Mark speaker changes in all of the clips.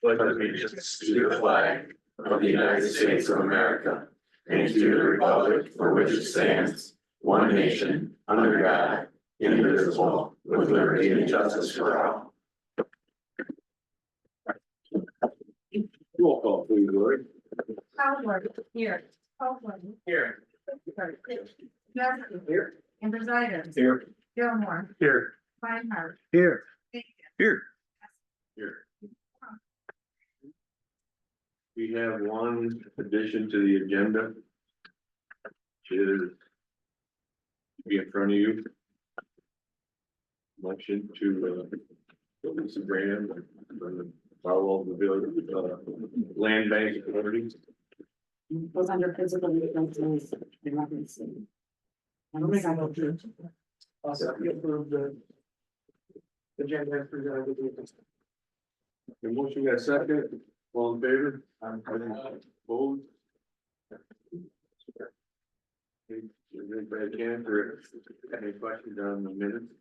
Speaker 1: pledge allegiance to the flag of the United States of America and to the republic for which it stands, one nation, under God, indivisible, with liberty and justice for all. Roll call, please, Lori.
Speaker 2: Howard, here. Copeland.
Speaker 1: Here.
Speaker 2: Jeffrey.
Speaker 1: Here.
Speaker 2: Andrus.
Speaker 1: Here.
Speaker 2: Gilmore.
Speaker 1: Here.
Speaker 2: Reinhardt.
Speaker 1: Here.
Speaker 2: Bacon.
Speaker 1: Here. Here. We have one addition to the agenda. It is be in front of you. Motion to Lisa Graham from the Powerwall Village Land Bank Authority.
Speaker 3: Was under physical references.
Speaker 4: I'll make a motion. You approve the agenda for the.
Speaker 1: The motion got second, all in favor? Opposed? Anybody can, or any questions on the minutes?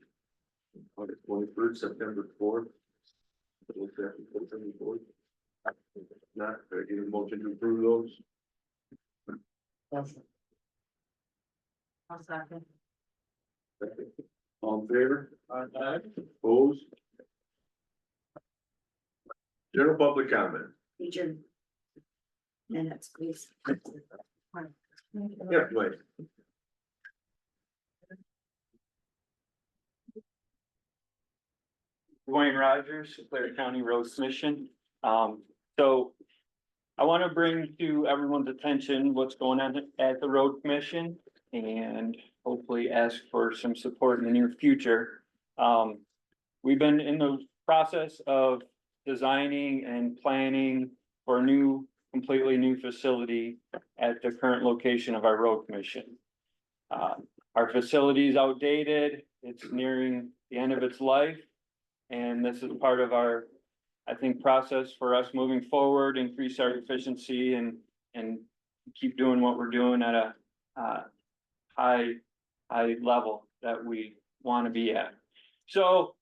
Speaker 1: August 21st, September 4th. Not, get a motion to approve those.
Speaker 2: I'll second.
Speaker 1: All in favor? Opposed? General public comment.
Speaker 3: Major minutes, please.
Speaker 1: Yeah, Mike.
Speaker 5: Dwayne Rogers, Blair County Road Commission. So I want to bring to everyone's attention what's going on at the Road Commission and hopefully ask for some support in the near future. We've been in the process of designing and planning for a completely new facility at the current location of our Road Commission. Our facility is outdated. It's nearing the end of its life. And this is part of our, I think, process for us moving forward, increase our efficiency and keep doing what we're doing at a high level that we want to be at. So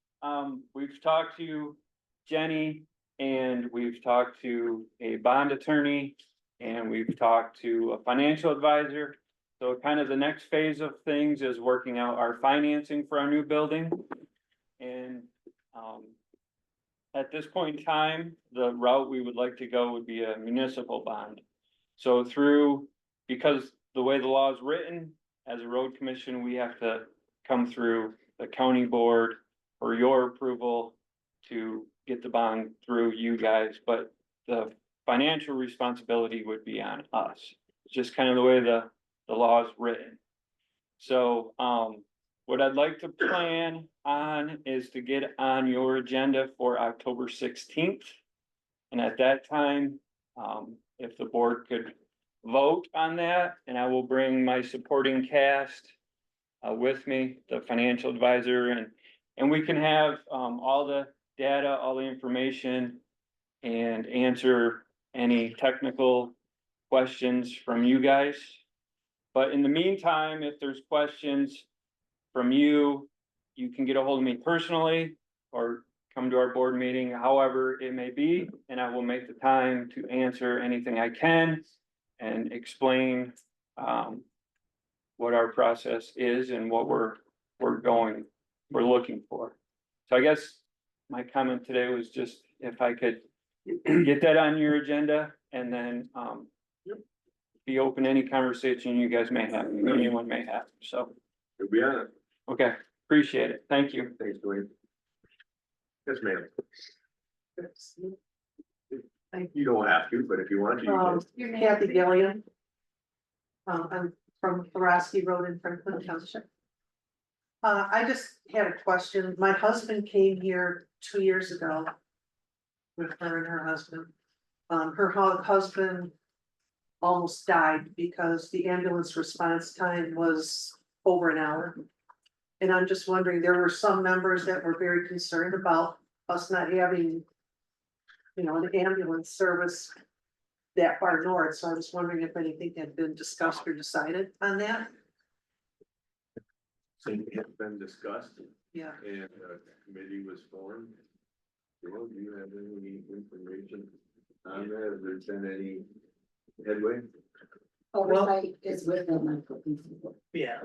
Speaker 5: we've talked to Jenny and we've talked to a bond attorney and we've talked to a financial advisor. So kind of the next phase of things is working out our financing for our new building. And at this point in time, the route we would like to go would be a municipal bond. So because the way the law is written, as a road commission, we have to come through the county board for your approval to get the bond through you guys, but the financial responsibility would be on us. It's just kind of the way the law is written. So, what I'd like to plan on is to get on your agenda for October 16th. And at that time, if the board could vote on that, and I will bring my supporting cast with me, the financial advisor, and we can have all the data, all the information, and answer any technical questions from you guys. But in the meantime, if there's questions from you, you can get a hold of me personally or come to our board meeting, however it may be, and I will make the time to answer anything I can and explain what our process is and what we're looking for. So I guess my comment today was just if I could get that on your agenda and then be open to any conversation you guys may have, anyone may have. So
Speaker 1: You'll be on it.
Speaker 5: okay, appreciate it. Thank you.
Speaker 1: Thanks, Dwayne. Yes, ma'am. You don't have to, but if you want to, you can.
Speaker 4: Kathy Gilliam. I'm from Pulaski Road in Franklin Township. I just had a question. My husband came here 2 years ago. With her and her husband. Her husband almost died because the ambulance response time was over an hour. And I'm just wondering, there were some members that were very concerned about us not having, an ambulance service that far north. So I was wondering if anything had been discussed or decided on that.
Speaker 1: It has been discussed
Speaker 4: Yeah.
Speaker 1: and a committee was formed. Bill, do you have any information on that? Has there been any headway?
Speaker 3: Oversight is with the medical people.
Speaker 6: Yeah,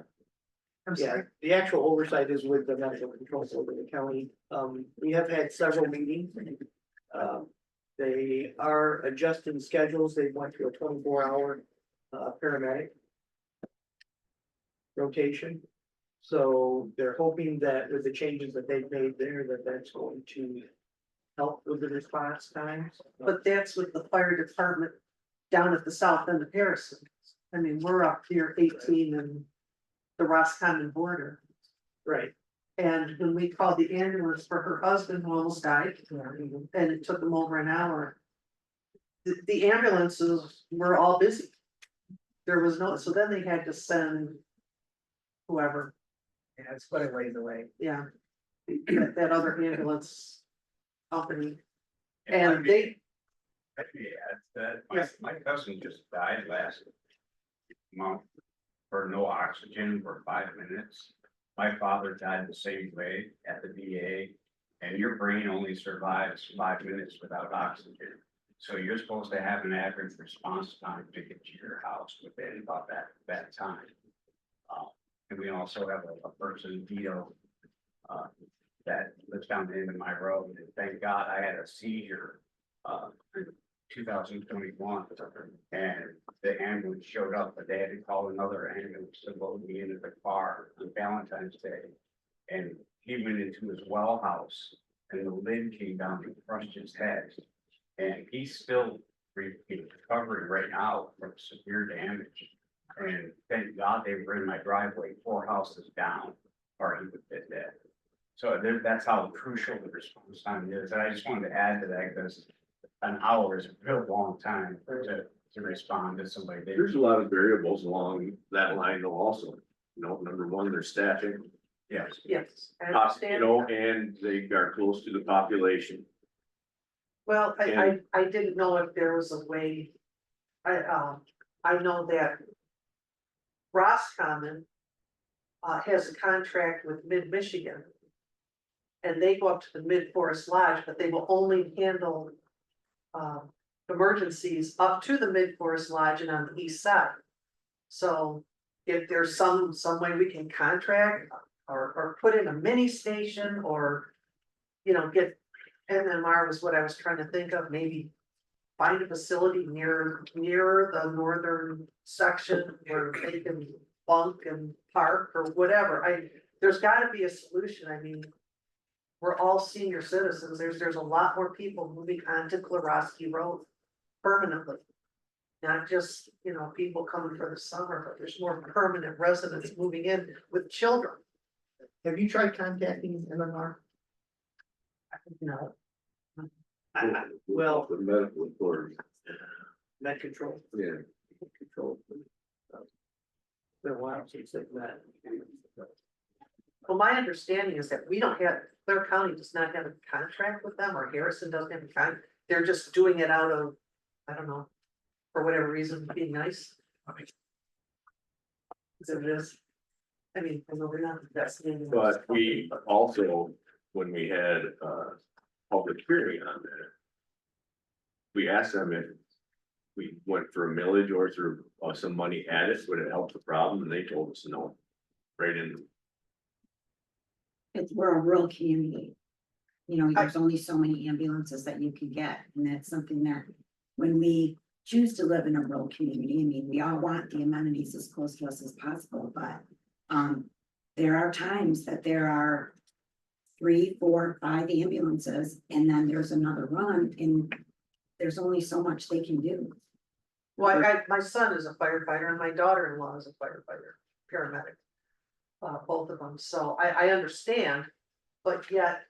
Speaker 4: I'm
Speaker 6: yeah,
Speaker 4: sorry.
Speaker 6: the actual oversight is with the medical control over the county. We have had several meetings. They are adjusting schedules. They went to a 24-hour paramedic rotation. So they're hoping that with the changes that they've made there, that that's going to help with the response times.
Speaker 4: But that's with the fire department down at the south end of Harrison. I mean, we're up here 18 and the Roscommon border.
Speaker 6: Right,
Speaker 4: And when we called the ambulance for her husband who almost died, and it took them over an hour. The ambulances were all busy. There was no, so then they had to send whoever,
Speaker 6: yeah, it's quite a ways away.
Speaker 4: yeah, that other ambulance company. And they,
Speaker 7: Let me add that my cousin just died last month for no oxygen for 5 minutes. My father died the same way at the VA, and your brain only survives 5 minutes without oxygen. So you're supposed to have an average response time to get to your house within about that time. And we also have a person, Vito, that lives down the end of my road, and thank God I had a seizure. In 2021, and the ambulance showed up, but they had to call another ambulance to load me into the car on Valentine's Day. And he went into his well house and the lid came down and crushed his head. And he's still recovering right now from severe damage. And thank God they were in my driveway 4 houses down, or he would have been dead. So that's how crucial the response time is. And I just wanted to add to that because an hour is a real long time to respond to somebody.
Speaker 1: There's a lot of variables along that line though also. You know, number one, they're staffing,
Speaker 7: Yes.
Speaker 4: yes, I
Speaker 1: you
Speaker 4: understand.
Speaker 1: know, and they are close to the population.
Speaker 4: Well, I didn't know if there was a way. I know that Roscommon has a contract with Mid-Michigan. And they go up to the Mid-Forest Lodge, but they will only handle emergencies up to the Mid-Forest Lodge and on the east side. So if there's some way we can contract or put in a mini station or, you know, get MMR was what I was trying to think of, maybe find a facility near the northern section where they can bunk and park or whatever. There's gotta be a solution. I mean, we're all senior citizens. There's a lot more people moving onto Klaraski Road permanently. Not just, you know, people coming for the summer, but there's more permanent residents moving in with children.
Speaker 6: Have you tried contacting MMR?
Speaker 4: No,
Speaker 6: Well-
Speaker 1: The medical authority,
Speaker 6: Med control?
Speaker 1: yeah.
Speaker 6: Control. Been a while since they've met.
Speaker 4: well, my understanding is that we don't have, Clare County does not have a contract with them, or Harrison doesn't have a contract. They're just doing it out of, I don't know, for whatever reason, being nice. So it is. I mean, I know we're not investigating.
Speaker 1: But we also, when we had public hearing on that. We asked them if we went for a millage or through some money added, would it help the problem? And they told us no. Right in,
Speaker 3: We're a rural community. You know, there's only so many ambulances that you can get, and that's something that when we choose to live in a rural community, I mean, we all want the amenities as close to us as possible, but there are times that there are 3, 4, 5 ambulances, and then there's another run, and there's only so much they can do.
Speaker 4: Well, my son is a firefighter and my daughter-in-law is a firefighter, paramedic. Both of them, so I understand, but yet.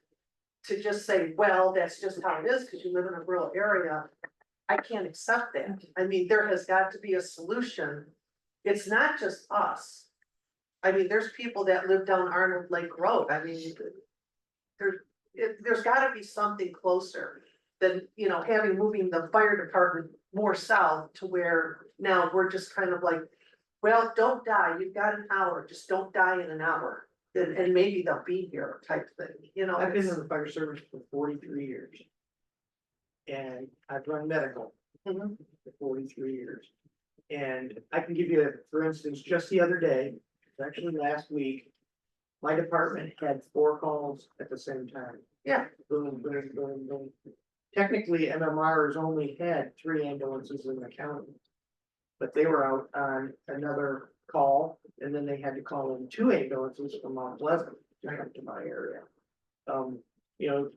Speaker 4: To just say, well, that's just how it is, because you live in a rural area, I can't accept that. I mean, there has got to be a solution. It's not just us. I mean, there's people that live down Arnold Lake Road, I mean. There's gotta be something closer than, you know, moving the fire department more south to where now we're just kind of like. Well, don't die, you've got an hour, just don't die in an hour. and maybe they'll be here type thing, you know?
Speaker 6: I've been in
Speaker 4: it's-
Speaker 6: the fire service for 43 years. And I've run medical
Speaker 4: Mhm.
Speaker 6: for 43 years. And I can give you, for instance, just the other day, actually last week, my department had 4 calls at the same time.
Speaker 4: Yeah.
Speaker 6: Boom, boom, boom, boom. Technically, MMR has only had 3 ambulances in the county. But they were out on another call, and then they had to call in 2 ambulances from Mount Pleasant to come to my area. You know,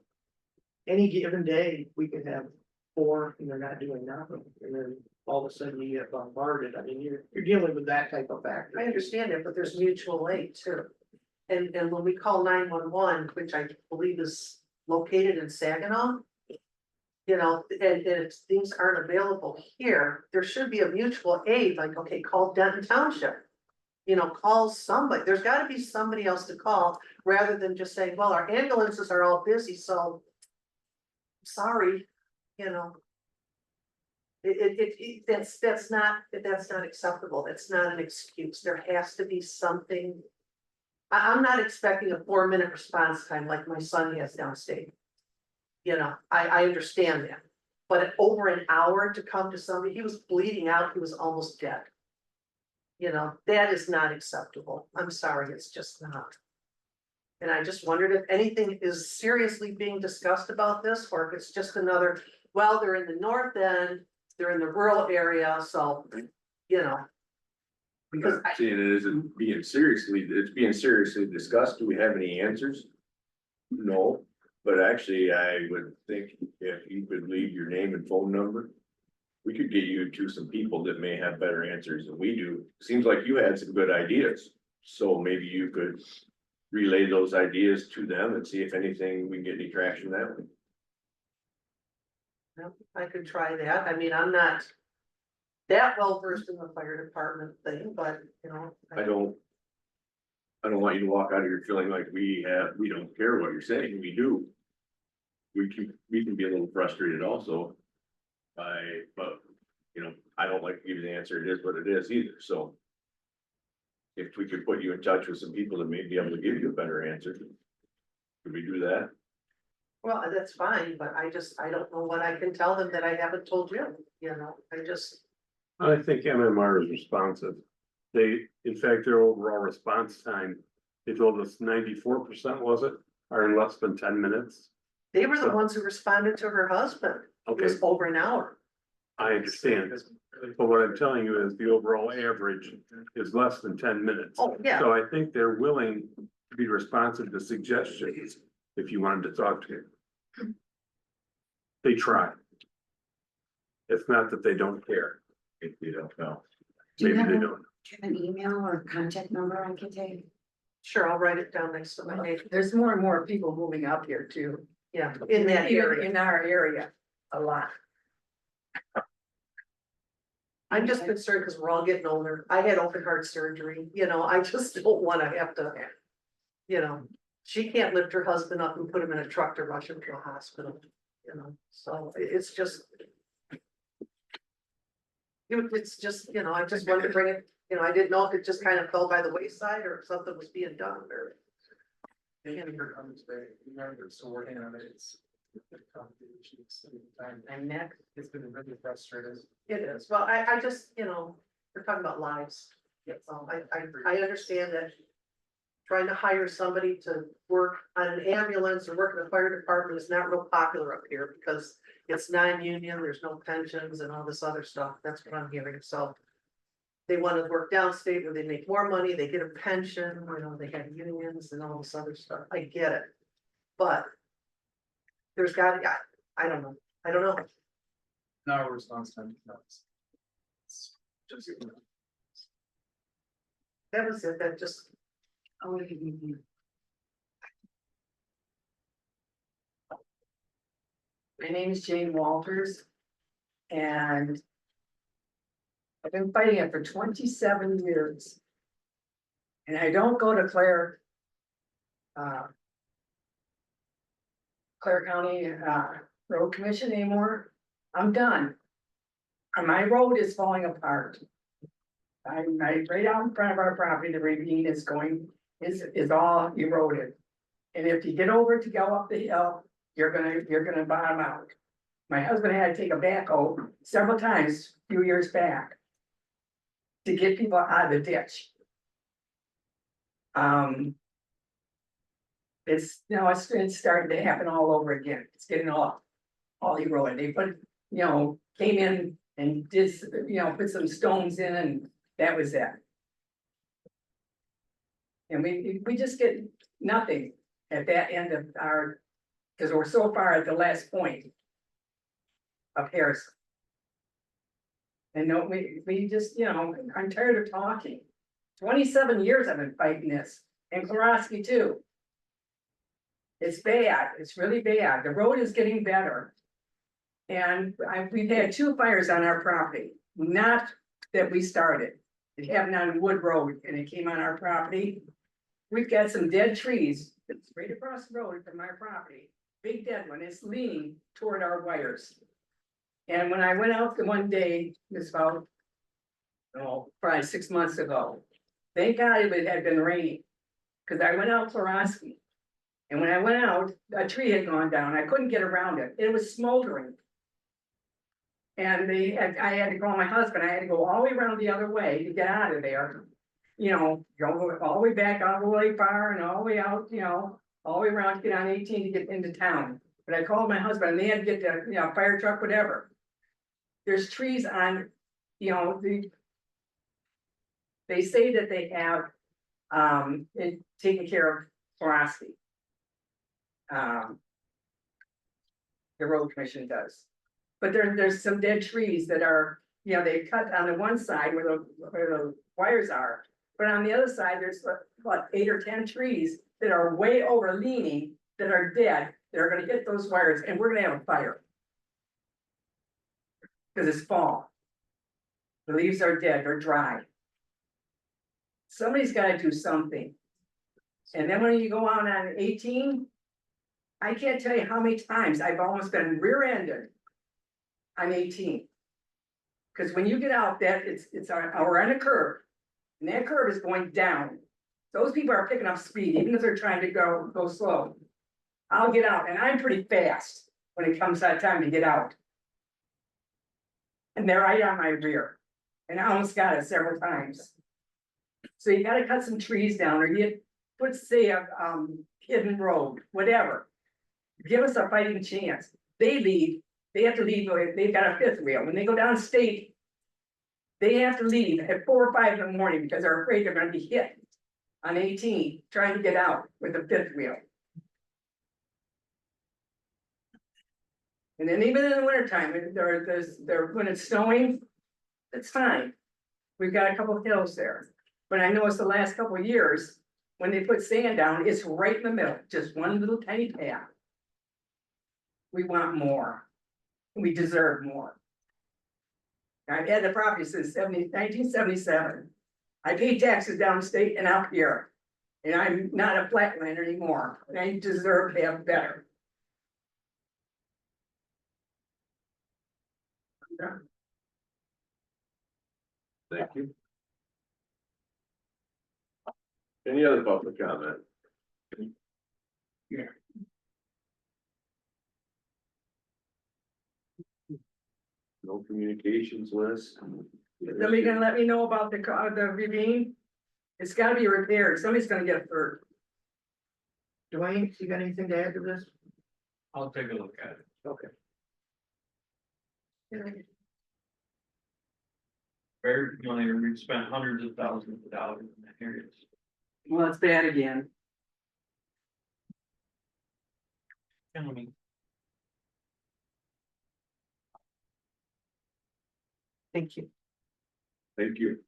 Speaker 6: any given day, we could have 4 and they're not doing nothing, and then all of a sudden you get bombarded. I mean, you're dealing with that type of factor.
Speaker 4: I understand it, but there's mutual aid too. And when we call 911, which I believe is located in Saginaw. You know, and if things aren't available here, there should be a mutual aid, like, okay, call Denton Township. You know, call somebody, there's gotta be somebody else to call, rather than just saying, well, our ambulances are all busy, so. Sorry, you know. That's not acceptable, that's not an excuse, there has to be something. I'm not expecting a 4-minute response time like my son has downstate. You know, I understand that, but over an hour to come to somebody, he was bleeding out, he was almost dead. You know, that is not acceptable, I'm sorry, it's just not. And I just wondered if anything is seriously being discussed about this, or if it's just another, well, they're in the north end, they're in the rural area, so, you know.
Speaker 1: I'm
Speaker 4: Because
Speaker 1: not saying it isn't being seriously, it's being seriously discussed. Do we have any answers? No, but actually, I would think if you could leave your name and phone number. We could get you to some people that may have better answers than we do. Seems like you had some good ideas, so maybe you could. Relay those ideas to them and see if anything, we can get any traction that way.
Speaker 4: I could try that, I mean, I'm not. That well versed in the fire department thing, but, you know.
Speaker 1: I don't want you to walk out of here feeling like we don't care what you're saying, we do. We can be a little frustrated also. But, you know, I don't like to give you the answer, it is what it is either, so. If we could put you in touch with some people that may be able to give you a better answer. Could we do that?
Speaker 4: Well, that's fine, but I don't know what I can tell them that I haven't told you, you know,
Speaker 8: I think MMR is responsive. In fact, their overall response time, they told us 94%, was it, are in less than 10 minutes.
Speaker 4: they were the ones who responded to her husband. It
Speaker 8: Okay,
Speaker 4: was over an hour.
Speaker 8: I understand, but what I'm telling you is the overall average is less than 10 minutes.
Speaker 4: Oh, yeah,
Speaker 8: So I think they're willing to be responsive to suggestions if you wanted to talk to them. They try. It's not that they don't care.
Speaker 1: If you don't know.
Speaker 3: Do you
Speaker 8: Maybe
Speaker 3: have
Speaker 8: they
Speaker 3: a-
Speaker 8: don't.
Speaker 3: Do you have an email or contact number I can take?
Speaker 4: sure, I'll write it down next to my name,
Speaker 9: There's more and more people moving up here too.
Speaker 4: yeah, in that
Speaker 9: Even
Speaker 4: area.
Speaker 9: in our area, a lot.
Speaker 4: I'm just concerned because we're all getting older. I had open heart surgery, you know, I just don't wanna have to. You know, she can't lift her husband up and put him in a truck to rush him to a hospital, you know, so it's just. It's just, you know, I just wanted to bring it, you know, I didn't know if it just kind of fell by the wayside or if something was being done or.
Speaker 6: So working on it, it's.
Speaker 9: And next,
Speaker 6: It's been really frustrating.
Speaker 4: It is, well, I just, you know, we're talking about lives, so I understand that. Trying to hire somebody to work on an ambulance or work in the fire department is not real popular up here because it's non-union, there's no pensions and all this other stuff, that's what I'm hearing, so. They want to work downstate where they make more money, they get a pension, you know, they have unions and all this other stuff, I get it. But. There's gotta, I don't know,
Speaker 6: Now response time. Just.
Speaker 4: that was it, that just,
Speaker 3: Oh, what do you mean?
Speaker 9: my name is Jane Walters. And I've been fighting it for 27 years. And I don't go to Clare County Road Commission anymore. I'm done. And my road is falling apart. I'm right out in front of our property, the ravine is going is all eroded. And if you get over to go up the hill, you're gonna bottom out. My husband had to take a backhoe several times, a few years back. To get people out of the ditch. It's, it's starting to happen all over again, it's getting all eroded, they put, came in and did, put some stones in and that was that. And we just get nothing at that end of our, because we're so far at the last point of Harrison. And no, we just, I'm tired of talking. 27 years I've been fighting this, and Klorowski too. It's bad, it's really bad, the road is getting better. And we've had 2 fires on our property, not that we started. It happened on Wood Road and it came on our property. We've got some dead trees, that's right across the road from our property, big dead one, it's leaning toward our wires. And when I went out the one day, it was about, probably 6 months ago. Thank God it had been raining, because I went out Klorowski. And when I went out, a tree had gone down, I couldn't get around it, it was smoldering. And I had to call my husband, I had to go all the way around the other way to get out of there. Go all the way back, all the way far and all the way out, all the way around to get on 18 to get into town. But I called my husband and they had to get the, fire truck, whatever. There's trees on, they say that they have, it taken care of Klorowski. The road commission does. But there's some dead trees that are, they cut on the one side where the wires are. But on the other side, there's what, 8 or 10 trees that are way over leaning, that are dead, that are gonna hit those wires, and we're gonna have a fire. Cause it's fall. The leaves are dead, they're dry. Somebody's gotta do something. And then when you go out on 18, I can't tell you how many times I've almost been rear-ended on 18. Cause when you get out, we're on a curve, and that curve is going down. Those people are picking up speed, even if they're trying to go slow. I'll get out, and I'm pretty fast when it comes that time to get out. And they're right on my rear, and I almost got it several times. So you gotta cut some trees down, or you put, say, a hidden road, whatever. Give us a fighting chance. They have to leave, they've got a 5th wheel. When they go down state, they have to leave at 4 or 5 in the morning because they're afraid they're gonna be hit on 18, trying to get out with the 5th wheel. And then even in the wintertime, when it's snowing, it's fine. We've got a couple of hills there. But I noticed the last couple of years, when they put sand down, it's right in the middle, just one little tiny path. We want more. We deserve more. I've had the property since 1977. I pay taxes downstate and out here. And I'm not a flatlander anymore, and I deserve to have better.
Speaker 8: Thank you. Any other public comment?
Speaker 6: Yeah.
Speaker 8: No communications list.
Speaker 9: Somebody gonna let me know about the ravine? It's gotta be repaired, somebody's gonna get hurt.
Speaker 6: Dwayne, you got anything to add to this?
Speaker 5: I'll take a look at it.
Speaker 6: Okay.
Speaker 5: Very familiar, we've spent hundreds of thousands of dollars in that area.
Speaker 9: Well, it's bad again. Thank you.
Speaker 8: Thank you.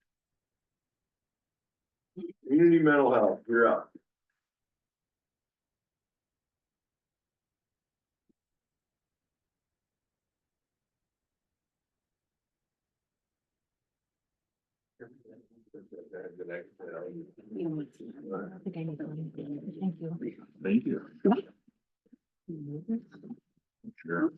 Speaker 8: Community mental health, you're up. Thank you. Sure.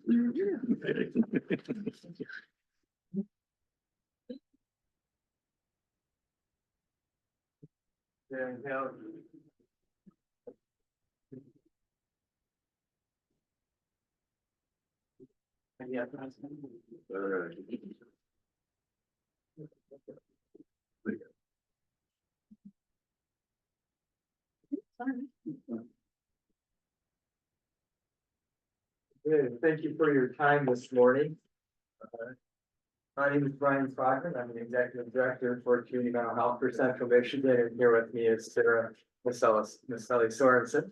Speaker 6: Yeah.
Speaker 8: All right.
Speaker 10: Good, thank you for your time this morning. My name is Brian Frogman, I'm the Executive Director for Community Mental Health for Central Michigan, and here with me is Sarah Maselli Sorensen.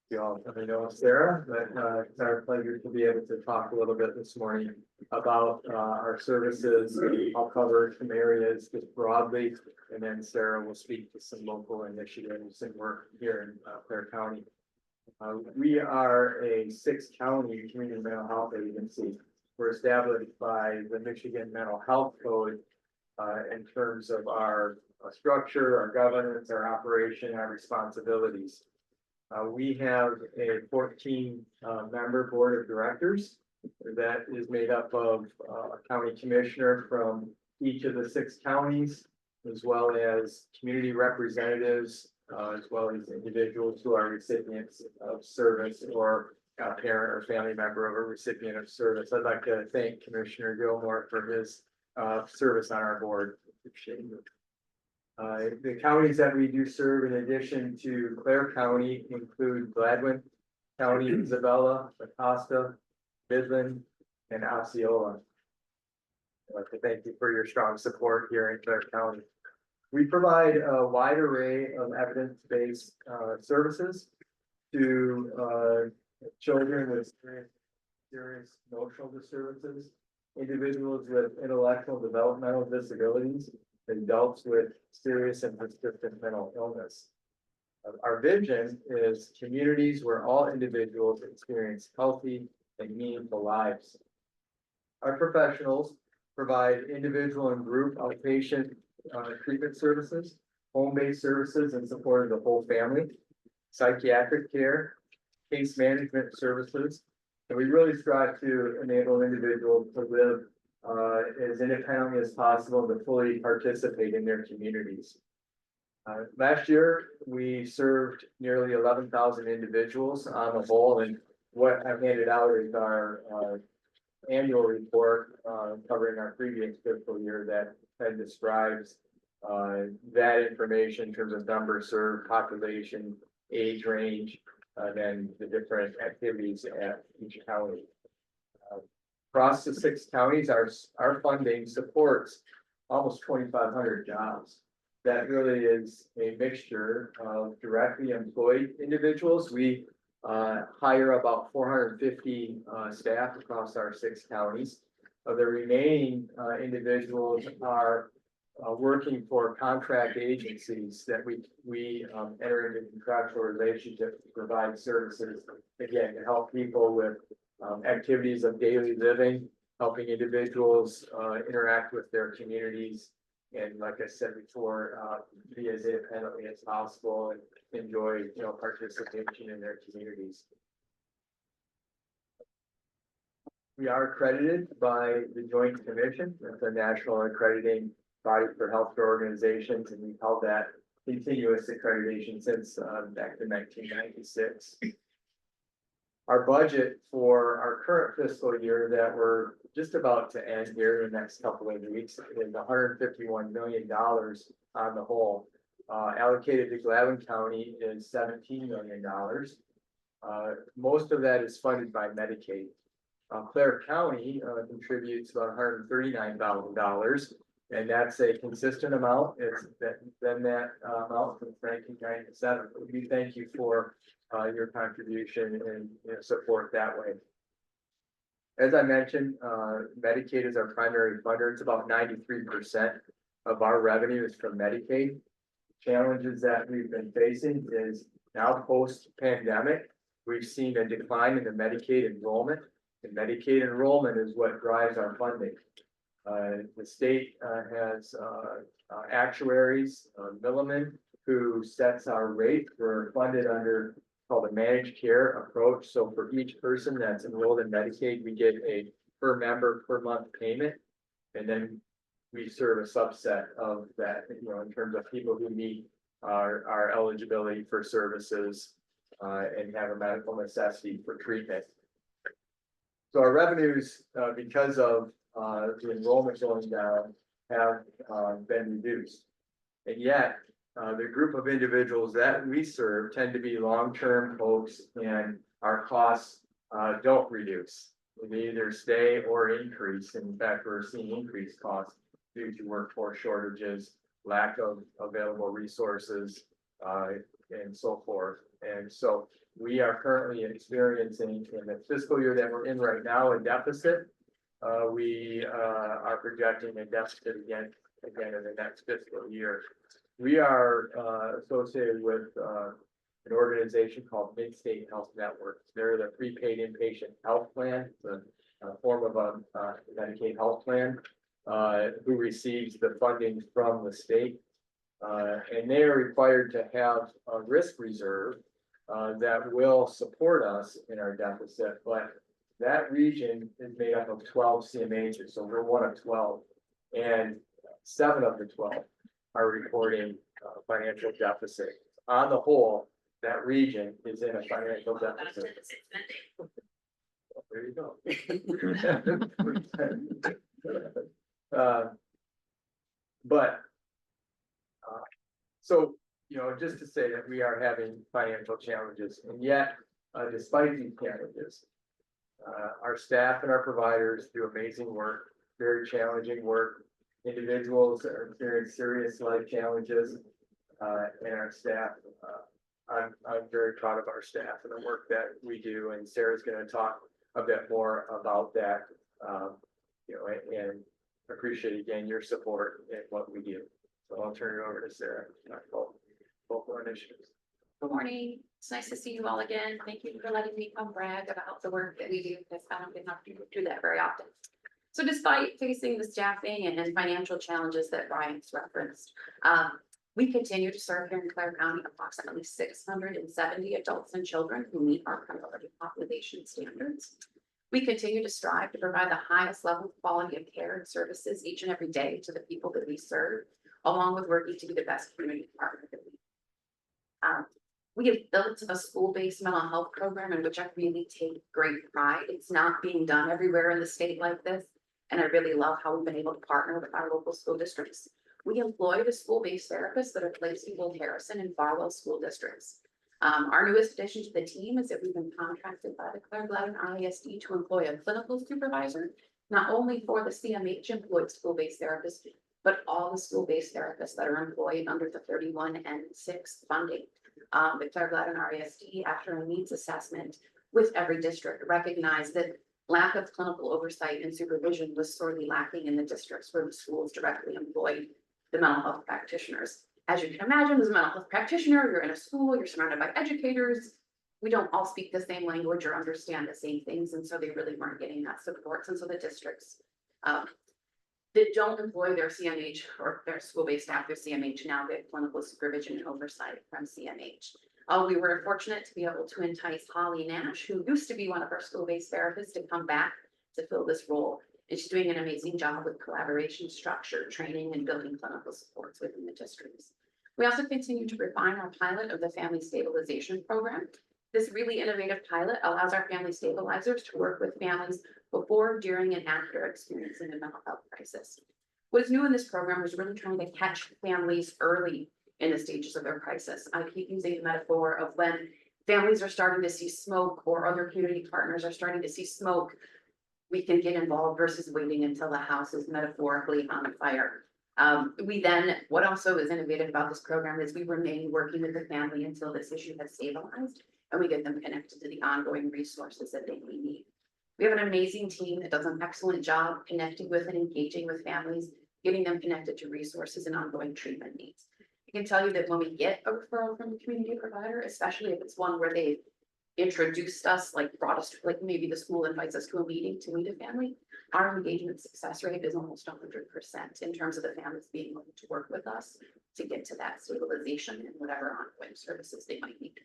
Speaker 10: You all probably know Sarah, but it's our pleasure to be able to talk a little bit this morning about our services. I'll cover some areas just broadly, and then Sarah will speak to some local initiatives and work here in Clare County. We are a 6-county community mental health agency. We're established by the Michigan Mental Health Code in terms of our structure, our governance, our operation, our responsibilities. We have a 14 member board of directors that is made up of a county commissioner from each of the 6 counties, as well as community representatives, as well as individuals who are recipients of service or a parent or family member of a recipient of service. I'd like to thank Commissioner Gilmore for his service on our board. Appreciate it. The counties that we do serve in addition to Clare County include Gladwin County, Isabella, Acosta, Midland, and Osceola. I'd like to thank you for your strong support here in Clare County. We provide a wide array of evidence-based services to children with serious emotional disturbances, individuals with intellectual developmental disabilities, adults with serious and persistent mental illness. Our vision is communities where all individuals experience healthy and meaningful lives. Our professionals provide individual and group outpatient treatment services, home-based services in support of the whole family, psychiatric care, case management services, and we really strive to enable individuals to live as independently as possible to fully participate in their communities. Last year, we served nearly 11,000 individuals on the whole, and what I've handed out is our annual report covering our previous fiscal year that describes that information in terms of numbers served, population, age range, and the different activities at each county. Across the 6 counties, our funding supports almost 2,500 jobs. That really is a mixture of directly employed individuals. We hire about 450 staff across our 6 counties. Of the remaining individuals are working for contract agencies that we enter into contractual relationships to provide services, again, to help people with activities of daily living, helping individuals interact with their communities, and like I said before, be as independently as possible and enjoy, participation in their communities. We are accredited by the Joint Commission, that's a national accrediting body for healthcare organizations, and we've held that continuous accreditation since back in 1996. Our budget for our current fiscal year that we're just about to end here in the next couple of weeks is $151 million on the whole. Allocated to Gladwin County is $17 million. Most of that is funded by Medicaid. Clare County contributes about $139,000, and that's a consistent amount. It's been that amount since 1997. We thank you for your contribution and support that way. As I mentioned, Medicaid is our primary funder. It's about 93% of our revenue is from Medicaid. Challenges that we've been facing is now post-pandemic, we've seen a decline in the Medicaid enrollment. And Medicaid enrollment is what drives our funding. The state has actuaries, Milliman, who sets our rate. We're funded under called a managed care approach. So for each person that's enrolled in Medicaid, we get a per member per month payment. And then we serve a subset of that, in terms of people who meet our eligibility for services and have a medical necessity for treatment. So our revenues, because of, the enrollment going down, have, been reduced. And yet, the group of individuals that we serve tend to be long-term folks and our costs, don't reduce. They either stay or increase. In fact, we're seeing increased costs due to workforce shortages, lack of available resources, and so forth. And so we are currently experiencing in the fiscal year that we're in right now, a deficit. We are projecting a deficit again in the next fiscal year. We are associated with an organization called Mid-State Health Network. They're the prepaid inpatient health plan, the form of a Medicaid health plan, who receives the funding from the state. And they are required to have a risk reserve that will support us in our deficit, but that region is made up of 12 CMHs, so we're one of 12. And 7 of the 12 are reporting financial deficit. On the whole, that region is in a financial deficit. There you go. So, just to say that we are having financial challenges, and yet, despite these challenges, our staff and our providers do amazing work, very challenging work. Individuals are experiencing serious life challenges, and our staff, I'm very proud of our staff and the work that we do, and Sarah's gonna talk a bit more about that. And appreciate again your support in what we do. So I'll turn it over to Sarah to talk about both our initiatives.
Speaker 11: Good morning. It's nice to see you all again. Thank you for letting me come brag about the work that we do, because I don't get enough to do that very often. So despite facing the staffing and financial challenges that Brian's referenced, we continue to serve here in Clare County approximately 670 adults and children who meet our priority population standards. We continue to strive to provide the highest level of quality of care and services each and every day to the people that we serve, along with working to be the best community partner that we have built a school-based mental health program in which I really take great pride. It's not being done everywhere in the state like this, and I really love how we've been able to partner with our local school districts. We employ the school-based therapists that are placed in Will Harrison and Farwell school districts. Our newest addition to the team is that we've been contracted by the Clare Gladden RISD to employ a clinical supervisor, not only for the CMH employed school-based therapists, but all the school-based therapists that are employed under the 31N6 funding. The Clare Gladden RISD, after a needs assessment with every district, recognized that lack of clinical oversight and supervision was sorely lacking in the districts where the schools directly employed the mental health practitioners. As you can imagine, as a mental health practitioner, you're in a school, you're surrounded by educators. We don't all speak the same language or understand the same things, and so they really weren't getting that support. And so the districts that don't employ their CMH or their school-based staff, their CMH, now get clinical supervision and oversight from CMH. We were fortunate to be able to entice Holly Nash, who used to be one of our school-based therapists, to come back to fill this role. And she's doing an amazing job with collaboration, structure, training, and building clinical supports within the districts. We also continue to refine our pilot of the Family Stabilization Program. This really innovative pilot allows our family stabilizers to work with families before, during, and after experiencing a mental health crisis. What is new in this program is really trying to catch families early in the stages of their crisis. I keep using the metaphor of when families are starting to see smoke or other community partners are starting to see smoke, we can get involved versus waiting until the house is metaphorically on fire. What also is innovative about this program is we remain working with the family until this issue has stabilized, and we get them connected to the ongoing resources that they may need. We have an amazing team that does an excellent job connecting with and engaging with families, getting them connected to resources and ongoing treatment needs. I can tell you that when we get a referral from a community provider, especially if it's one where they've introduced us, brought us, maybe the school invites us to a meeting to meet a family, our engagement success rate is almost 100% in terms of the families being willing to work with us to get to that stabilization and whatever ongoing services they might need.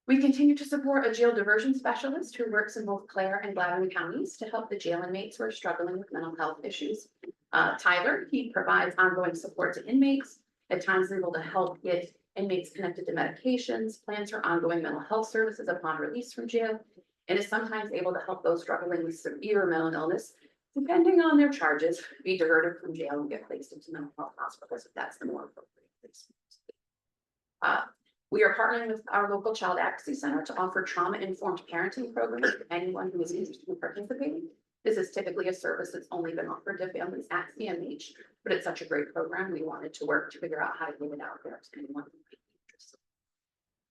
Speaker 11: We continue to support a jail diversion specialist who works in both Clare and Gladden counties to help the jail inmates who are struggling with mental health issues. Tyler, he provides ongoing support to inmates, at times able to help get inmates connected to medications, plans for ongoing mental health services upon release from jail, and is sometimes able to help those struggling with severe mental illness, depending on their charges, be diverted from jail and get placed into mental health hospitals if that's the more appropriate place. We are partnering with our local child advocacy center to offer trauma-informed parenting programs for anyone who is interested in participating. This is typically a service that's only been offered to families at CMH, but it's such a great program. We wanted to work to figure out how to get it out there to anyone who might be interested.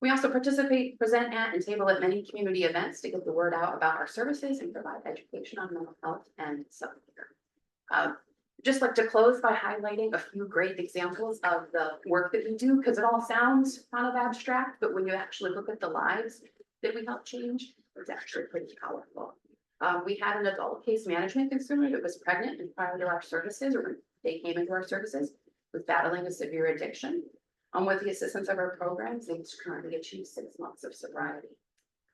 Speaker 11: We also participate, present at, and table at many community events to get the word out about our services and provide education on mental health and self-care. Just like to close by highlighting a few great examples of the work that we do, because it all sounds kind of abstract, but when you actually look at the lives that we help change, it's actually pretty powerful. We had an adult case management consumer that was pregnant and prior to our services, or when they came into our services, was battling a severe addiction. With the assistance of our programs, they've currently achieved 6 months of sobriety.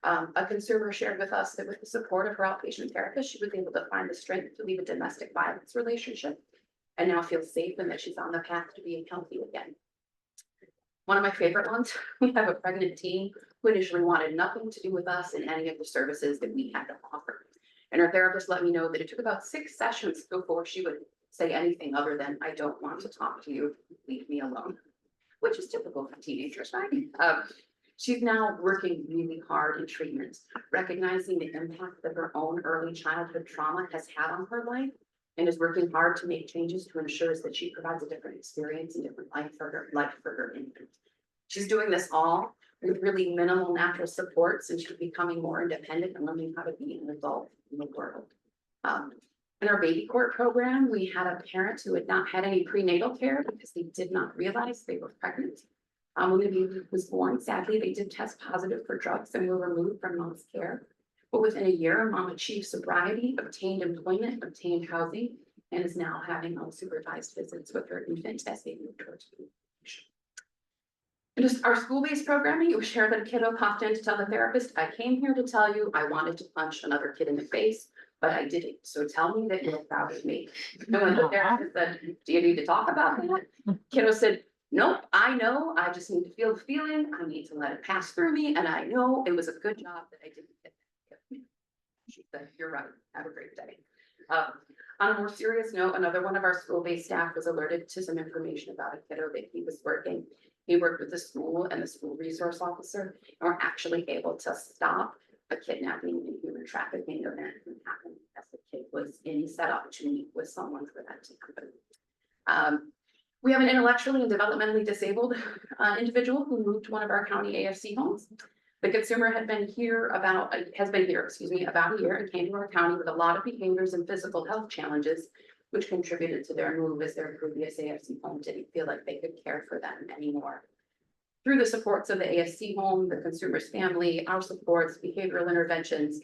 Speaker 11: A consumer shared with us that with the support of her outpatient therapist, she was able to find the strength to leave a domestic violence relationship and now feels safe and that she's on the path to being healthy again. One of my favorite ones, we have a pregnant teen who initially wanted nothing to do with us and any of the services that we had to offer. And her therapist let me know that it took about 6 sessions before she would say anything other than, "I don't want to talk to you, leave me alone," which is typical for teenagers, right? She's now working really hard in treatment, recognizing the impact that her own early childhood trauma has had on her life, and is working hard to make changes to ensure that she provides a different experience and different life for her infant. She's doing this all with really minimal natural supports, and she's becoming more independent and learning how to be an adult in the world. In our baby court program, we had a parent who had not had any prenatal care because they did not realize they were pregnant. When the baby was born, sadly, they did test positive for drugs and were removed from mom's care. But within a year, mom achieved sobriety, obtained employment, obtained housing, and is now having unsupervised visits with her infant as they move towards graduation. And just our school-based programming, it was shared that a kiddo popped in to tell the therapist, "I came here to tell you I wanted to punch another kid in the face, but I didn't. So tell me that you're proud of me." And when the therapist said, "Do you need to talk about that?" Kiddo said, "Nope, I know. I just need to feel the feeling. I need to let it pass through me. And I know it was a good job that I didn't get that." She said, "You're right. Have a great day." On a more serious note, another one of our school-based staff was alerted to some information about a kiddo that he was working. He worked with the school and the school resource officer, and were actually able to stop a kidnapping and human trafficking event that happened as the kid was in set up to meet with someone for that to happen. We have an intellectually and developmentally disabled individual who moved to one of our county AFC homes. The consumer has been here about a year and came to our county with a lot of behaviors and physical health challenges, which contributed to their move as their previous AFC home didn't feel like they could care for them anymore. Through the supports of the AFC home, the consumer's family, our supports, behavioral interventions,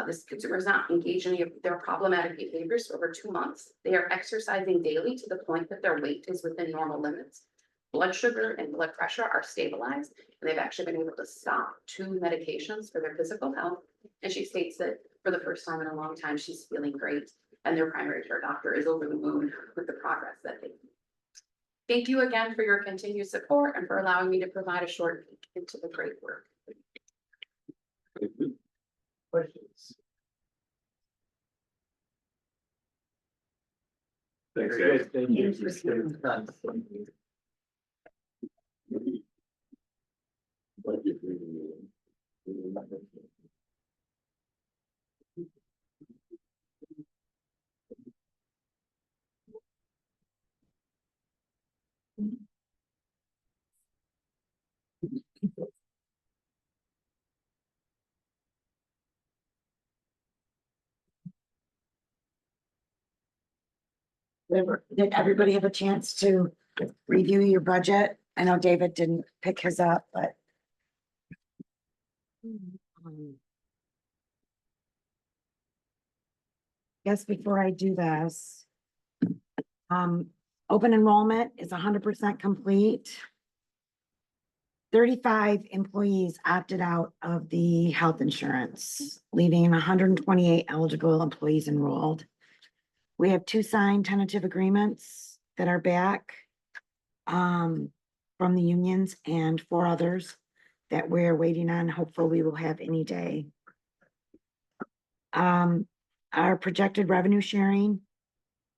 Speaker 11: this consumer is not engaged in any of their problematic behaviors for over 2 months. They are exercising daily to the point that their weight is within normal limits. Blood sugar and blood pressure are stabilized, and they've actually been able to stop 2 medications for their physical health. And she states that for the first time in a long time, she's feeling great, and their primary care doctor is over the moon with the progress that they make. Thank you again for your continued support and for allowing me to provide a short peek into the great work.
Speaker 10: Questions?
Speaker 8: Thanks,
Speaker 10: Very
Speaker 8: guys.
Speaker 10: good. Thank you for spending the time. Thank you.
Speaker 3: Did everybody have a chance to review your budget? I know David didn't pick his up, but. Guess before I do this. Open enrollment is 100% complete. 35 employees opted out of the health insurance, leaving 128 eligible employees enrolled. We have 2 signed tentative agreements that are back from the unions and 4 others that we're waiting on. Hopefully we will have any day. Our projected revenue sharing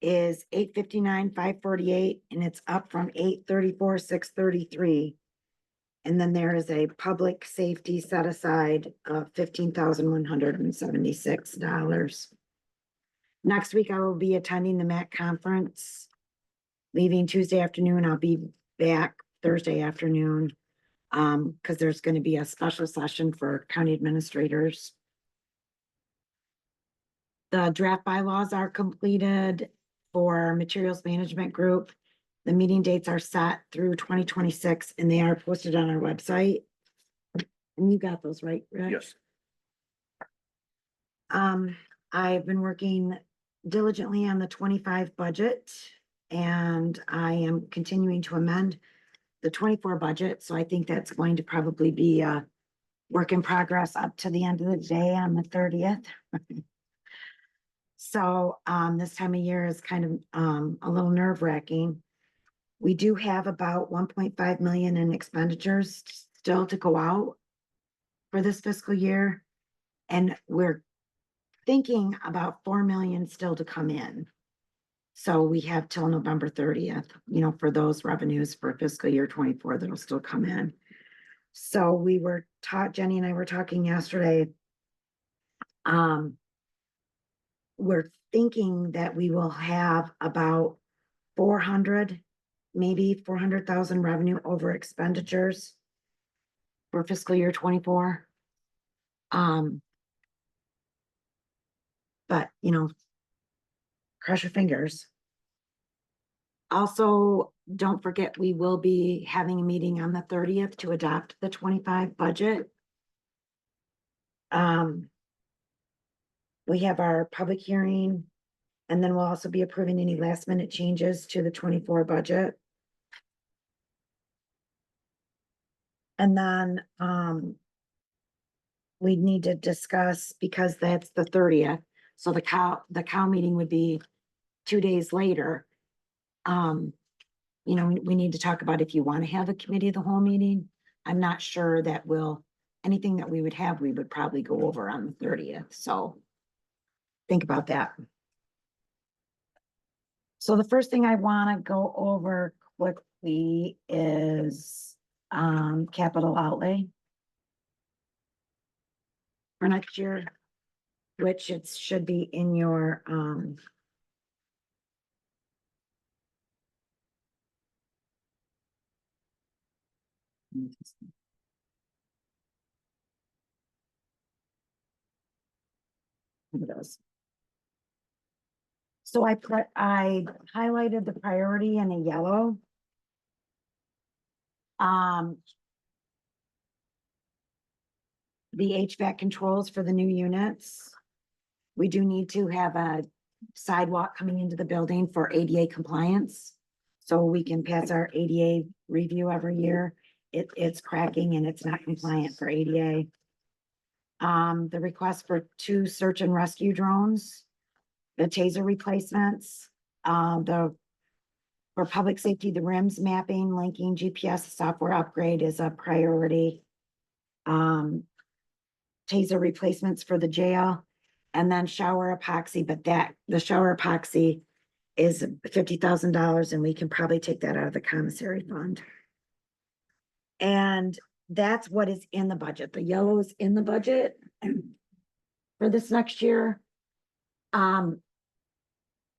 Speaker 3: is 859, 548, and it's up from 834, 633. And then there is a public safety set aside of $15,176. Next week, I will be attending the MAC conference. Leaving Tuesday afternoon, I'll be back Thursday afternoon. Because there's gonna be a special session for county administrators. The draft bylaws are completed for materials management group. The meeting dates are set through 2026 and they are posted on our website. And you got those, right, Rick?
Speaker 8: Yes.
Speaker 3: I've been working diligently on the 25 budget. And I am continuing to amend the 24 budget, so I think that's going to probably be a work in progress up to the end of the day on the 30th. So, this time of year is kind of, a little nerve wracking. We do have about 1.5 million in expenditures still to go out for this fiscal year. And we're thinking about 4 million still to come in. So we have till November 30th, for those revenues for fiscal year 24 that'll still come in. So we were Jenny and I were talking yesterday. We're thinking that we will have about 400, maybe 400,000 revenue over expenditures for fiscal year 24. But, cross your fingers. Also, don't forget, we will be having a meeting on the 30th to adopt the 25 budget. We have our public hearing, and then we'll also be approving any last minute changes to the 24 budget. And then, we need to discuss, because that's the 30th, so the cow meeting would be 2 days later. We need to talk about if you want to have a committee of the whole meeting. I'm not sure that anything that we would have, we would probably go over on the 30th, so think about that. So the first thing I want to go over quickly is, capital outlay for next year, which it should be in your, it is. So I highlighted the priority in a yellow. The HVAC controls for the new units. We do need to have a sidewalk coming into the building for ADA compliance. So we can pass our ADA review every year. It's cracking and it's not compliant for ADA. The request for 2 search and rescue drones, the taser replacements, for public safety, the RIMS mapping, linking, GPS software upgrade is a priority. Taser replacements for the jail, and then shower epoxy, but the shower epoxy is $50,000 and we can probably take that out of the commissary fund. And that's what is in the budget. The yellow is in the budget for this next year.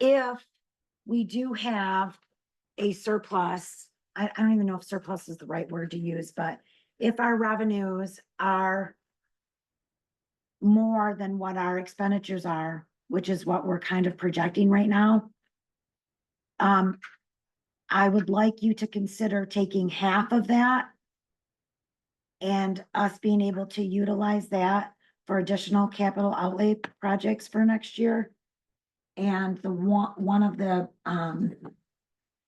Speaker 3: If we do have a surplus, I don't even know if surplus is the right word to use, but if our revenues are more than what our expenditures are, which is what we're kind of projecting right now, I would like you to consider taking half of that and us being able to utilize that for additional capital outlay projects for next year. And the one of the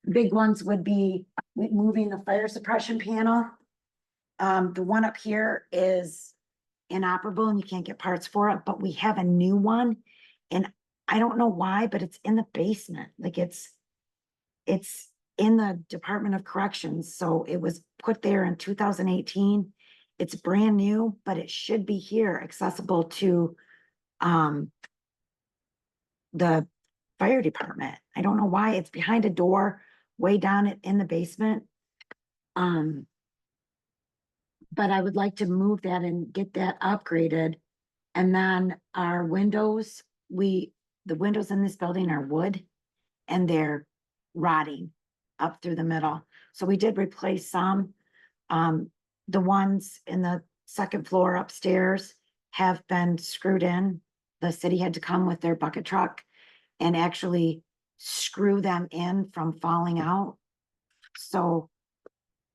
Speaker 3: big ones would be moving the fire suppression panel. The one up here is inoperable and you can't get parts for it, but we have a new one. And I don't know why, but it's in the basement. Like it's in the Department of Corrections. So it was put there in 2018. It's brand new, but it should be here accessible to the fire department. I don't know why. It's behind a door way down in the basement. But I would like to move that and get that upgraded. And then our windows, the windows in this building are wood and they're rotting up through the middle. So we did replace some. The ones in the second floor upstairs have been screwed in. The city had to come with their bucket truck and actually screw them in from falling out. So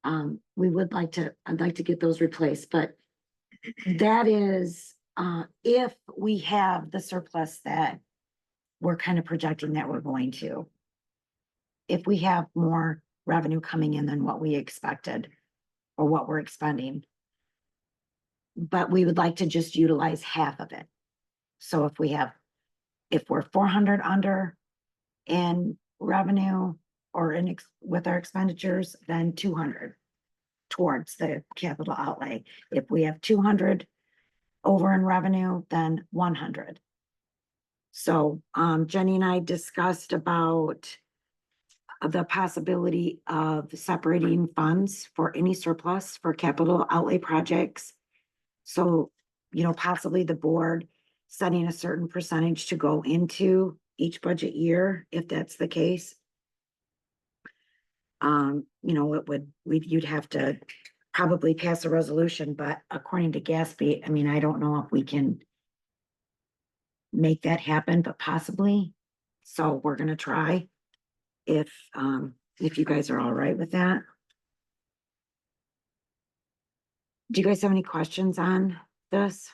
Speaker 3: I'd like to get those replaced, but that is, if we have the surplus that we're kind of projecting that we're going to. If we have more revenue coming in than what we expected or what we're expending. But we would like to just utilize half of it. So if we're 400 under in revenue or with our expenditures, then 200 towards the capital outlay. If we have 200 over in revenue, then 100. So Jenny and I discussed about the possibility of separating funds for any surplus for capital outlay projects. So, possibly the board setting a certain percentage to go into each budget year, if that's the case. You'd have to probably pass a resolution, but according to Gatsby, I don't know if we can make that happen, but possibly. So we're gonna try if you guys are all right with that. Do you guys have any questions on this?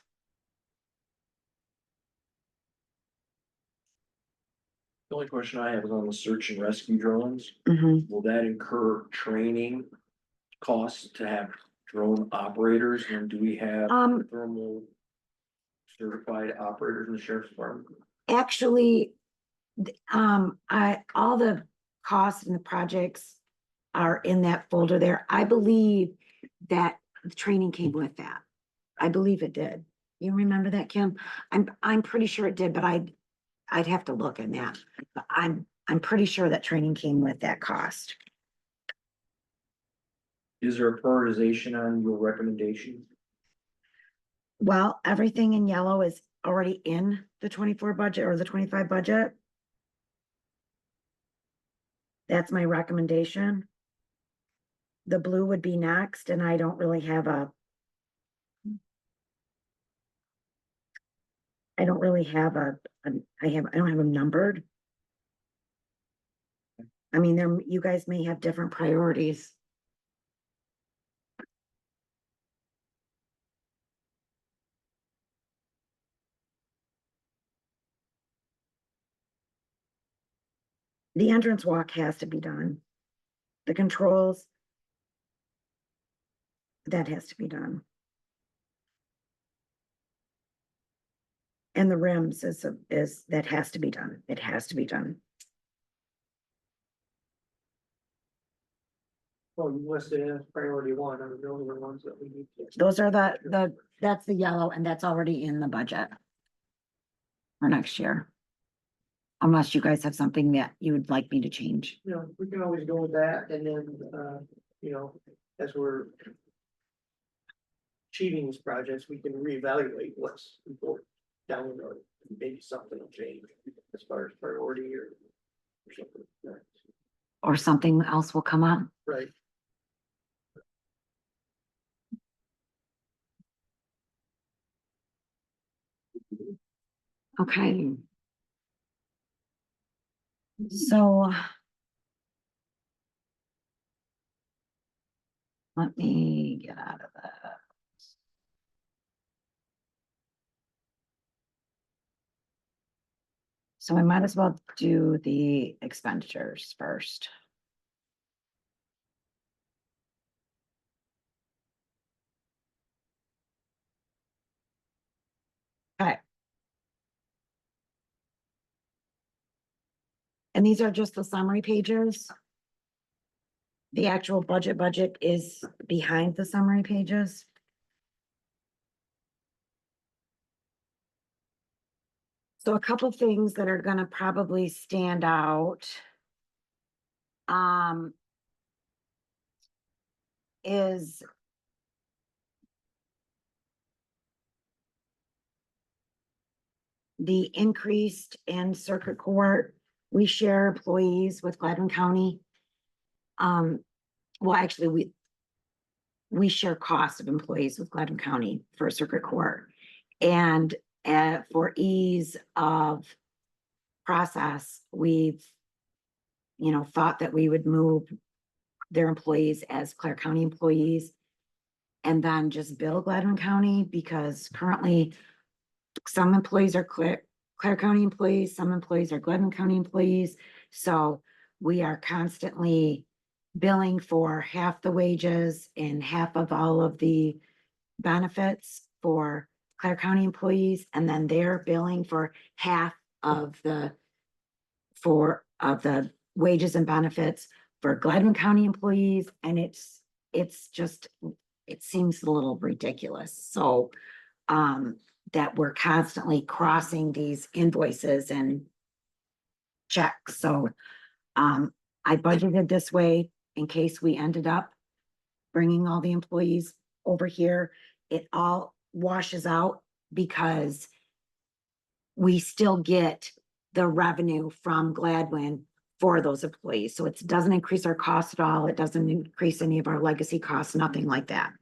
Speaker 10: The only question I have is on the search and rescue drones.
Speaker 3: Mhm.
Speaker 10: Will that incur training costs to have drone operators? And do we have thermal certified operators in the sheriff's department?
Speaker 3: Actually, all the costs and the projects are in that folder there. I believe that the training came with that. I believe it did. You remember that, Kim? I'm pretty sure it did, but I'd have to look in that. But I'm pretty sure that training came with that cost.
Speaker 10: Is there a prioritization on your recommendation?
Speaker 3: Well, everything in yellow is already in the 24 budget or the 25 budget. That's my recommendation. The blue would be next, and I don't really have I don't have them numbered. You guys may have different priorities. The entrance walk has to be done. The controls, that has to be done. And the rims that has to be done. It has to be done.
Speaker 6: Well, you listed as priority one, are the only ones that we need to.
Speaker 3: Those are that's the yellow, and that's already in the budget for next year. Unless you guys have something that you would like me to change.
Speaker 6: We can always go with that, and then, as we're achieving these projects, we can reevaluate what's important down the road. Maybe something will change as far as priority or something.
Speaker 3: Or something else will come up.
Speaker 6: Right.
Speaker 3: Okay. So. Let me get out of that. So we might as well do the expenditures first. Okay. And these are just the summary pages. The actual budget is behind the summary pages. So a couple things that are gonna probably stand out. Is the increased in circuit court. We share employees with Gladwin County. Well, actually, we share costs of employees with Gladwin County for circuit court. And for ease of process, we've, thought that we would move their employees as Clare County employees and then just bill Gladwin County, because currently some employees are Clare County employees, some employees are Gladwin County employees. So we are constantly billing for half the wages and half of all of the benefits for Clare County employees, and then they're billing for half of the wages and benefits for Gladwin County employees, and it's just, it seems a little ridiculous. So that we're constantly crossing these invoices and checks. So I budgeted this way in case we ended up bringing all the employees over here. It all washes out because we still get the revenue from Gladwin for those employees. So it doesn't increase our costs at all. It doesn't increase any of our legacy costs, nothing like that.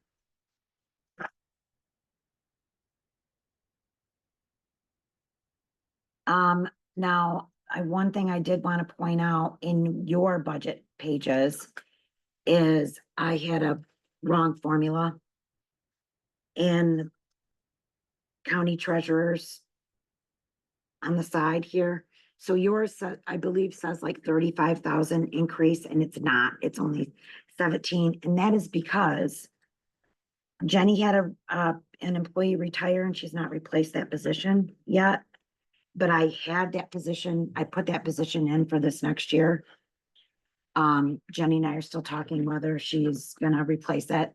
Speaker 3: Now, one thing I did want to point out in your budget pages is I had a wrong formula in county treasurers on the side here. So yours, I believe, says like 35,000 increase, and it's not, it's only 17. And that is because Jenny had an employee retire and she's not replaced that position yet. But I had that position, I put that position in for this next year. Jenny and I are still talking whether she's gonna replace that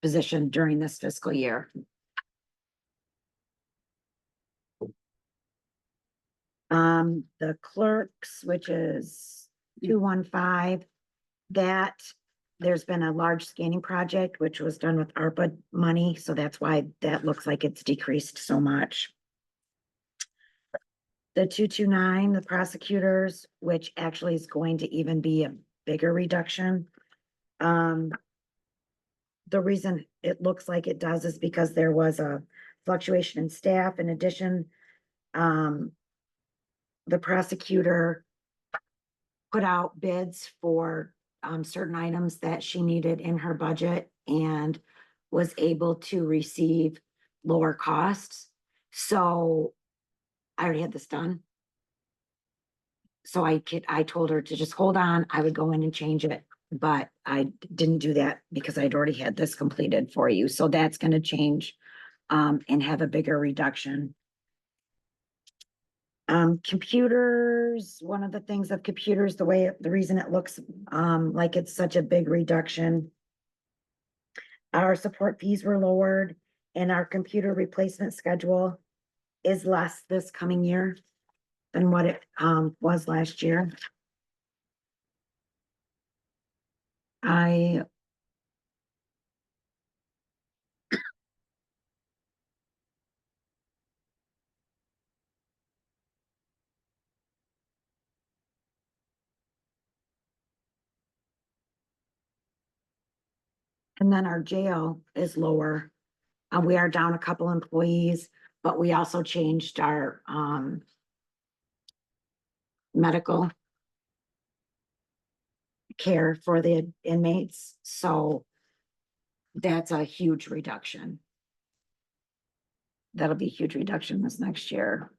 Speaker 3: position during this fiscal year. The clerks, which is 215, that there's been a large scanning project, which was done with ARPA money, so that's why that looks like it's decreased so much. The 229, the prosecutors, which actually is going to even be a bigger reduction. The reason it looks like it does is because there was a fluctuation in staff. In addition, the prosecutor put out bids for certain items that she needed in her budget and was able to receive lower costs. So I already had this done. So I told her to just hold on. I would go in and change it, but I didn't do that because I'd already had this completed for you. So that's going to change and have a bigger reduction. Computers, one of the things of computers, the reason it looks like it's such a big reduction. Our support fees were lowered and our computer replacement schedule is less this coming year than what it was last year. And then our jail is lower. We are down a couple employees, but we also changed our medical care for the inmates. So that's a huge reduction. That'll be a huge reduction this next year.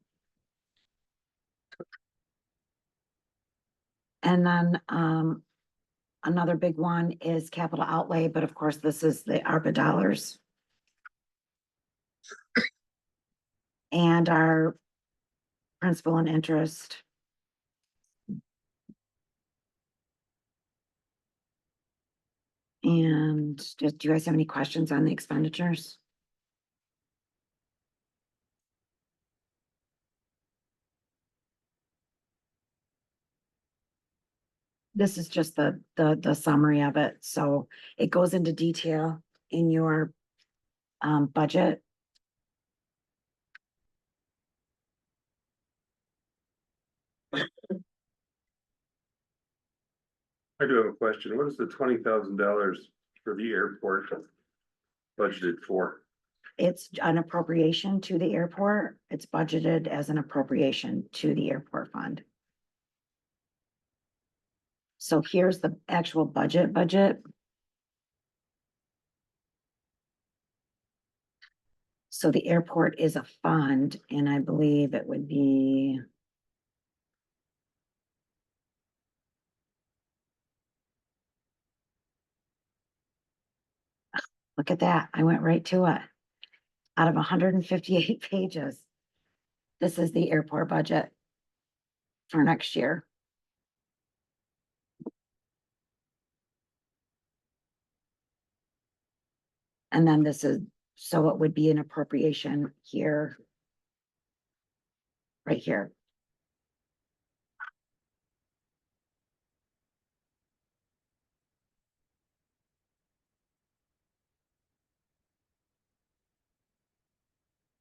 Speaker 3: And then another big one is capital outlay, but of course, this is the ARPA dollars. And our principal and interest. And do you guys have any questions on the expenditures? This is just the summary of it, so it goes into detail in your budget.
Speaker 8: I do have a question. What is the $20,000 for the airport budgeted for?
Speaker 3: It's an appropriation to the airport. It's budgeted as an appropriation to the airport fund. So here's the actual budget. So the airport is a fund, and I believe it would be. Look at that. I went right to it. Out of 158 pages. This is the airport budget for next year. And then this is, so it would be an appropriation here. Right here.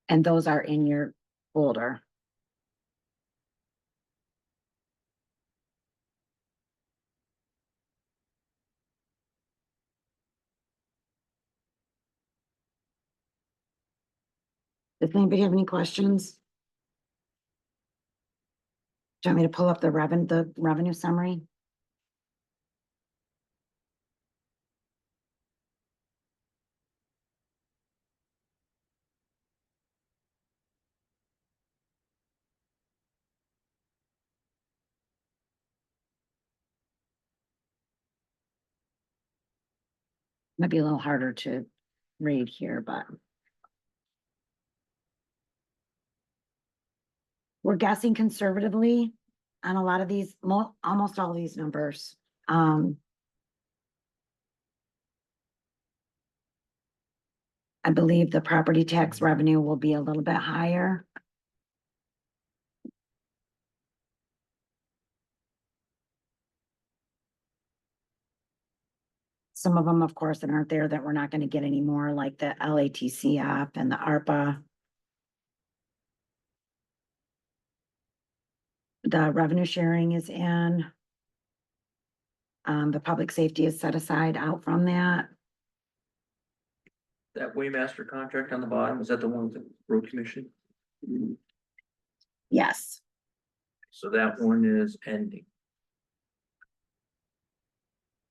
Speaker 3: And those are in your folder. Does anybody have any questions? Do you want me to pull up the revenue summary? Might be a little harder to read here, but. We're guessing conservatively on a lot of these, almost all these numbers. I believe the property tax revenue will be a little bit higher. Some of them, of course, that aren't there that we're not gonna get anymore, like the LATC app and the ARPA. The revenue sharing is in. The public safety is set aside out from that.
Speaker 10: That Waymaster contract on the bottom, is that the one with the road commission?
Speaker 3: Yes,
Speaker 10: So that one is ending.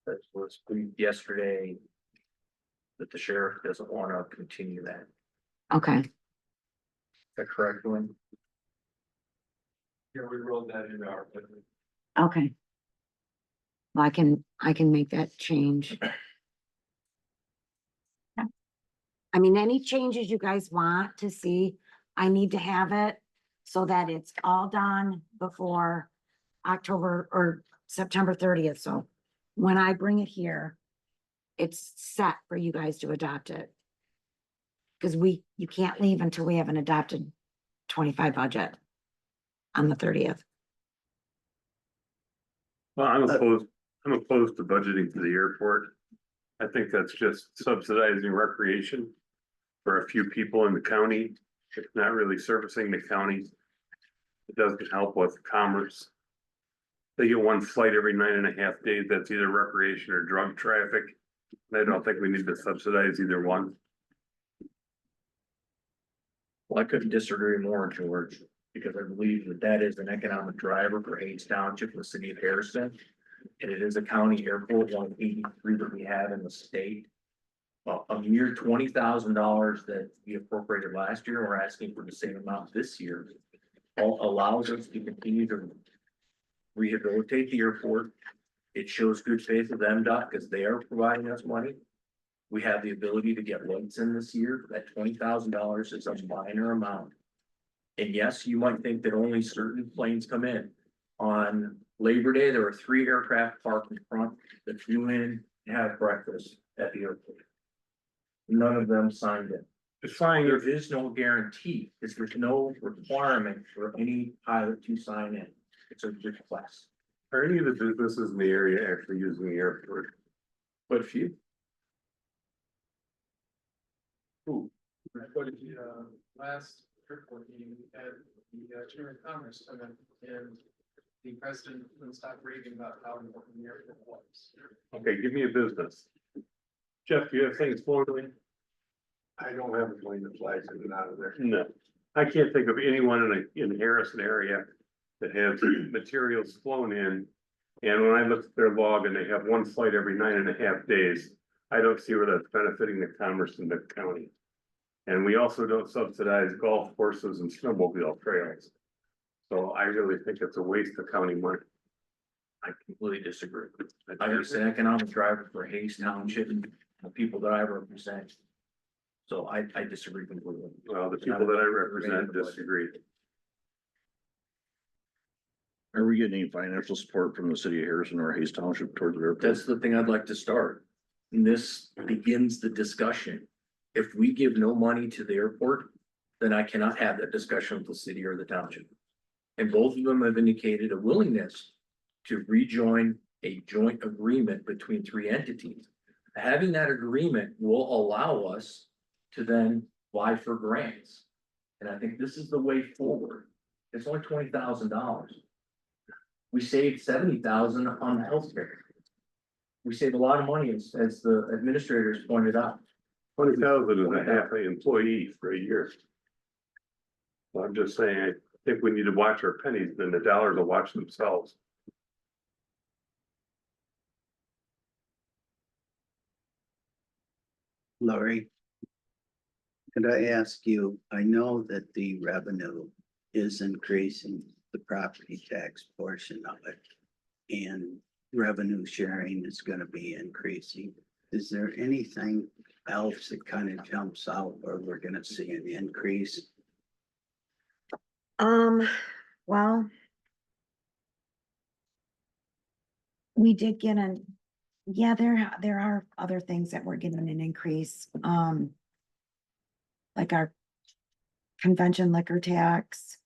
Speaker 10: That was briefed yesterday. That the sheriff doesn't wanna continue that.
Speaker 3: okay,
Speaker 10: Is that correct, one?
Speaker 5: Yeah, we rolled that into our.
Speaker 3: okay. Well, I can make that change. I mean, any changes you guys want to see, I need to have it so that it's all done before October or September 30th. So when I bring it here, it's set for you guys to adopt it. Because you can't leave until we have an adopted 25 budget on the 30th.
Speaker 8: Well, I'm opposed to budgeting for the airport. I think that's just subsidizing recreation for a few people in the county. It's not really servicing the county. It doesn't help with commerce. They get one flight every 9.5 days. That's either recreation or drug traffic. And I don't think we need to subsidize either one.
Speaker 10: Well, I couldn't disagree more, George, because I believe that that is an economic driver for Hayes Township, and the city of Harrison. And it is a county airport, one of 83 that we have in the state. Well, a mere $20,000 that we appropriated last year, we're asking for the same amount this year. Allows us to continue to rehabilitate the airport. It shows good faith of MDOT because they are providing us money. We have the ability to get lights in this year. That $20,000 is a minor amount. And yes, you might think that only certain planes come in. On Labor Day, there were 3 aircraft parked in front that flew in and had breakfast at the airport. None of them signed it.
Speaker 8: It's fine.
Speaker 10: There is no guarantee, because there's no requirement for any pilot to sign in. It's a request.
Speaker 8: Are any of the businesses in the area actually using the airport? But a few. Ooh,
Speaker 10: But last airport meeting, we had the Chamber of Commerce come in and the president wouldn't stop raving about how important the airport was.
Speaker 8: okay, give me a business. Jeff, do you have things flowing?
Speaker 1: I don't have a plane that flies in and out of there.
Speaker 8: No, I can't think of anyone in the Harrison area that has materials flown in. And when I look at their log and they have one flight every 9.5 days, I don't see where that's benefiting the commerce in the county. And we also don't subsidize golf courses and snowmobile trails. So I really think it's a waste of county money.
Speaker 12: I completely disagree. I was an economic driver for Hayes Township and the people that I represent. So I disagree completely.
Speaker 8: Well, the people that I represent disagree.
Speaker 13: Are we getting any financial support from the city of Harrison or Hayes Township towards the airport?
Speaker 12: That's the thing I'd like to start. And this begins the discussion. If we give no money to the airport, then I cannot have that discussion with the city or the township. And both of them have indicated a willingness to rejoin a joint agreement between three entities. Having that agreement will allow us to then apply for grants. And I think this is the way forward. It's only $20,000. We saved $70,000 on healthcare. We save a lot of money, as the administrators pointed out.
Speaker 8: 20,000 is a half an employee for a year. Well, I'm just saying, I think we need to watch our pennies, then the dollars will watch themselves.
Speaker 14: Lori, could I ask you, I know that the revenue is increasing, the property tax portion of it. And revenue sharing is gonna be increasing. Is there anything else that kind of jumps out where we're gonna see an increase?
Speaker 3: Well. We did get yeah, there are other things that we're getting an increase, like our convention liquor tax,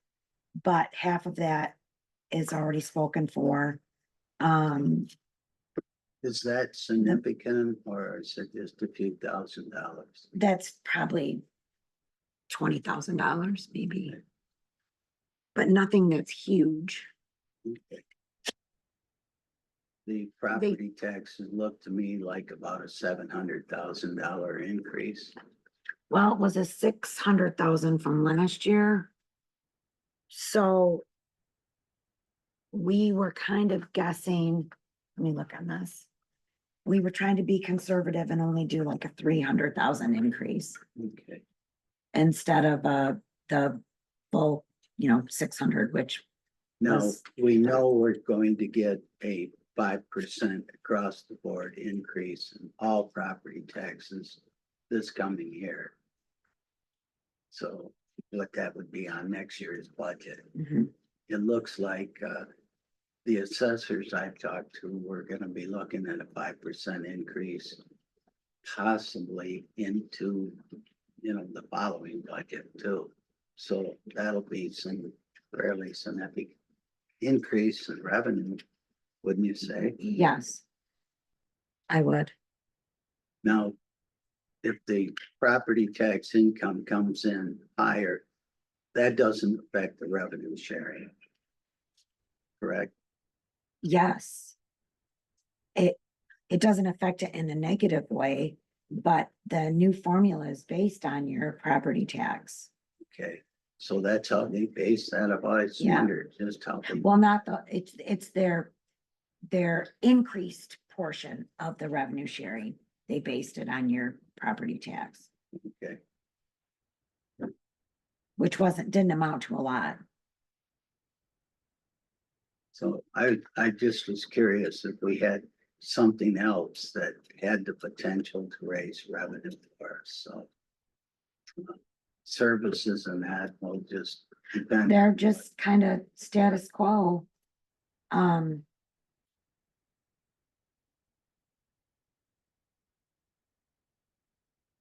Speaker 3: but half of that is already spoken for.
Speaker 14: Is that significant or is it just a few $1,000s?
Speaker 3: That's probably $20,000 maybe. But nothing that's huge.
Speaker 14: Okay. The property taxes look to me like about a $700,000 increase.
Speaker 3: Well, it was a 600,000 from last year. So. We were kind of guessing, let me look on this. We were trying to be conservative and only do like a 300,000 increase
Speaker 14: Okay.
Speaker 3: instead of the full, 600, which.
Speaker 14: Now,
Speaker 3: was-
Speaker 14: we know we're going to get a 5% across the board increase in all property taxes this coming year. So what that would be on next year's budget.
Speaker 3: Mhm.
Speaker 14: It looks like the assessors I've talked to, we're gonna be looking at a 5% increase. Possibly into, the following budget too. So that'll be some fairly significant increase in revenue, wouldn't you say?
Speaker 3: Yes. I would.
Speaker 14: Now, if the property tax income comes in higher, that doesn't affect the revenue sharing. Correct?
Speaker 3: Yes. It doesn't affect it in a negative way, but the new formula is based on your property tax.
Speaker 14: Okay, so that's how they base that up. I
Speaker 3: Yeah.
Speaker 14: wondered just how they.
Speaker 3: Well, not it's their increased portion of the revenue sharing. They based it on your property tax,
Speaker 14: Okay,
Speaker 3: which didn't amount to a lot.
Speaker 14: so I just was curious if we had something else that had the potential to raise revenue for us, so. Services and that will just depend.
Speaker 3: They're just kind of status quo.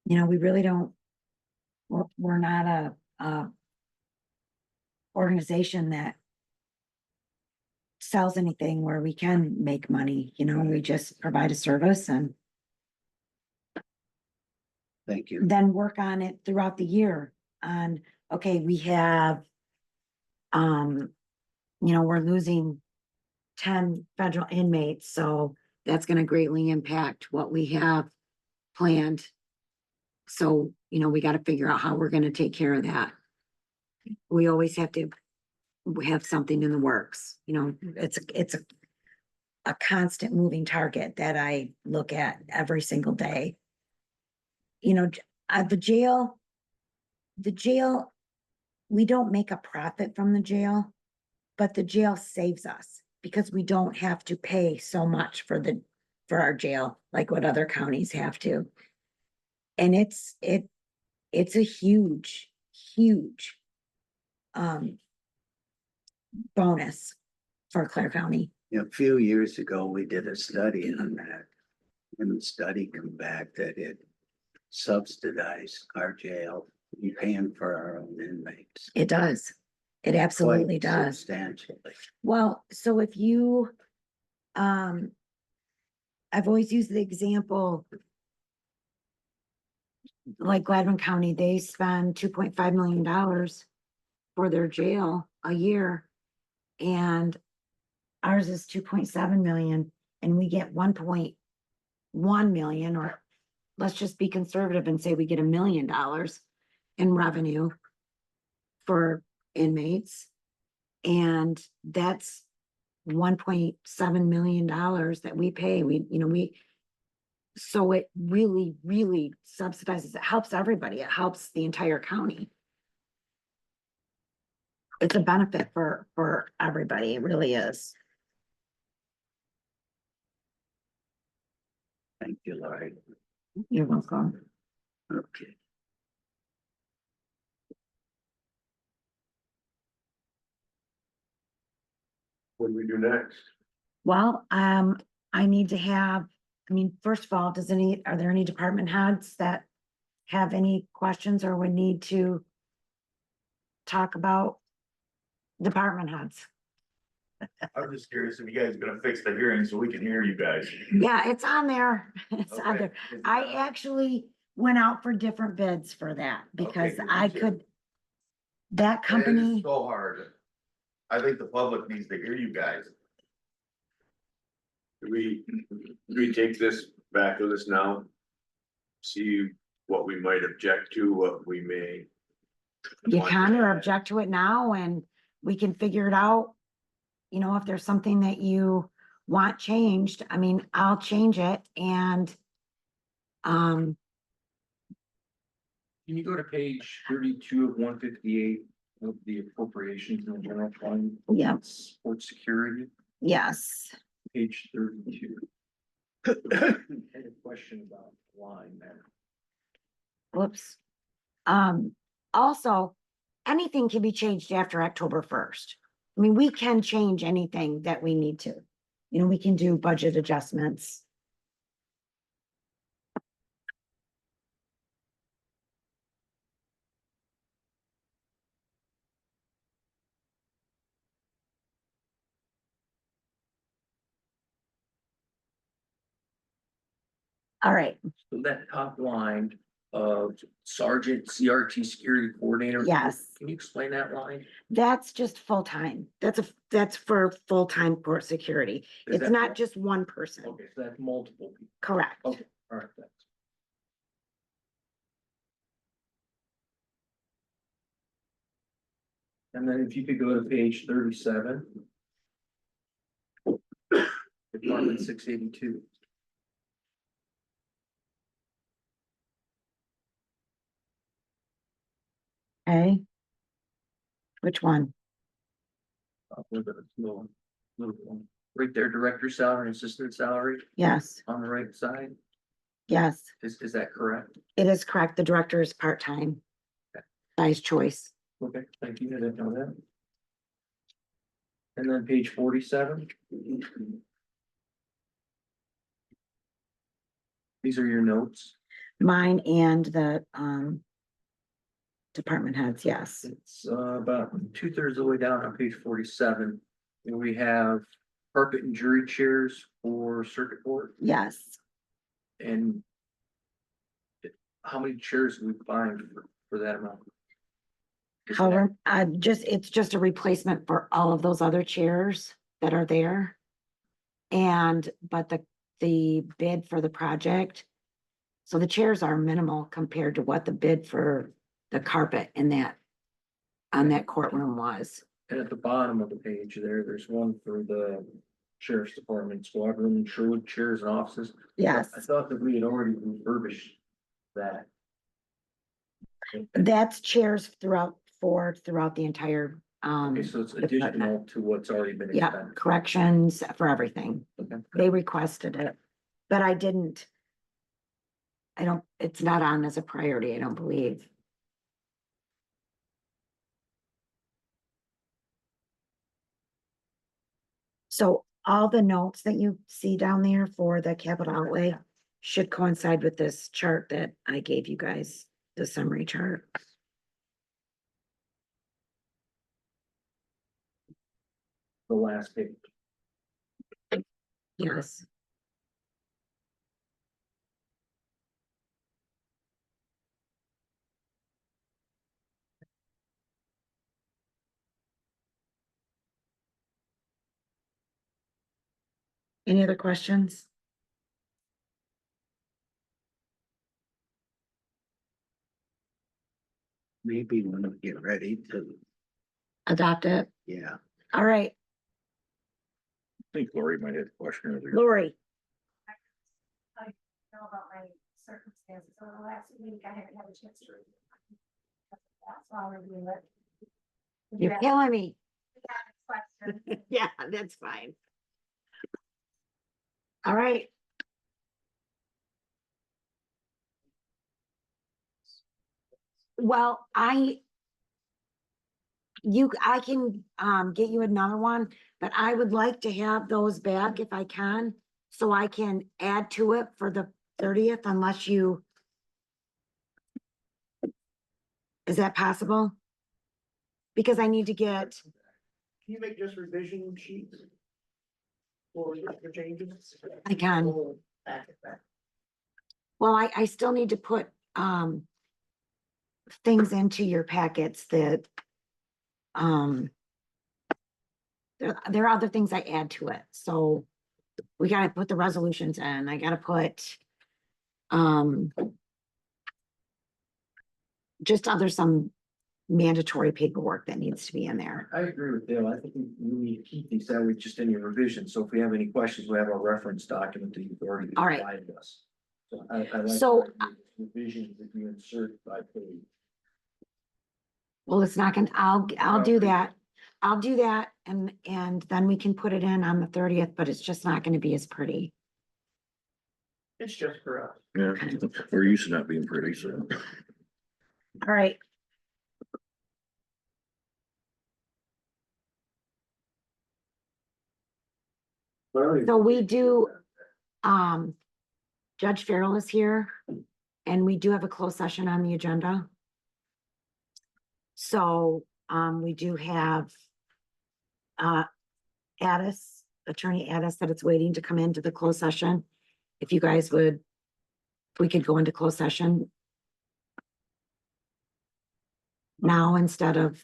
Speaker 3: We really don't, we're not a organization that sells anything where we can make money, you know, we just provide a service and
Speaker 14: Thank you.
Speaker 3: then work on it throughout the year. On, okay, we have, you know, we're losing 10 federal inmates, so that's gonna greatly impact what we have planned. So, you know, we gotta figure out how we're gonna take care of that. We always have to have something in the works, you know, it's a constant moving target that I look at every single day. You know, the jail, we don't make a profit from the jail, but the jail saves us because we don't have to pay so much for our jail, like what other counties have to. And it's a huge bonus for Clare County.
Speaker 14: A few years ago, we did a study on that. And the study come back that it subsidized our jail, we paying for our own inmates.
Speaker 3: It does. It absolutely
Speaker 14: Quite
Speaker 3: does.
Speaker 14: substantially.
Speaker 3: Well, so if you, I've always used the example, like Gladwin County, they spend $2.5 million for their jail a year. And ours is 2.7 million, and we get 1.1 million, or let's just be conservative and say we get $1 million in revenue for inmates. And that's $1.7 million that we pay. So it really, really subsidizes, it helps everybody. It helps the entire county. It's a benefit for everybody. It really is.
Speaker 14: Thank you, Laurie.
Speaker 3: You're welcome.
Speaker 14: Okay.
Speaker 8: What do we do next?
Speaker 3: Well, I need to have, first of all, are there any department heads that have any questions or would need to talk about department heads?
Speaker 13: I'm just curious if you guys are gonna fix the hearing so we can hear you guys.
Speaker 3: Yeah, it's on there. It's on
Speaker 13: Okay.
Speaker 3: there. I actually went out for different bids for that because
Speaker 13: Okay, good
Speaker 3: I
Speaker 13: too.
Speaker 3: could. That company,
Speaker 13: So hard. I think the public needs to hear you guys.
Speaker 8: Do we take this back with us now? See what we might object to, what we may.
Speaker 3: you
Speaker 8: want
Speaker 3: can
Speaker 8: to
Speaker 3: or
Speaker 8: add.
Speaker 3: object to it now and we can figure it out. You know, if there's something that you want changed, I'll change it and.
Speaker 12: Can you go to page 32 of 158 of the appropriations in the general fund?
Speaker 3: Yeah.
Speaker 12: Sports security,
Speaker 3: Yes,
Speaker 12: page 32. I had a question about the line there.
Speaker 3: whoops. Also, anything can be changed after October 1st. We can change anything that we need to. You know, we can do budget adjustments. All right,
Speaker 12: So that top line of Sergeant CRT Security Coordinator.
Speaker 3: yes,
Speaker 12: Can you explain that line?
Speaker 3: that's just full-time. That's for full-time court security.
Speaker 12: Is
Speaker 3: It's
Speaker 12: that-
Speaker 3: not just one person,
Speaker 12: Okay, so that's multiple people.
Speaker 3: correct?
Speaker 12: Okay, all right, thanks. And then if you could go to page 37. Department 682.
Speaker 3: Okay. Which one?
Speaker 12: Right there, director salary, and assistant salary
Speaker 3: Yes,
Speaker 12: on the right side.
Speaker 3: yes,
Speaker 12: Is that correct?
Speaker 3: it is correct. The director is part-time. By his choice.
Speaker 12: Okay, thank you. I didn't know that. And then page 47. These are your notes.
Speaker 3: Mine and the, department heads, yes.
Speaker 12: It's about 2/3 of the way down on page 47. And we have carpet and jury chairs for circuit board
Speaker 3: Yes,
Speaker 12: and. How many chairs are we buying for that amount? Is that-
Speaker 3: however, it's just a replacement for all of those other chairs that are there. But the bid for the project. So the chairs are minimal compared to what the bid for the carpet in that. On that courtroom was.
Speaker 12: And at the bottom of the page there's one for the sheriff's department, squad room, Sherwood chairs and offices.
Speaker 3: Yes,
Speaker 12: I thought that we had already refurbished that.
Speaker 3: that's chairs throughout the entire,
Speaker 12: Okay, so it's additional to what's already been
Speaker 3: yeah,
Speaker 12: expended.
Speaker 3: corrections for everything.
Speaker 12: Okay.
Speaker 3: They requested it, but I didn't. It's not on as a priority, I don't believe. So all the notes that you see down there for the capital outlay should coincide with this chart that I gave you guys, the summary chart.
Speaker 12: The last page.
Speaker 3: Yes. Any other questions?
Speaker 14: Maybe when we get ready to,
Speaker 3: Adopt it.
Speaker 14: yeah.
Speaker 3: All right,
Speaker 13: I think Lori might have a question earlier.
Speaker 3: Lori.
Speaker 2: Know about my circumstances over the last week, I haven't had a chance to. Review. That's why I'll review it.
Speaker 3: You're killing me.
Speaker 2: Question.
Speaker 3: Yeah, that's fine. All right. Well, I can get you another one, but I would like to have those back if I can, so I can add to it for the 30th unless you. Is that possible? Because I need to get,
Speaker 6: Can you make just revision sheets? For the changes?
Speaker 3: I can.
Speaker 6: We'll back it back.
Speaker 3: well, I still need to put things into your packets that there are other things I add to it, so we gotta put the resolutions in, I gotta put just some mandatory paperwork that needs to be in there.
Speaker 12: I agree with Dale. I think we need to keep these that way just in your revision. So if we have any questions, we have a reference document that you've already
Speaker 3: All right.
Speaker 12: provided us. So I like.
Speaker 3: So-
Speaker 12: the revisions that you insert by page.
Speaker 3: Well, it's not gonna, I'll do that. I'll do that and then we can put it in on the 30th, but it's just not gonna be as pretty.
Speaker 6: It's just for us.
Speaker 13: Yeah, we're used to not being pretty, so.
Speaker 3: All right. So we do, Judge Farrell is here and we do have a closed session on the agenda. So, we do have, Addis, Attorney Addis said it's waiting to come into the closed session. If you guys would, we could go into closed session now instead of,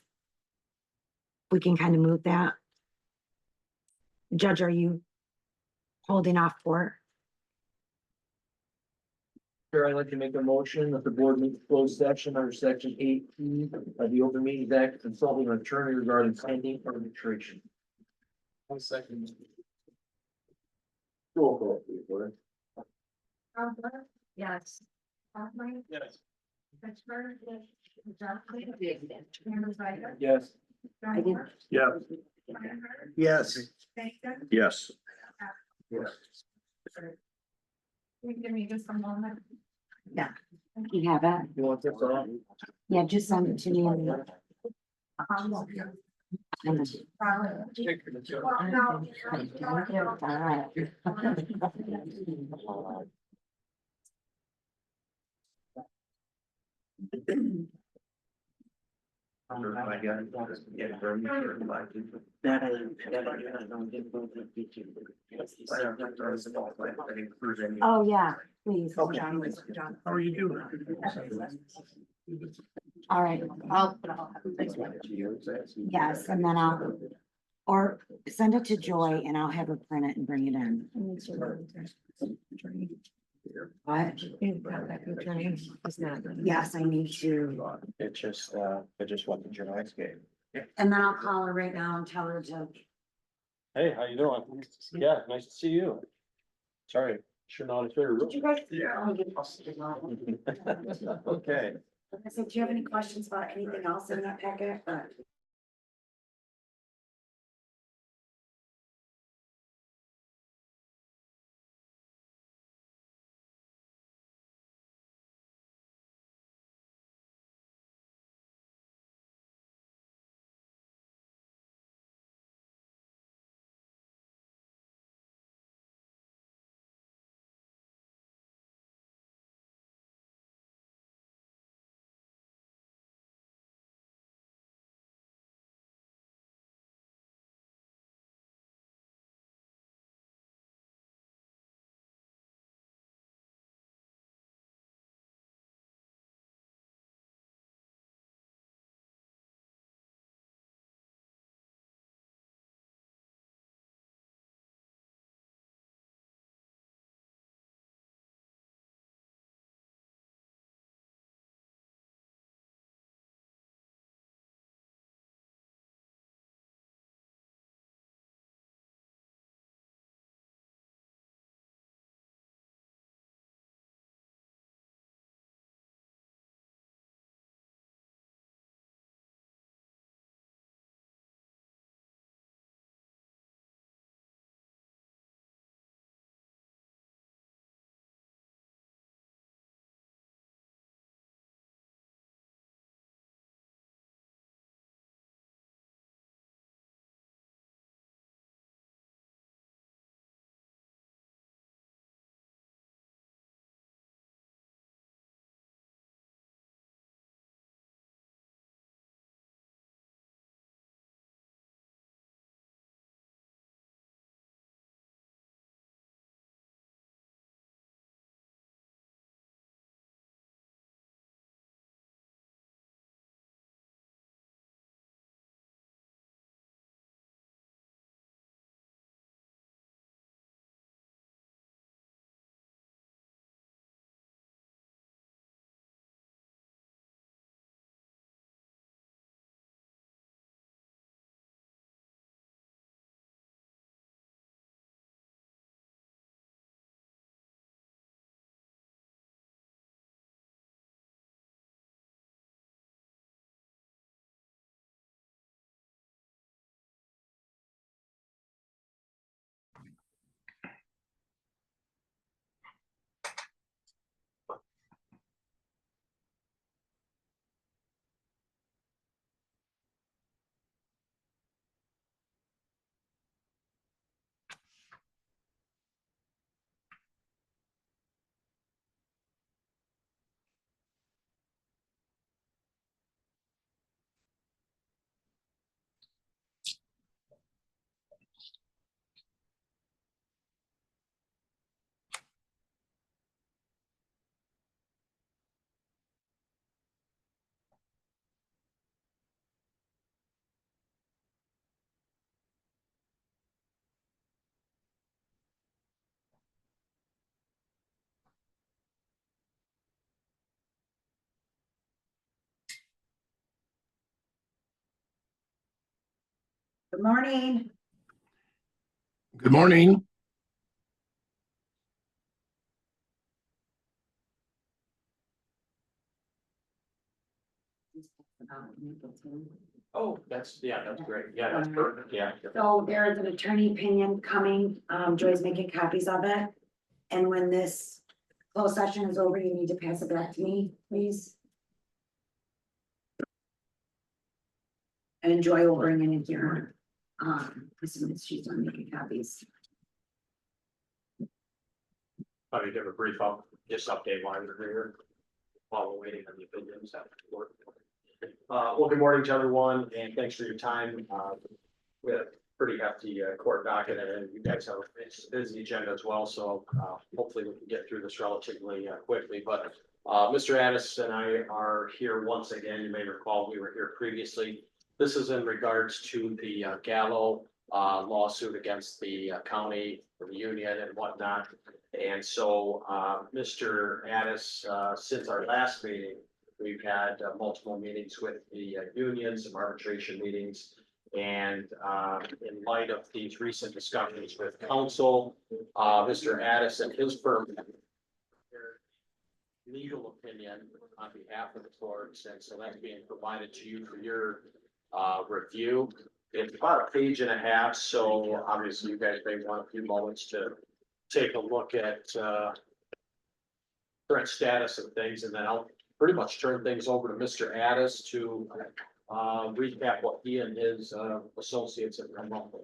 Speaker 3: we can kind of move that. Judge, are you holding off for?
Speaker 12: Chair, I'd like to make a motion that the board meet closed session under section 8E of the Open Meetings Act, consulting an attorney regarding pending arbitration. 1 second. Roll call, please, Lori.
Speaker 2: Counselor? Yes. Kaufman?
Speaker 12: Yes.
Speaker 2: Pittsburgh? Yes. Johnson? Chairman Ryder?
Speaker 12: Yes.
Speaker 2: Seymour?
Speaker 8: Yeah.
Speaker 2: Reinhardt?
Speaker 14: Yes.
Speaker 2: Baker?
Speaker 13: Yes.
Speaker 12: Yes.
Speaker 2: Can you give me just a moment?
Speaker 3: Yeah. You have it?
Speaker 12: You want this off?
Speaker 3: Yeah, just send it to me.
Speaker 2: Probably. Well, no.
Speaker 3: All right. Oh, yeah, please.
Speaker 6: Okay.
Speaker 8: How are you doing?
Speaker 3: All right, I'll, yes, and then or send it to Joy and I'll have her print it and bring it in. What? Yes, I need to,
Speaker 10: It just what the July gave.
Speaker 3: and then I'll call her right now and tell her to.
Speaker 5: Hey, how you doing? Yeah, nice to see you. Sorry, sure not a fair.
Speaker 3: Did you guys?
Speaker 5: Okay.
Speaker 3: I said, do you have any questions about anything else in that packet? But good morning.
Speaker 15: Good morning.
Speaker 10: Oh, that's great. Yeah, that's perfect. Yeah.
Speaker 3: So there is an attorney opinion coming, Joy's making copies of it. And when this closed session is over, you need to pass it back to me, please. And Joy will bring it in here, as soon as she's done making copies.
Speaker 10: Probably give a brief update while we're here, while we're waiting on the opinions after work.
Speaker 16: Well, good morning to everyone and thanks for your time. We had a pretty hefty court docket and you guys have a busy agenda as well, so hopefully we can get through this relatively quickly, but Mr. Addis and I are here once again. You may recall we were here previously. This is in regards to the Gallo lawsuit against the county, the union and whatnot. And so Mr. Addis, since our last meeting, we've had multiple meetings with the unions, some arbitration meetings. And in light of these recent discussions with council, Mr. Addis and his firm have prepared legal opinion on behalf of the courts, and so that's being provided to you for your review. It's about a page and a half, so obviously you guys may want a few moments to take a look at current status of things, and then I'll pretty much turn things over to Mr. Addis to recap what he and his associates have come up with.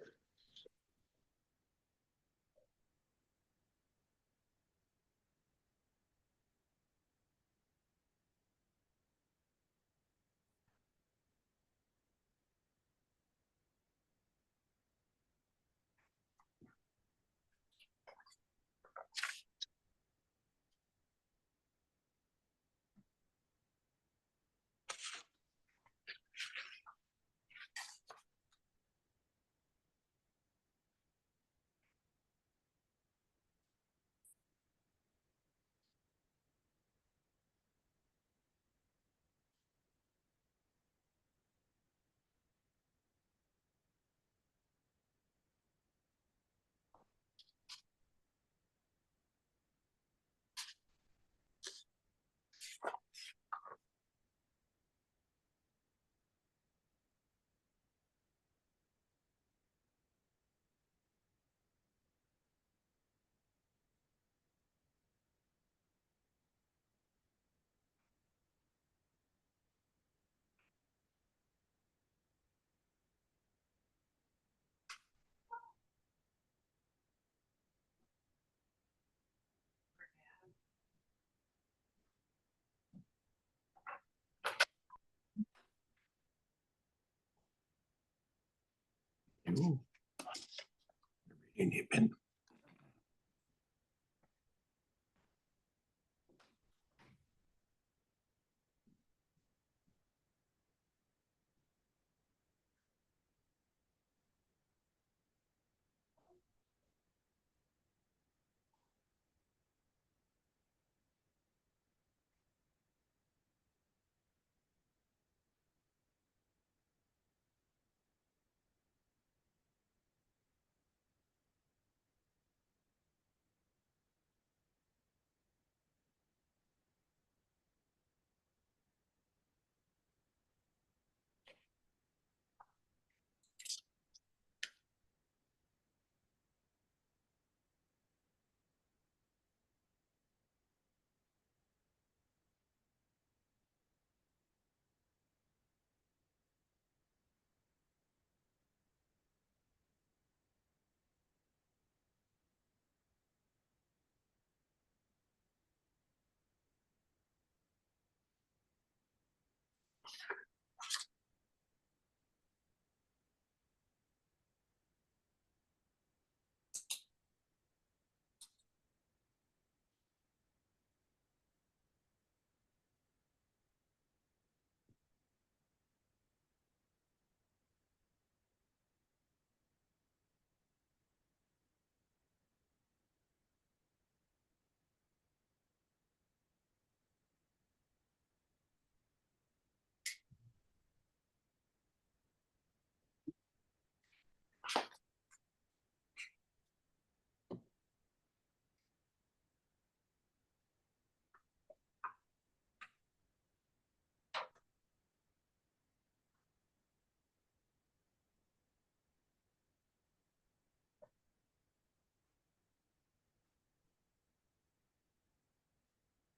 Speaker 15: Ooh. In your pen.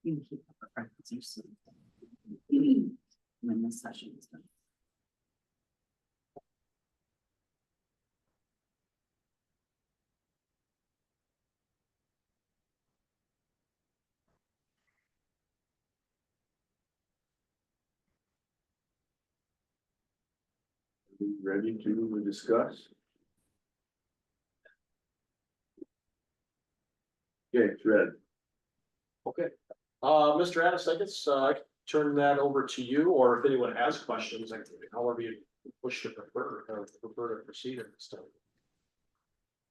Speaker 3: You can keep up a presentation. When the session is done.
Speaker 8: Ready to discuss? Okay, Fred.
Speaker 16: Okay, Mr. Addis, I guess, I can turn that over to you, or if anyone has questions, however you wish to prefer to proceed at this time.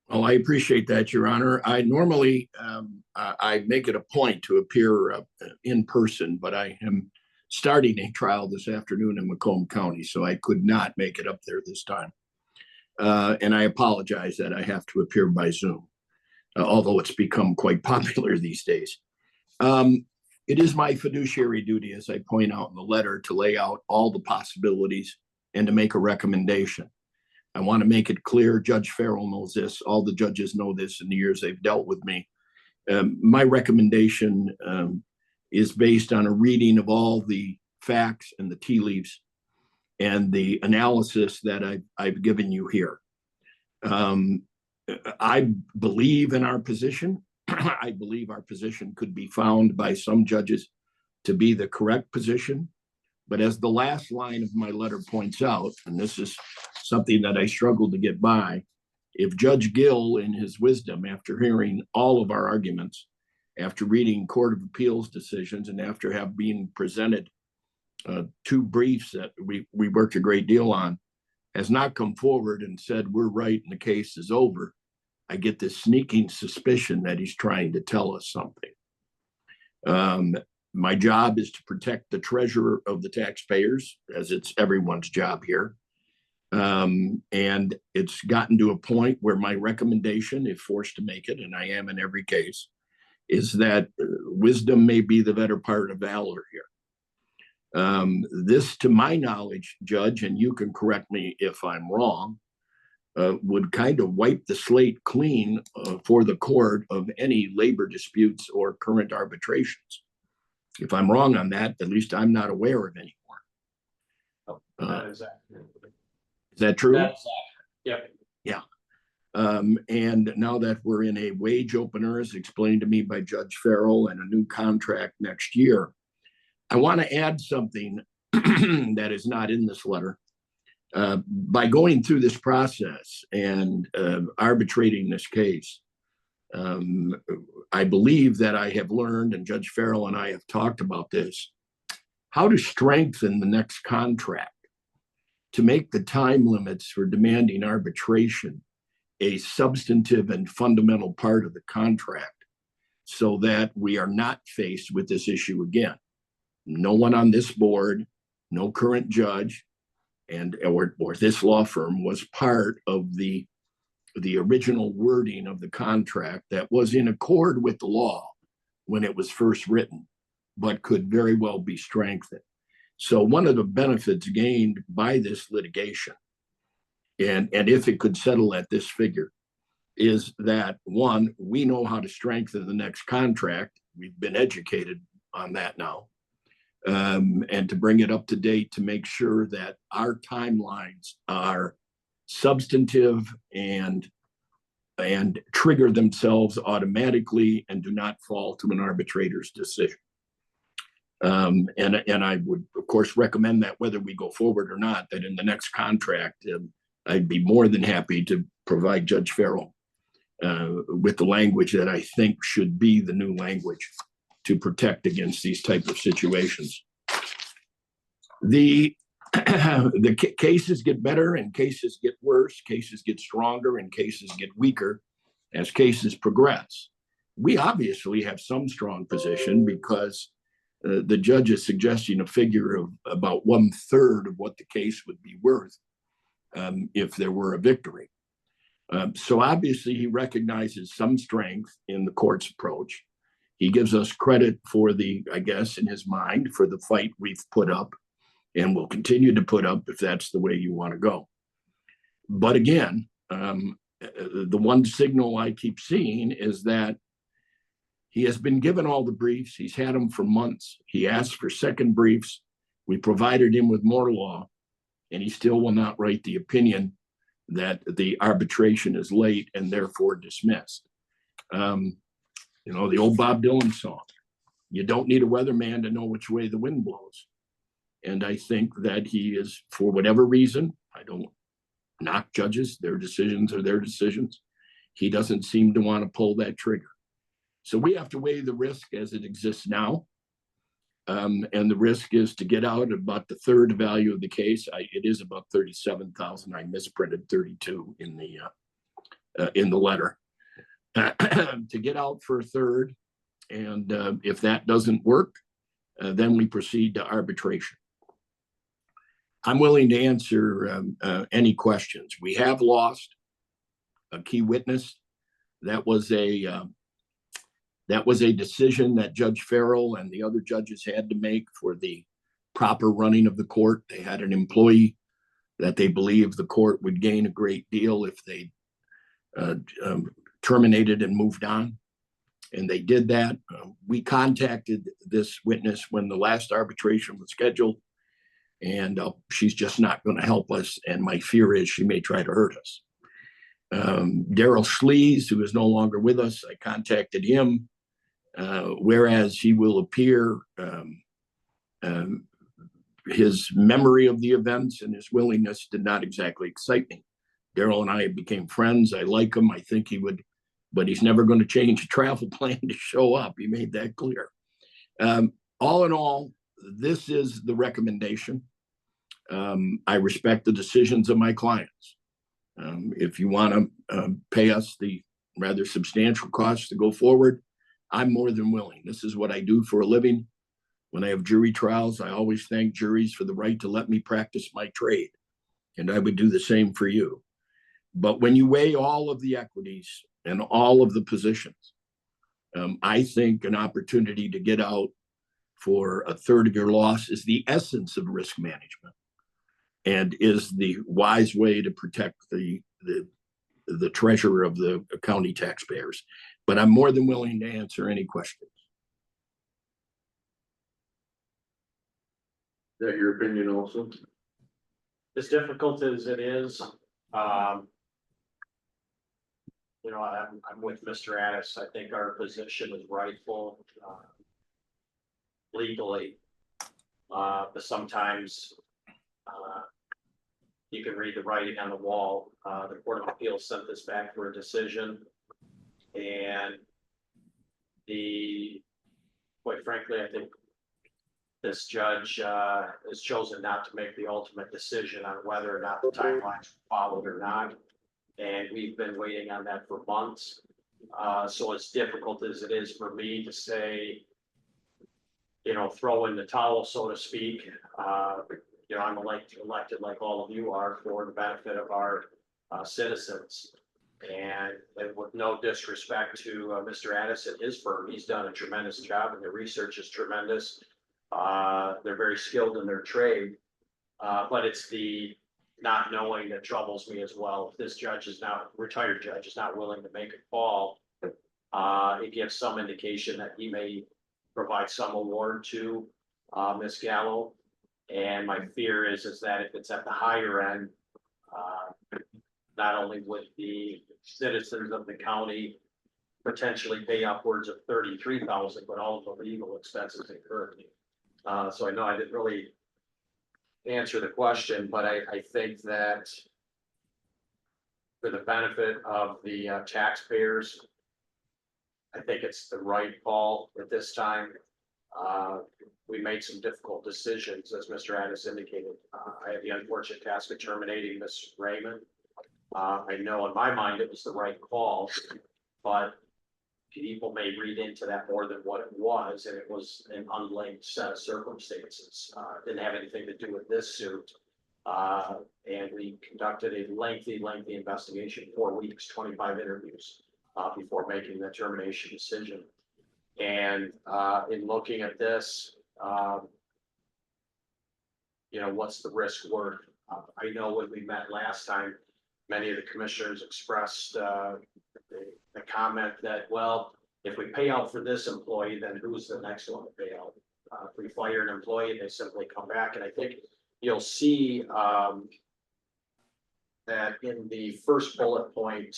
Speaker 15: Well, I appreciate that, Your Honor. I normally, I make it a point to appear in person, but I am starting a trial this afternoon in Macomb County, so I could not make it up there this time. And I apologize that I have to appear by Zoom, although it's become quite popular these days. It is my fiduciary duty, as I point out in the letter, to lay out all the possibilities and to make a recommendation. I want to make it clear, Judge Farrell knows this, all the judges know this in the years they've dealt with me. My recommendation is based on a reading of all the facts and the tea leaves and the analysis that I've given you here. I believe in our position. I believe our position could be found by some judges to be the correct position. But as the last line of my letter points out, and this is something that I struggled to get by, if Judge Gill, in his wisdom, after hearing all of our arguments, after reading Court of Appeals decisions, and after have been presented 2 briefs that we worked a great deal on, has not come forward and said, we're right and the case is over, I get this sneaking suspicion that he's trying to tell us something. My job is to protect the treasurer of the taxpayers, as it's everyone's job here. And it's gotten to a point where my recommendation, if forced to make it, and I am in every case, is that wisdom may be the better part of valor here. This, to my knowledge, Judge, and you can correct me if I'm wrong, would kind of wipe the slate clean for the court of any labor disputes or current arbitrations. If I'm wrong on that, at least I'm not aware of any more.
Speaker 16: That is accurate.
Speaker 15: Is that true?
Speaker 16: That's accurate. Yep.
Speaker 15: Yeah. And now that we're in a wage opener, as explained to me by Judge Farrell, and a new contract next year, I want to add something that is not in this letter. By going through this process and arbitrating this case, I believe that I have learned, and Judge Farrell and I have talked about this, how to strengthen the next contract to make the time limits for demanding arbitration a substantive and fundamental part of the contract, so that we are not faced with this issue again. No one on this board, no current judge, or this law firm was part of the original wording of the contract that was in accord with the law when it was first written, but could very well be strengthened. So one of the benefits gained by this litigation, and if it could settle at this figure, is that, one, we know how to strengthen the next contract. We've been educated on that now. And to bring it up to date to make sure that our timelines are substantive and trigger themselves automatically and do not fall to an arbitrator's decision. And I would, of course, recommend that whether we go forward or not, that in the next contract, I'd be more than happy to provide Judge Farrell with the language that I think should be the new language to protect against these type of situations. The cases get better and cases get worse, cases get stronger and cases get weaker as cases progress. We obviously have some strong position because the judge is suggesting a figure of about 1/3 of what the case would be worth if there were a victory. So obviously he recognizes some strength in the court's approach. He gives us credit for the, I guess, in his mind, for the fight we've put up and will continue to put up if that's the way you want to go. But again, the one signal I keep seeing is that he has been given all the briefs. He's had them for months. He asked for second briefs. We provided him with more law, and he still will not write the opinion that the arbitration is late and therefore dismissed. You know, the old Bob Dylan song, you don't need a weatherman to know which way the wind blows. And I think that he is, for whatever reason, I don't knock judges. Their decisions are their decisions. He doesn't seem to want to pull that trigger. So we have to weigh the risk as it exists now. And the risk is to get out about the third value of the case. It is about 37,000. I misprinted 32 in the letter. To get out for a third, and if that doesn't work, then we proceed to arbitration. I'm willing to answer any questions. We have lost a key witness. That was a decision that Judge Farrell and the other judges had to make for the proper running of the court. They had an employee that they believed the court would gain a great deal if they terminated and moved on. And they did that. We contacted this witness when the last arbitration was scheduled, and she's just not going to help us. And my fear is she may try to hurt us. Daryl Slees, who is no longer with us, I contacted him. Whereas he will appear, his memory of the events and his willingness did not exactly excite me. Daryl and I became friends. I like him. I think he would, but he's never going to change a travel plan to show up. He made that clear. All in all, this is the recommendation. I respect the decisions of my clients. If you want to pay us the rather substantial costs to go forward, I'm more than willing. This is what I do for a living. When I have jury trials, I always thank juries for the right to let me practice my trade. And I would do the same for you. But when you weigh all of the equities and all of the positions, I think an opportunity to get out for a third of your loss is the essence of risk management and is the wise way to protect the treasurer of the county taxpayers. But I'm more than willing to answer any questions.
Speaker 8: Is that your opinion also?
Speaker 16: As difficult as it is, I'm with Mr. Addis. I think our position is rightful, legally. But sometimes, you can read the writing on the wall. The Court of Appeals sent this back for a decision. And quite frankly, I think this judge has chosen not to make the ultimate decision on whether or not the timelines followed or not. And we've been waiting on that for months. So as difficult as it is for me to say, throw in the towel, so to speak, I'm elected like all of you are for the benefit of our citizens. And with no disrespect to Mr. Addis and his firm, he's done a tremendous job and the research is tremendous. They're very skilled in their trade, but it's the not knowing that troubles me as well. If this retired judge is not willing to make a call, it gives some indication that he may provide some award to Ms. Gallo. And my fear is that if it's at the higher end, not only would the citizens of the county potentially pay upwards of $33,000, but all of the legal expenses incurred. So I know I didn't really answer the question, but I think that for the benefit of the taxpayers, I think it's the right call at this time. We made some difficult decisions, as Mr. Addis indicated. I had the unfortunate task of terminating Ms. Raymond. I know in my mind it was the right call, but people may read into that more than what it was, and it was an unlinked set of circumstances. It didn't have anything to do with this suit. And we conducted a lengthy investigation, 4 weeks, 25 interviews, before making the termination decision. And in looking at this, what's the risk worth? I know when we met last time, many of the commissioners expressed the comment that, well, if we pay out for this employee, then who's the next one to pay out? If we fire an employee, they simply come back. And I think you'll see that in the first bullet point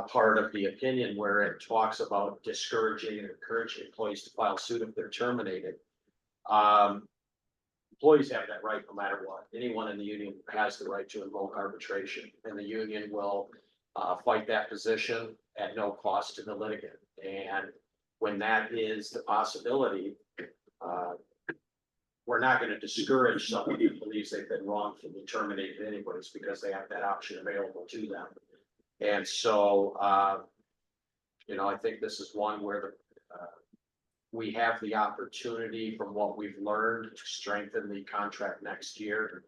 Speaker 16: part of the opinion where it talks about discouraging and encouraging employees to file suit if they're terminated. employees have that right no matter what. Anyone in the union has the right to invoke arbitration, and the union will fight that position at no cost to the litigant. And when that is the possibility, we're not gonna discourage someone who believes they've been wrongfully terminated anyways, because they have that option available to them. And so, you know, I think this is one where we have the opportunity from what we've learned to strengthen the contract next year.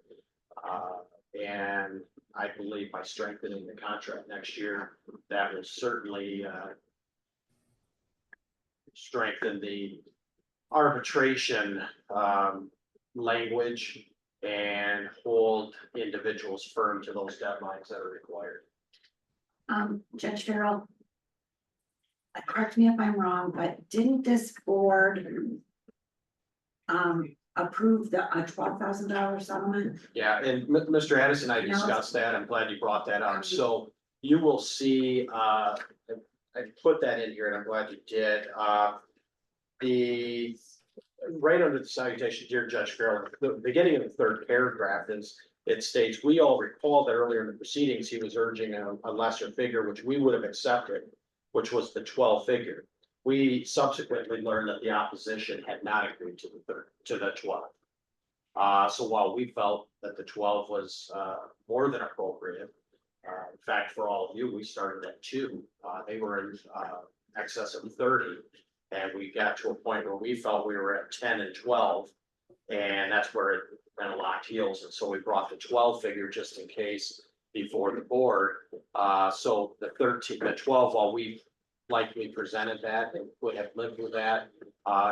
Speaker 16: And I believe by strengthening the contract next year, that will certainly strengthen the arbitration language and hold individuals firm to those deadlines that are required.
Speaker 3: Judge Farrell. Correct me if I'm wrong, but didn't this board approve the $12,000 settlement?
Speaker 16: Yeah, and Mr. Addison, I discussed that. I'm glad you brought that up. So you will see, I put that in here and I'm glad you did. The right under the salutation, dear Judge Farrell, the beginning of the third paragraph is, it states, we all recall that earlier in the proceedings, he was urging a lesser figure, which we would have accepted, which was the 12 figure. We subsequently learned that the opposition had not agreed to the 12. So while we felt that the 12 was more than appropriate, in fact, for all of you, we started at 2. They were in excess of 30. And we got to a point where we felt we were at 10 and 12. And that's where it kind of locked heels. And so we brought the 12 figure just in case before the board. So the 12, while we likely presented that and would have lived with that,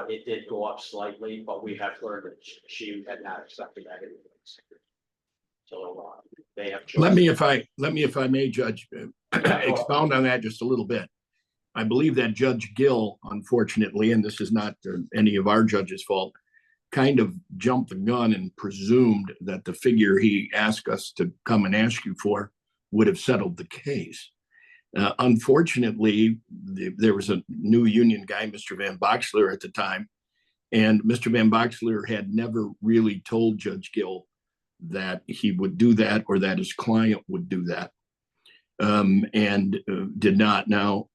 Speaker 16: it did go up slightly, but we have learned that she had not accepted that anyways. So they have.
Speaker 15: Let me, if I may, Judge, expound on that just a little bit. I believe that Judge Gill, unfortunately, and this is not any of our judges' fault, kind of jumped the gun and presumed that the figure he asked us to come and ask you for would have settled the case. Unfortunately, there was a new union guy, Mr. Van Boxler, at the time, and Mr. Van Boxler had never really told Judge Gill that he would do that or that his client would do that, and did not. Now,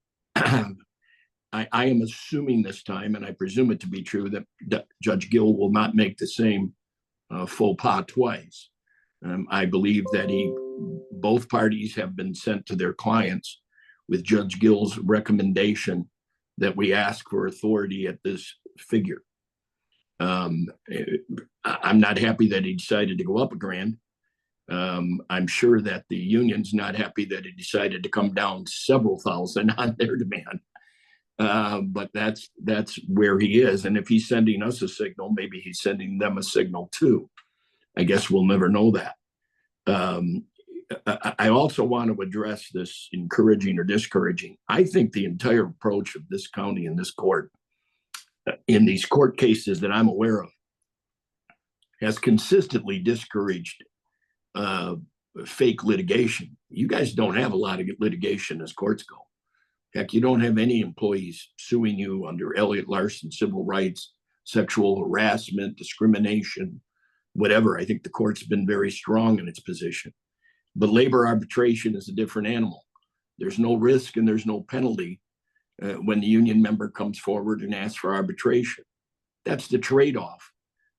Speaker 15: I am assuming this time, and I presume it to be true, that Judge Gill will not make the same faux pas twice. I believe that both parties have been sent to their clients with Judge Gill's recommendation that we ask for authority at this figure. I'm not happy that he decided to go up $1,000. I'm sure that the union's not happy that he decided to come down several thousand on their demand. But that's where he is. And if he's sending us a signal, maybe he's sending them a signal too. I guess we'll never know that. I also want to address this encouraging or discouraging. I think the entire approach of this county and this court, in these court cases that I'm aware of, has consistently discouraged fake litigation. You guys don't have a lot of litigation as courts go. Heck, you don't have any employees suing you under Elliott Larson civil rights, sexual harassment, discrimination, whatever. I think the court's been very strong in its position. But labor arbitration is a different animal. There's no risk and there's no penalty when the union member comes forward and asks for arbitration. That's the trade-off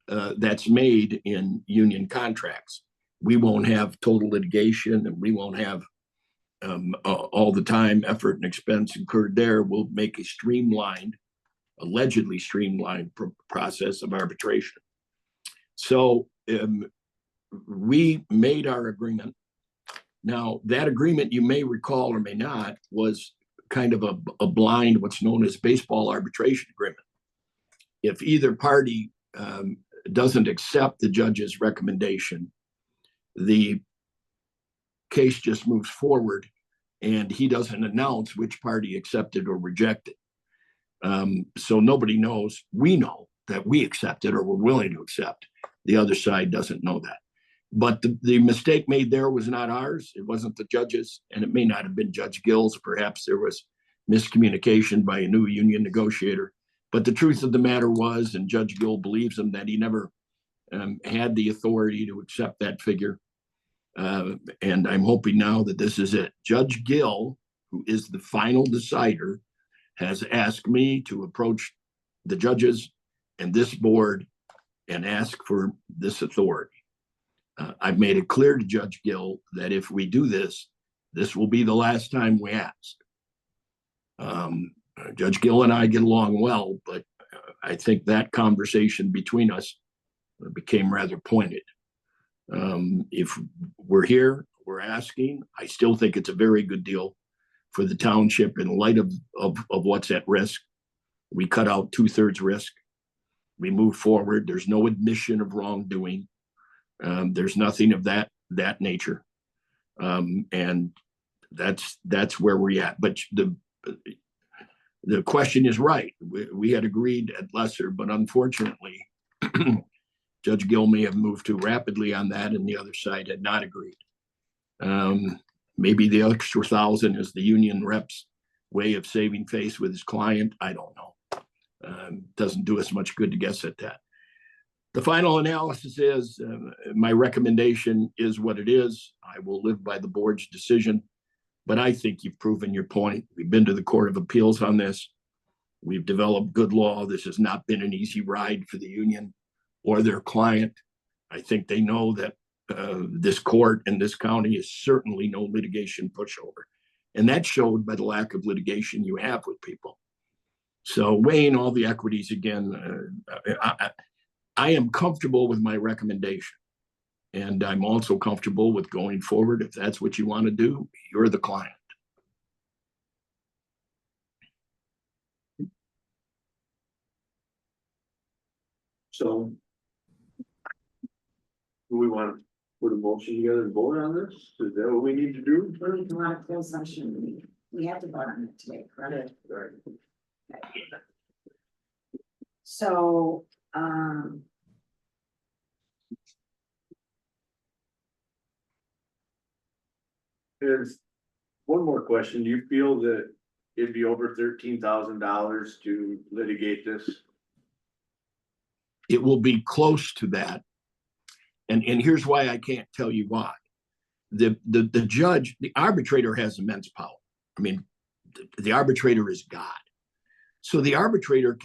Speaker 15: that's made in union contracts. We won't have total litigation and we won't have all the time, effort, and expense incurred there. We'll make a streamlined, allegedly streamlined process of arbitration. So we made our agreement. Now, that agreement, you may recall or may not, was kind of a blind, what's known as baseball arbitration agreement. If either party doesn't accept the judge's recommendation, the case just moves forward and he doesn't announce which party accepted or rejected. So nobody knows. We know that we accepted or we're willing to accept. The other side doesn't know that. But the mistake made there was not ours. It wasn't the judge's, and it may not have been Judge Gill's. Perhaps there was miscommunication by a new union negotiator. But the truth of the matter was, and Judge Gill believes him, that he never had the authority to accept that figure. And I'm hoping now that this is it. Judge Gill, who is the final decider, has asked me to approach the judges and this board and ask for this authority. I've made it clear to Judge Gill that if we do this, this will be the last time we ask. Judge Gill and I get along well, but I think that conversation between us became rather pointed. If we're here, we're asking, I still think it's a very good deal for the township in light of what's at risk. We cut out 2/3 risk. We move forward. There's no admission of wrongdoing. There's nothing of that nature. And that's where we're at. But the question is right. We had agreed at lesser, but unfortunately, Judge Gill may have moved too rapidly on that, and the other side had not agreed. Maybe the extra 1,000 is the union rep's way of saving face with his client. I don't know. Doesn't do us much good to guess at that. The final analysis is my recommendation is what it is. I will live by the board's decision, but I think you've proven your point. We've been to the Court of Appeals on this. We've developed good law. This has not been an easy ride for the union or their client. I think they know that this court and this county is certainly no litigation pushover. And that showed by the lack of litigation you have with people. So weighing all the equities again, I am comfortable with my recommendation. And I'm also comfortable with going forward. If that's what you want to do, you're the client.
Speaker 8: So do we want to put a motion together and vote on this? Is that what we need to do?
Speaker 3: We're in a closed session. We have to vote on it today, correct?
Speaker 8: Right.
Speaker 3: So,
Speaker 8: There's one more question. Do you feel that it'd be over $13,000 to litigate this?
Speaker 15: It will be close to that. And here's why I can't tell you why. The judge, the arbitrator has immense power. I mean, the arbitrator is God. So the arbitrator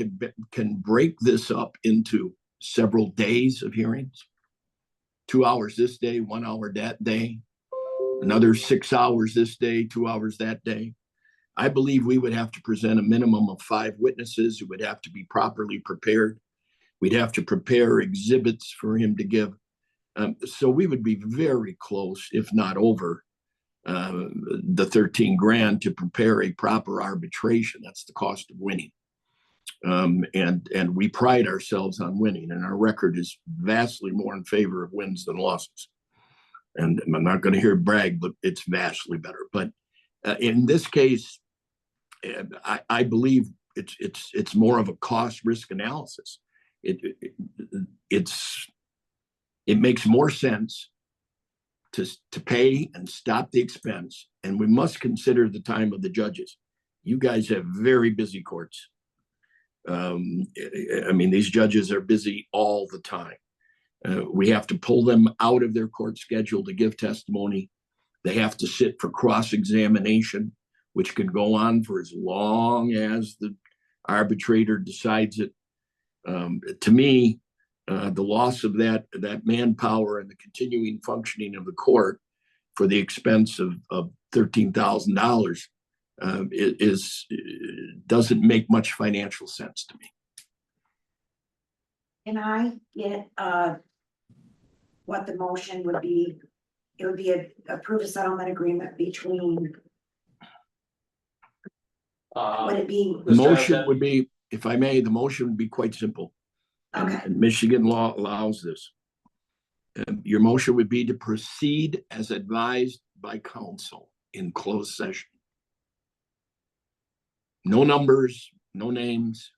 Speaker 15: can break this up into several days of hearings. 2 hours this day, 1 hour that day, another 6 hours this day, 2 hours that day. I believe we would have to present a minimum of 5 witnesses who would have to be properly prepared. We'd have to prepare exhibits for him to give. So we would be very close, if not over, the 13 grand to prepare a proper arbitration. That's the cost of winning. And we pride ourselves on winning, and our record is vastly more in favor of wins than losses. And I'm not going to hear brag, but it's vastly better. But in this case, I believe it's more of a cost risk analysis. It makes more sense to pay and stop the expense. And we must consider the time of the judges. You guys have very busy courts. I mean, these judges are busy all the time. We have to pull them out of their court schedule to give testimony. They have to sit for cross-examination, which can go on for as long as the arbitrator decides it. To me, the loss of that manpower and the continuing functioning of the court for the expense of $13,000 doesn't make much financial sense to me.
Speaker 3: can I get, what the motion would be? It would be approve a settlement agreement between, would it be?
Speaker 15: The motion would be, if I may, the motion would be quite simple.
Speaker 3: Okay.
Speaker 15: And Michigan law allows this. Your motion would be to proceed as advised by counsel in closed session. No numbers, no names.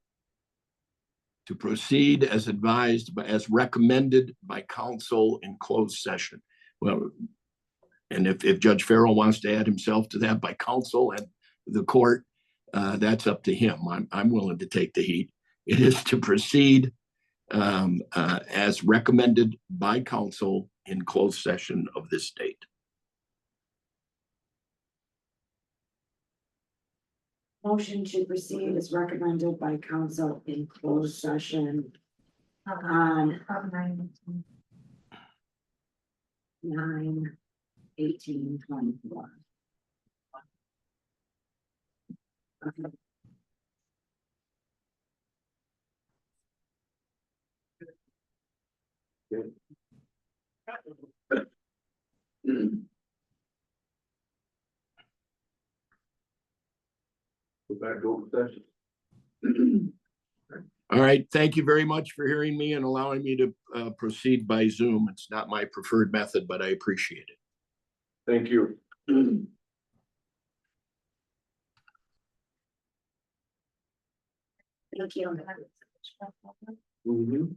Speaker 15: To proceed as advised, as recommended by counsel in closed session. Well, and if Judge Farrell wants to add himself to that by counsel and the court, that's up to him. I'm willing to take the heat. It is to proceed as recommended by council in closed session of this date.
Speaker 3: Motion to proceed is recommended by council in closed session on 9/18/24. Okay. All right, thank you very much for hearing me and allowing me to proceed by Zoom. It's not my preferred method, but I appreciate it.
Speaker 8: Thank you.
Speaker 3: Thank you.
Speaker 8: Mhm.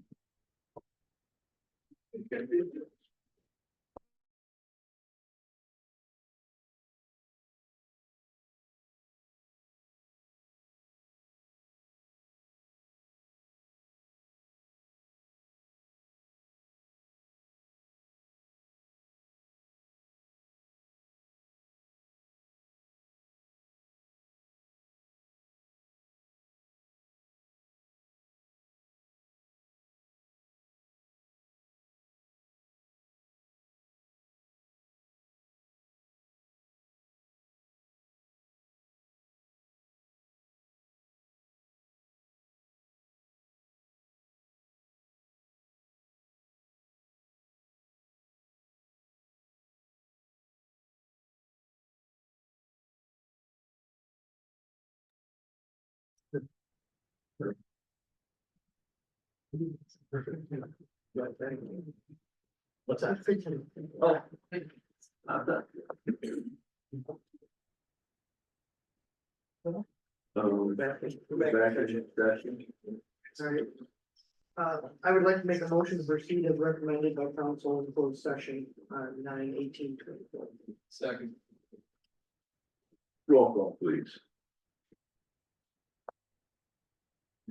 Speaker 6: What's that? Oh. Sorry. I would like to make a motion to proceed as recommended by council in closed session on 9/18/24.
Speaker 10: Second.
Speaker 8: Roll call, please.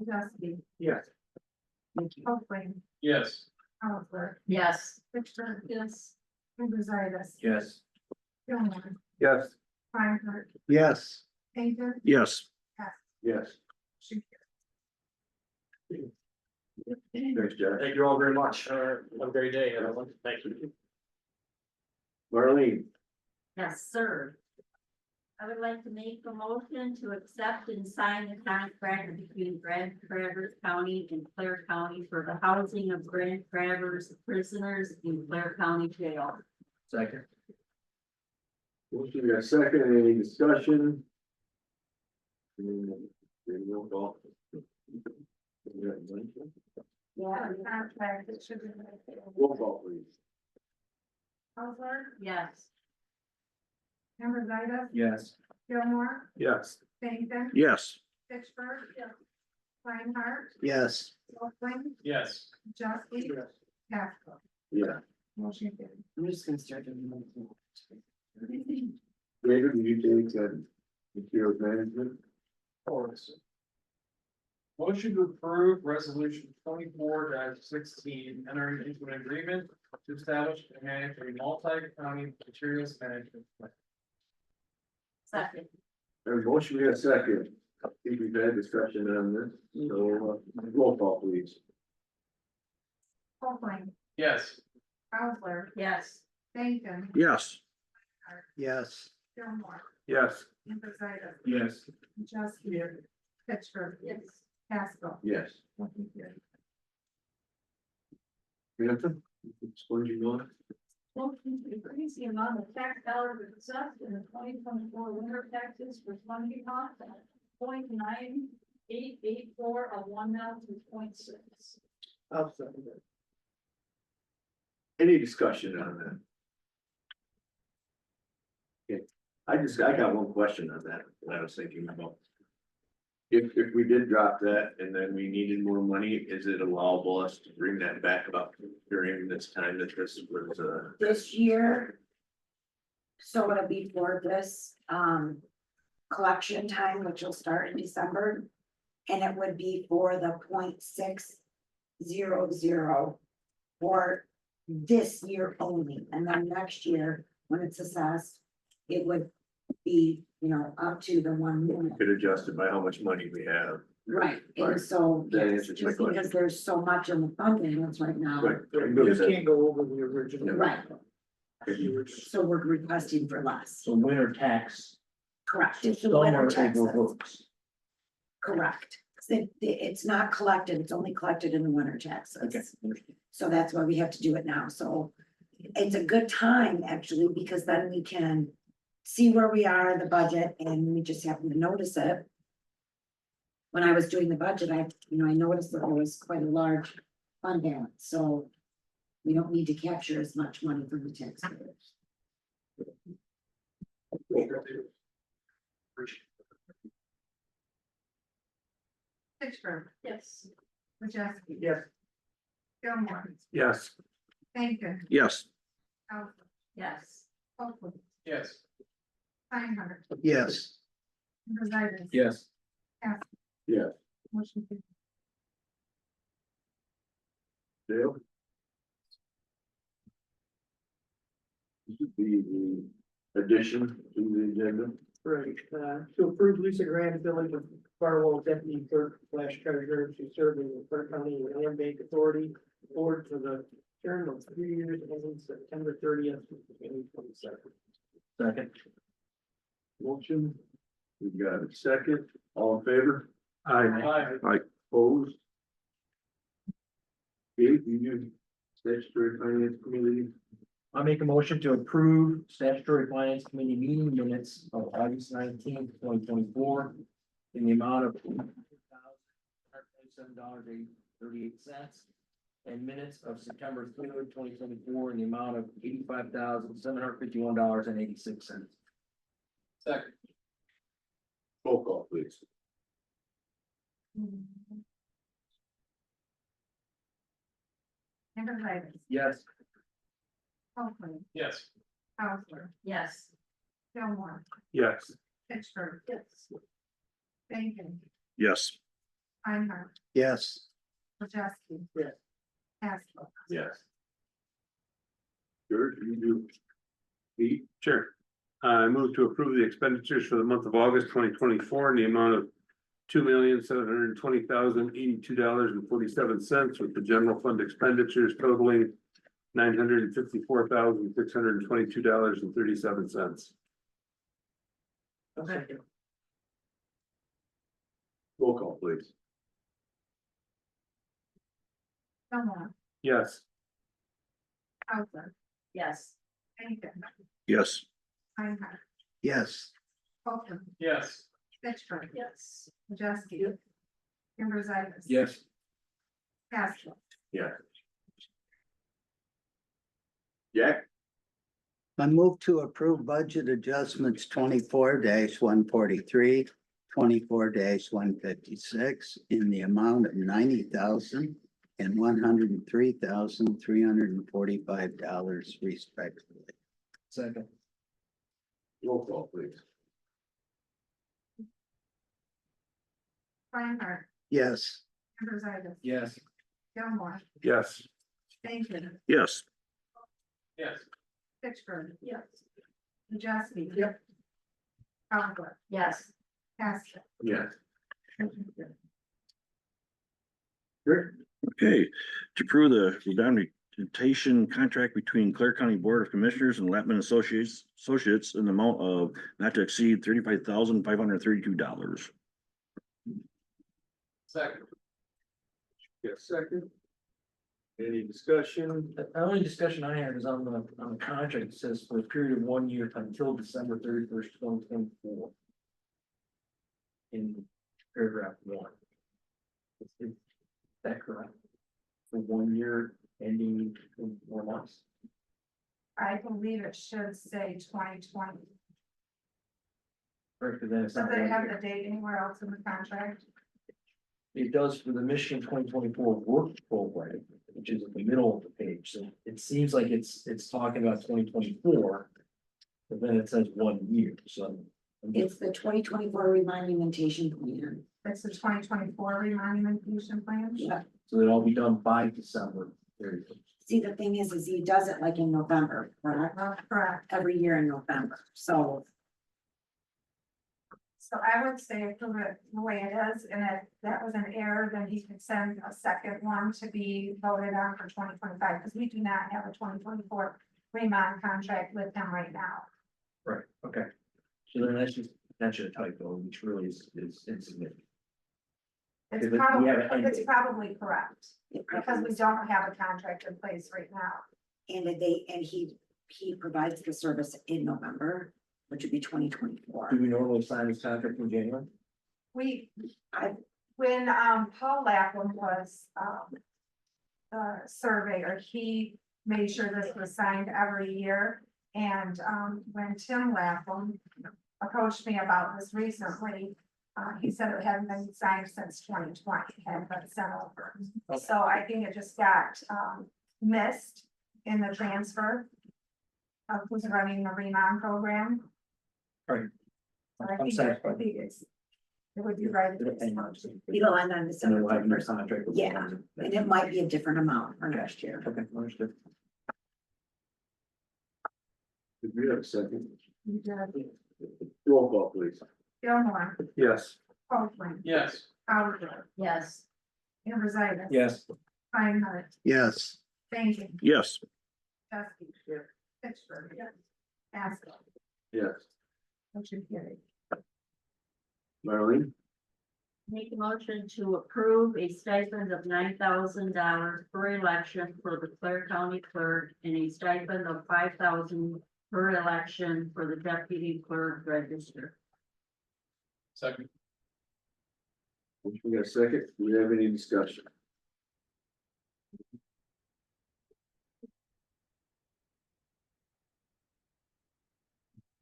Speaker 2: Justin,
Speaker 6: Yes.
Speaker 2: Hoagland,
Speaker 10: Yes.
Speaker 2: Howard,
Speaker 9: Yes.
Speaker 2: Richard, yes, Andrus,
Speaker 12: Yes.
Speaker 2: Gilmore,
Speaker 8: Yes.
Speaker 2: Reinhardt,
Speaker 14: Yes.
Speaker 2: Painter,
Speaker 15: Yes.
Speaker 8: Yes. Thanks, Jack.
Speaker 16: Thank you all very much. Have a great day, everyone. Thank you.
Speaker 8: Marlene.
Speaker 2: Yes, sir. I would like to make a motion to accept and sign the contract between Grand Traverse County and Clare County for the housing of Grand Traverse prisoners in Clare County Jail.
Speaker 12: Second.
Speaker 8: Motion got second, any discussion? Roll call.
Speaker 2: Yeah, the contract, it should be.
Speaker 8: Roll call, please.
Speaker 2: Howard? Yes. Andrus,
Speaker 12: Yes.
Speaker 2: Gilmore,
Speaker 8: Yes.
Speaker 2: Painter,
Speaker 15: Yes.
Speaker 2: Pittsburgh, Reinhardt,
Speaker 14: Yes.
Speaker 2: Hoagland,
Speaker 10: Yes.
Speaker 2: Justin, Pascal.
Speaker 8: Yeah.
Speaker 2: Motion carried.
Speaker 3: I'm just gonna start doing
Speaker 8: David, will you take materials management?
Speaker 10: Motion to approve resolution 24-16, entering into an agreement to establish and manage a multi-county materials management plan.
Speaker 2: Second.
Speaker 8: There's a motion, we got a second. I think we've had discussion on this, so roll call, please.
Speaker 2: Hoagland,
Speaker 10: Yes.
Speaker 2: Howard, yes, Painter,
Speaker 15: Yes.
Speaker 14: Yes.
Speaker 2: Gilmore,
Speaker 8: Yes.
Speaker 2: Andrus,
Speaker 8: Yes.
Speaker 2: Justin, Pittsburgh, yes, Pascal.
Speaker 8: Yes.
Speaker 2: Motion carried.
Speaker 8: Hampton, explain you want.
Speaker 2: Motion to increase the amount of tax dollars assessed in the 2024 winter taxes for 20 months at 0.9884 of 1 mil to 0.6.
Speaker 6: I'll second it.
Speaker 8: Any discussion on that? Okay, I got one question on that I was thinking about. If we did drop that and then we needed more money, is it allowable us to bring that back up during this time that this was
Speaker 3: this year. So it'll be for this collection time, which will start in December. And it would be for the for this year only, and then next year, when it's assessed, it would be, you know, up to the 1 million.
Speaker 8: Get adjusted by how much money we have.
Speaker 3: Right, and so,
Speaker 8: That
Speaker 3: yes,
Speaker 8: answers my
Speaker 3: just because
Speaker 8: question.
Speaker 3: there's so much in the fund balance right now.
Speaker 8: Right.
Speaker 6: We just can't go over the original.
Speaker 3: Right, so we're requesting for less,
Speaker 12: So winter tax.
Speaker 3: correct, it's the winter
Speaker 12: Somewhere over
Speaker 3: taxes,
Speaker 12: books.
Speaker 3: correct. It's not collected, it's only collected in the winter
Speaker 12: Okay.
Speaker 3: taxes. So that's why we have to do it now, so it's a good time actually, because then we can see where we are in the budget and we just happen to notice it. When I was doing the budget, I noticed that there was quite a large fund balance, so we don't need to capture as much money from the taxpayers.
Speaker 2: Pittsburgh. Yes. Majeski.
Speaker 6: Yes.
Speaker 2: Gilmore.
Speaker 8: Yes.
Speaker 2: Bacon.
Speaker 13: Yes.
Speaker 2: Alpha. Yes. Oakland.
Speaker 6: Yes.
Speaker 2: Steinhardt.
Speaker 14: Yes.
Speaker 2: Rositas.
Speaker 12: Yes.
Speaker 8: Yes.
Speaker 2: Motion carries.
Speaker 8: Dale? This would be the addition to the agenda.
Speaker 6: Right, to approve Lisa Grant ability with Farwell Deputy Clerk / Treasurer to serve in the Clerk County Land Bank Authority Board for the term of 3 years ending September 30th, 2027.
Speaker 12: Second.
Speaker 8: Motion. We've got a second. All in favor? Aye. Opposed? Okay, you statutory finance committee.
Speaker 12: I make a motion to approve statutory finance committee meeting minutes of August 19th, 2024. In the amount of $27.38. And minutes of September 3rd, 2024, in the amount of $85,751.86.
Speaker 6: Second.
Speaker 8: Roll call, please.
Speaker 2: Rositas.
Speaker 12: Yes.
Speaker 2: Oakland.
Speaker 6: Yes.
Speaker 2: Hauser. Yes. Gilmore.
Speaker 8: Yes.
Speaker 2: Pittsburgh. Yes. Bacon.
Speaker 13: Yes.
Speaker 2: Steinhardt.
Speaker 14: Yes.
Speaker 2: Majeski.
Speaker 6: Yes.
Speaker 2: Haslett.
Speaker 8: Yes. George, you do. Pete? Sure. I move to approve the expenditures for the month of August 2024 in the amount of $2,720,082.47, with the general fund expenditures totaling $954,622.37.
Speaker 6: Second.
Speaker 8: Roll call, please.
Speaker 2: Gilmore.
Speaker 8: Yes.
Speaker 2: Hauser. Yes. Bacon.
Speaker 13: Yes.
Speaker 2: Steinhardt.
Speaker 14: Yes.
Speaker 2: Oakland.
Speaker 6: Yes.
Speaker 2: Pittsburgh. Yes. Majeski. Rositas.
Speaker 12: Yes.
Speaker 2: Haslett.
Speaker 8: Yeah. Jack?
Speaker 14: I move to approve budget adjustments 24-143, 24-156 in the amount of $90,000 and $103,345 respectively.
Speaker 12: Second.
Speaker 8: Roll call, please.
Speaker 2: Steinhardt.
Speaker 14: Yes.
Speaker 2: Rositas.
Speaker 12: Yes.
Speaker 2: Gilmore.
Speaker 8: Yes.
Speaker 2: Bacon.
Speaker 13: Yes.
Speaker 6: Yes.
Speaker 2: Pittsburgh. Yes. Majeski.
Speaker 6: Yep.
Speaker 2: Alpha. Yes. Haslett.
Speaker 8: Yes.
Speaker 13: Okay, to approve the indemnification contract between Clare County Board of Commissioners and Lappman Associates in the amount of not to exceed $35,532.
Speaker 6: Second.
Speaker 8: Yes, second. Any discussion?
Speaker 12: The only discussion I had is on the contract. It says for a period of 1 year until December 31st, 2024. In paragraph 1. Is that correct? For 1 year ending in 4 months?
Speaker 2: I believe it should say 2020.
Speaker 12: Correct, but then it's
Speaker 2: Does
Speaker 12: not
Speaker 2: it
Speaker 12: 1
Speaker 2: have
Speaker 12: year.
Speaker 2: the date anywhere else in the contract?
Speaker 12: It does for the Michigan 2024 work program, which is at the middle of the page. So it seems like it's talking about 2024. But then it says 1 year, so
Speaker 3: It's the 2024 remonumentation plan.
Speaker 2: It's the 2024 remonumentation plan.
Speaker 3: Yeah.
Speaker 12: So it'll all be done by December. There you go.
Speaker 3: See, the thing is he does it like in November, correct?
Speaker 2: Correct.
Speaker 3: Every year in November, so.
Speaker 2: So I would say approve it the way it is, and if that was an error, then he could send a second one to be voted on for 2025, because we do not have a 2024 remount contract with them right now.
Speaker 12: Right, okay. So then that's just potentially a typo, which really is insignificant.
Speaker 2: It's
Speaker 12: Okay, but we
Speaker 2: probably,
Speaker 12: have it
Speaker 2: it's
Speaker 12: ended.
Speaker 2: probably correct, because we don't have a contract in place right now.
Speaker 3: And he provides the service in November, which would be 2024.
Speaker 12: Do we normally sign this contract in January?
Speaker 2: When Paul Lapham was the surveyor, he made sure this was signed every year. And when Tim Lapham approached me about this recently, he said it hadn't been signed since 2020, hadn't been sent over. So I think it just got missed in the transfer of who's running the Remon program.
Speaker 12: Right.
Speaker 2: So I
Speaker 12: I'm
Speaker 2: think
Speaker 12: satisfied.
Speaker 2: it would be right.
Speaker 12: It'll end on-
Speaker 3: It'll end on
Speaker 12: And
Speaker 3: December
Speaker 12: then we'll have a new
Speaker 3: 31st.
Speaker 12: contract. with
Speaker 3: Yeah,
Speaker 12: them.
Speaker 3: and it might be a different amount for next year.
Speaker 12: Okay, understood.
Speaker 8: Did we have a second?
Speaker 2: You did.
Speaker 8: Roll call, please.
Speaker 2: Gilmore,
Speaker 8: Yes.
Speaker 2: Copeland,
Speaker 16: Yes.
Speaker 2: Howard,
Speaker 3: Yes.
Speaker 2: Ambrosino.
Speaker 12: Yes.
Speaker 2: Feinhardt,
Speaker 14: Yes,
Speaker 2: Banking,
Speaker 13: Yes.
Speaker 2: Chesky. Pittsburgh, yes. Haskell,
Speaker 8: Yes.
Speaker 2: motion carried.
Speaker 8: Marlene?
Speaker 2: Make a motion to approve a stipend of $9,000 per election for the Clare County clerk and a stipend of $5,000 per election for the deputy clerk register.
Speaker 16: Second.
Speaker 8: We got a second. Do we have any discussion?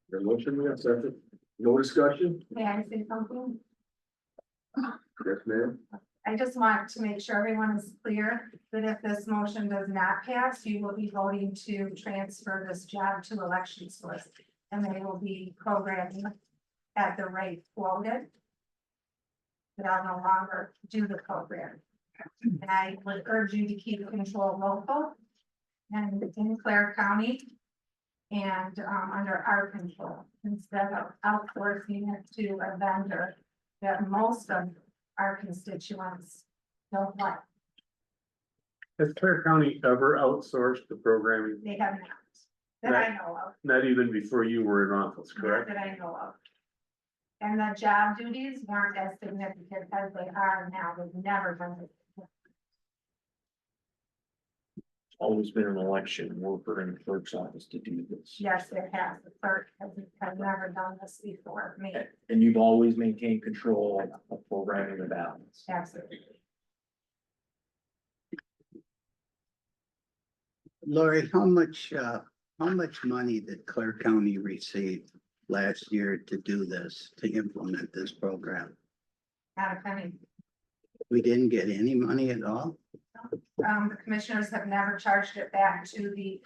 Speaker 8: The motion, we have second. No discussion?
Speaker 2: May I say something?
Speaker 8: Yes, ma'am.
Speaker 2: I just want to make sure everyone is clear that if this motion does not pass, you will be voting to transfer this job to election source. And they will be programming at the rate quoted. But I'll no longer do the program. And I would urge you to keep control local and in Clare County. And under our control, instead of outsourcing it to a vendor that most of our constituents don't like.
Speaker 8: Has Clare County ever outsourced the programming?
Speaker 2: They have not, that I know of,
Speaker 8: Not even before you were in office,
Speaker 2: not
Speaker 8: correct?
Speaker 2: that I know of. And the job duties weren't as significant as they are now, they've never been.
Speaker 12: Always been an election worker in the clerk's office to do this.
Speaker 2: Yes, it has, the clerk has never done this before me,
Speaker 12: And you've always maintained control of programming the ballots.
Speaker 2: absolutely.
Speaker 14: Lori, how much money did Clare County receive last year to do this, to implement this program?
Speaker 2: Not a penny.
Speaker 14: We didn't get any money at all?
Speaker 2: The commissioners have never charged it back to the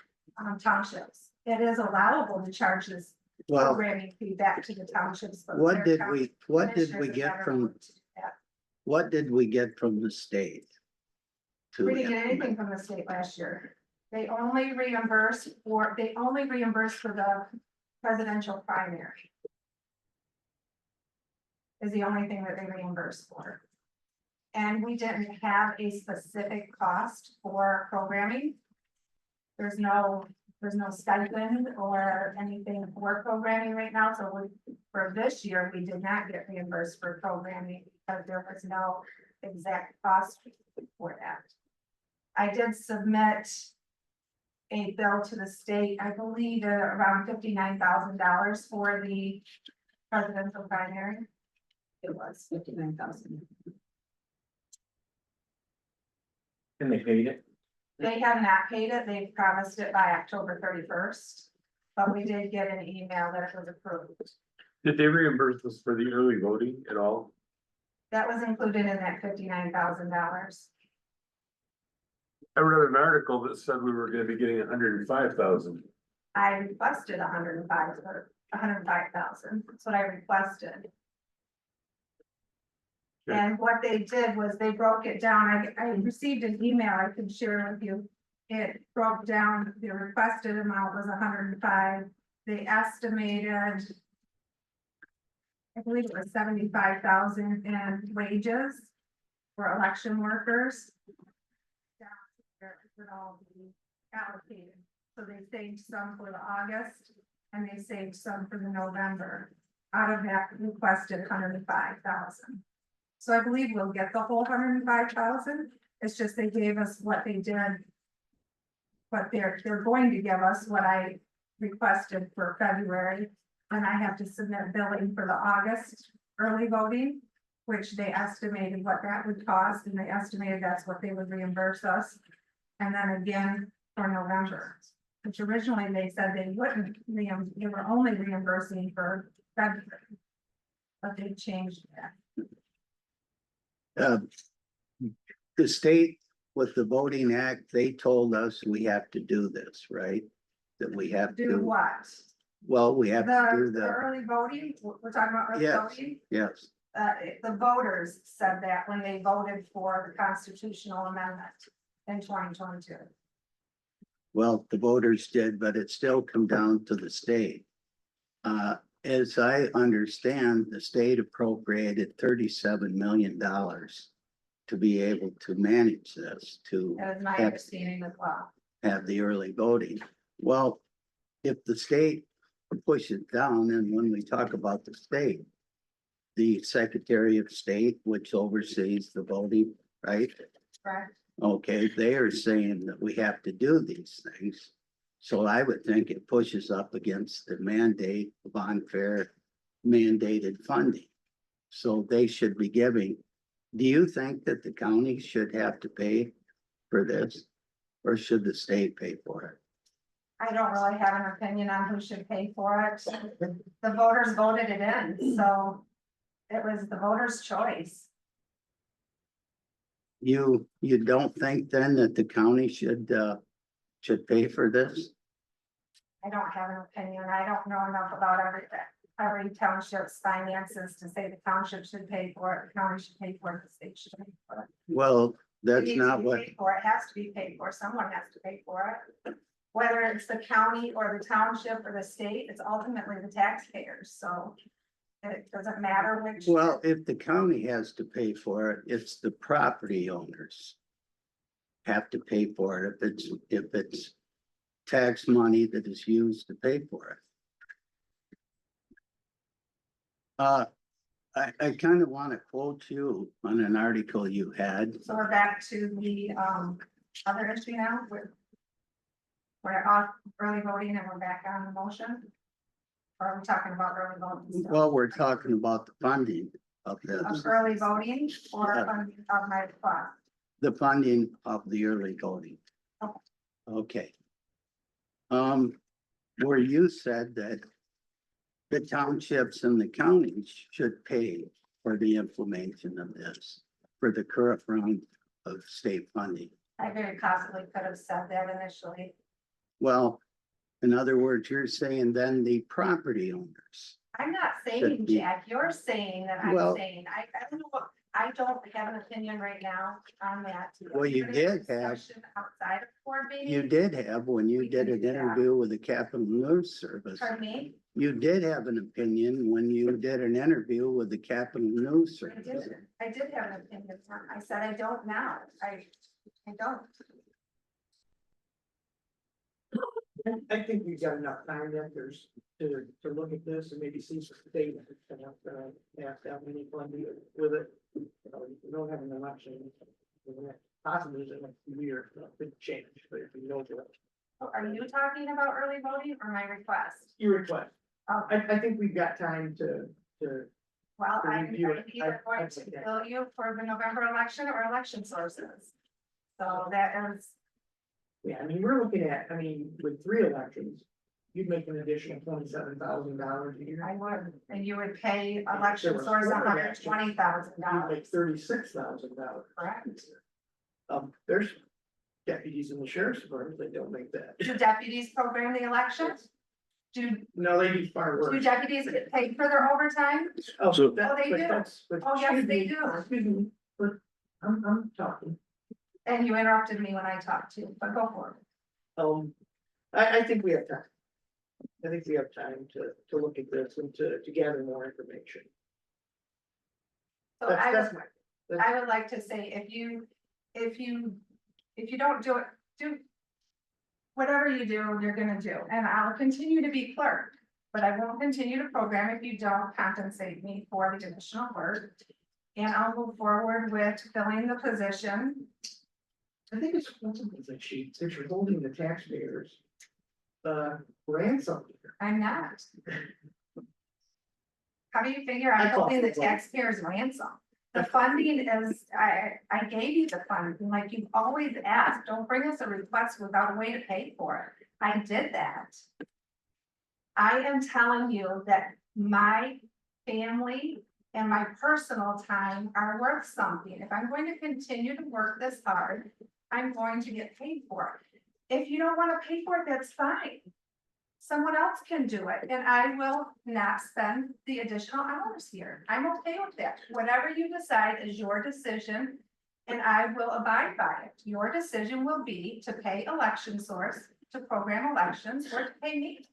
Speaker 2: townships. It is allowable to charge this
Speaker 14: Well,
Speaker 2: programming fee back to the townships. but
Speaker 14: what
Speaker 2: Clare
Speaker 14: did
Speaker 2: County
Speaker 14: we
Speaker 2: commissioners have
Speaker 14: get
Speaker 2: never
Speaker 14: from,
Speaker 2: looked at that.
Speaker 14: what did we get from the state? to
Speaker 2: We didn't get
Speaker 14: implement?
Speaker 2: anything from the state last year. They only reimbursed for the presidential primary. Is the only thing that they reimbursed for. And we didn't have a specific cost for programming. There's no stipend or anything for programming right now, so for this year, we did not get reimbursed for programming because there was no exact cost for that. I did submit a bill to the state, I believe around $59,000 for the presidential primary.
Speaker 3: It was 59,000.
Speaker 12: And they paid it.
Speaker 2: They have not paid it, they promised it by October 31st, but we did get an email that it was approved.
Speaker 8: Did they reimburse us for the early voting at all?
Speaker 2: That was included in that $59,000.
Speaker 8: I read an article that said we were gonna be getting 105,000.
Speaker 2: I requested 105,
Speaker 17: 105,000, that's what I requested.
Speaker 8: Okay.
Speaker 17: And what they did was they broke it down, I received an email I could share with you. It broke down, the requested amount was 105, they estimated. I believe it was 75,000 in wages for election workers. Down here, it would all be allocated, so they saved some for the August, and they saved some for the November. Out of that requested 105,000. So I believe we'll get the whole 105,000, it's just they gave us what they did. But they're going to give us what I requested for February, and I have to submit billing for the August early voting, which they estimated what that would cost, and they estimated that's what they would reimburse us. And then again for November, which originally they said they wouldn't, they were only reimbursing for February. But they changed that.
Speaker 14: The state with the voting act, they told us we have to do this, right? That we have
Speaker 17: Do
Speaker 14: to,
Speaker 17: what?
Speaker 14: well, we have to do
Speaker 17: The
Speaker 14: the,
Speaker 17: early voting, we're talking about early
Speaker 14: yes,
Speaker 17: voting?
Speaker 14: yes.
Speaker 17: The voters said that when they voted for the constitutional amendment in 2022.
Speaker 14: Well, the voters did, but it still come down to the state. As I understand, the state appropriated $37 million to be able to manage this, to
Speaker 17: That is my
Speaker 14: have,
Speaker 17: understanding as well.
Speaker 14: have the early voting. Well, if the state pushes down, and when we talk about the state, the Secretary of State, which oversees the voting, right?
Speaker 17: Correct.
Speaker 14: Okay, they are saying that we have to do these things. So I would think it pushes up against the mandate of unfair mandated funding. So they should be giving. Do you think that the county should have to pay for this? Or should the state pay for it?
Speaker 17: I don't really have an opinion on who should pay for it. The voters voted it in, so it was the voters' choice.
Speaker 14: You don't think then that the county should pay for this?
Speaker 17: I don't have an opinion. I don't know enough about every township's finances to say the township should pay for it, the county should pay for it, the state should pay for it.
Speaker 14: Well,
Speaker 17: It
Speaker 14: that's
Speaker 17: needs to
Speaker 14: not
Speaker 17: be
Speaker 14: what,
Speaker 17: paid for. It has to be paid for. Someone has to pay for it. Whether it's the county or the township or the state, it's ultimately the taxpayers, so. It doesn't matter which.
Speaker 14: well, if the county has to pay for it, it's the property owners have to pay for it if it's tax money that is used to pay for it. I kind of want to quote you on an article you had.
Speaker 17: So we're back to the other issue now, we're off early voting and we're back on the motion. Or are we talking about early voting still?
Speaker 14: Well, we're talking about the funding of
Speaker 17: Of
Speaker 14: this,
Speaker 17: early voting or
Speaker 14: Yeah.
Speaker 17: funding of my request?
Speaker 14: the funding of the early voting. Okay. Where you said that the townships and the counties should pay for the implementation of this for the current round of state funding.
Speaker 17: I very possibly could have said that initially.
Speaker 14: Well, in other words, you're saying then the property owners.
Speaker 17: I'm not saying,
Speaker 14: Should be.
Speaker 17: Jack, you're saying that I'm
Speaker 14: Well-
Speaker 17: saying, I don't know what, I don't have an opinion right now on that.
Speaker 14: Well, you
Speaker 17: We're gonna
Speaker 14: did have-
Speaker 17: discussion outside of board meeting.
Speaker 14: You did have, when you
Speaker 17: We
Speaker 14: did
Speaker 17: can
Speaker 14: an
Speaker 17: do that.
Speaker 14: interview with the Capital News Service,
Speaker 17: Pardon me?
Speaker 14: you did have an opinion when you did an interview with the Capital News
Speaker 17: I
Speaker 14: Service.
Speaker 17: did have an opinion. I said I don't now. I don't.
Speaker 6: I think we've got enough time yet, there's, to look at this and maybe see some statements, and have to have any fun with it. We don't have an election, possibly in the next year, could change, but if you know it.
Speaker 17: Are you talking about early voting or my request?
Speaker 6: Your request,
Speaker 17: Oh,
Speaker 6: I think we've got time to,
Speaker 17: well,
Speaker 6: to
Speaker 17: I'm
Speaker 6: review it.
Speaker 17: either going to bill you for the November election or election sources. So that is,
Speaker 6: yeah, I mean, we're looking at, with 3 elections, you'd make an additional $27,000 a year.
Speaker 17: I would, and you would pay election
Speaker 6: There was
Speaker 17: source
Speaker 6: four
Speaker 17: $120,000.
Speaker 6: You'd make $36,000.
Speaker 17: Correct.
Speaker 6: There's deputies in the sheriff's department that don't make that.
Speaker 17: Do deputies program the elections?
Speaker 6: No, they do far
Speaker 17: do
Speaker 6: worse.
Speaker 17: deputies get paid for their overtime?
Speaker 6: Oh,
Speaker 13: So-
Speaker 6: that-
Speaker 17: Oh, they
Speaker 6: but
Speaker 17: do.
Speaker 6: that's- but
Speaker 17: Oh, yes,
Speaker 6: excuse
Speaker 17: they
Speaker 6: me,
Speaker 17: do.
Speaker 6: Excuse me, but I'm talking.
Speaker 17: And you interrupted me when I talked to you, but go for it.
Speaker 6: I think we have time. I think we have time to look at this and to gather more information.
Speaker 17: So
Speaker 6: That's my.
Speaker 17: I would like to say, if you don't do it, do. Whatever you do, you're gonna do, and I'll continue to be clerk, but I won't continue to program if you don't compensate me for the additional work. And I'll move forward with filling the position.
Speaker 6: I think it's possible that since you're holding the taxpayers. Ransom.
Speaker 17: I'm not. How do you figure
Speaker 6: I
Speaker 17: I'm holding the
Speaker 6: thought so.
Speaker 17: taxpayers ransom? The funding is, I gave you the funding, like you've always asked, don't bring us a request without a way to pay for it. I did that. I am telling you that my family and my personal time are worth something. If I'm going to continue to work this hard, I'm going to get paid for it. If you don't want to pay for it, that's fine. Someone else can do it, and I will not spend the additional hours here. I'm okay with that. Whatever you decide is your decision, and I will abide by it. Your decision will be to pay Election Source, to program elections, or to pay me.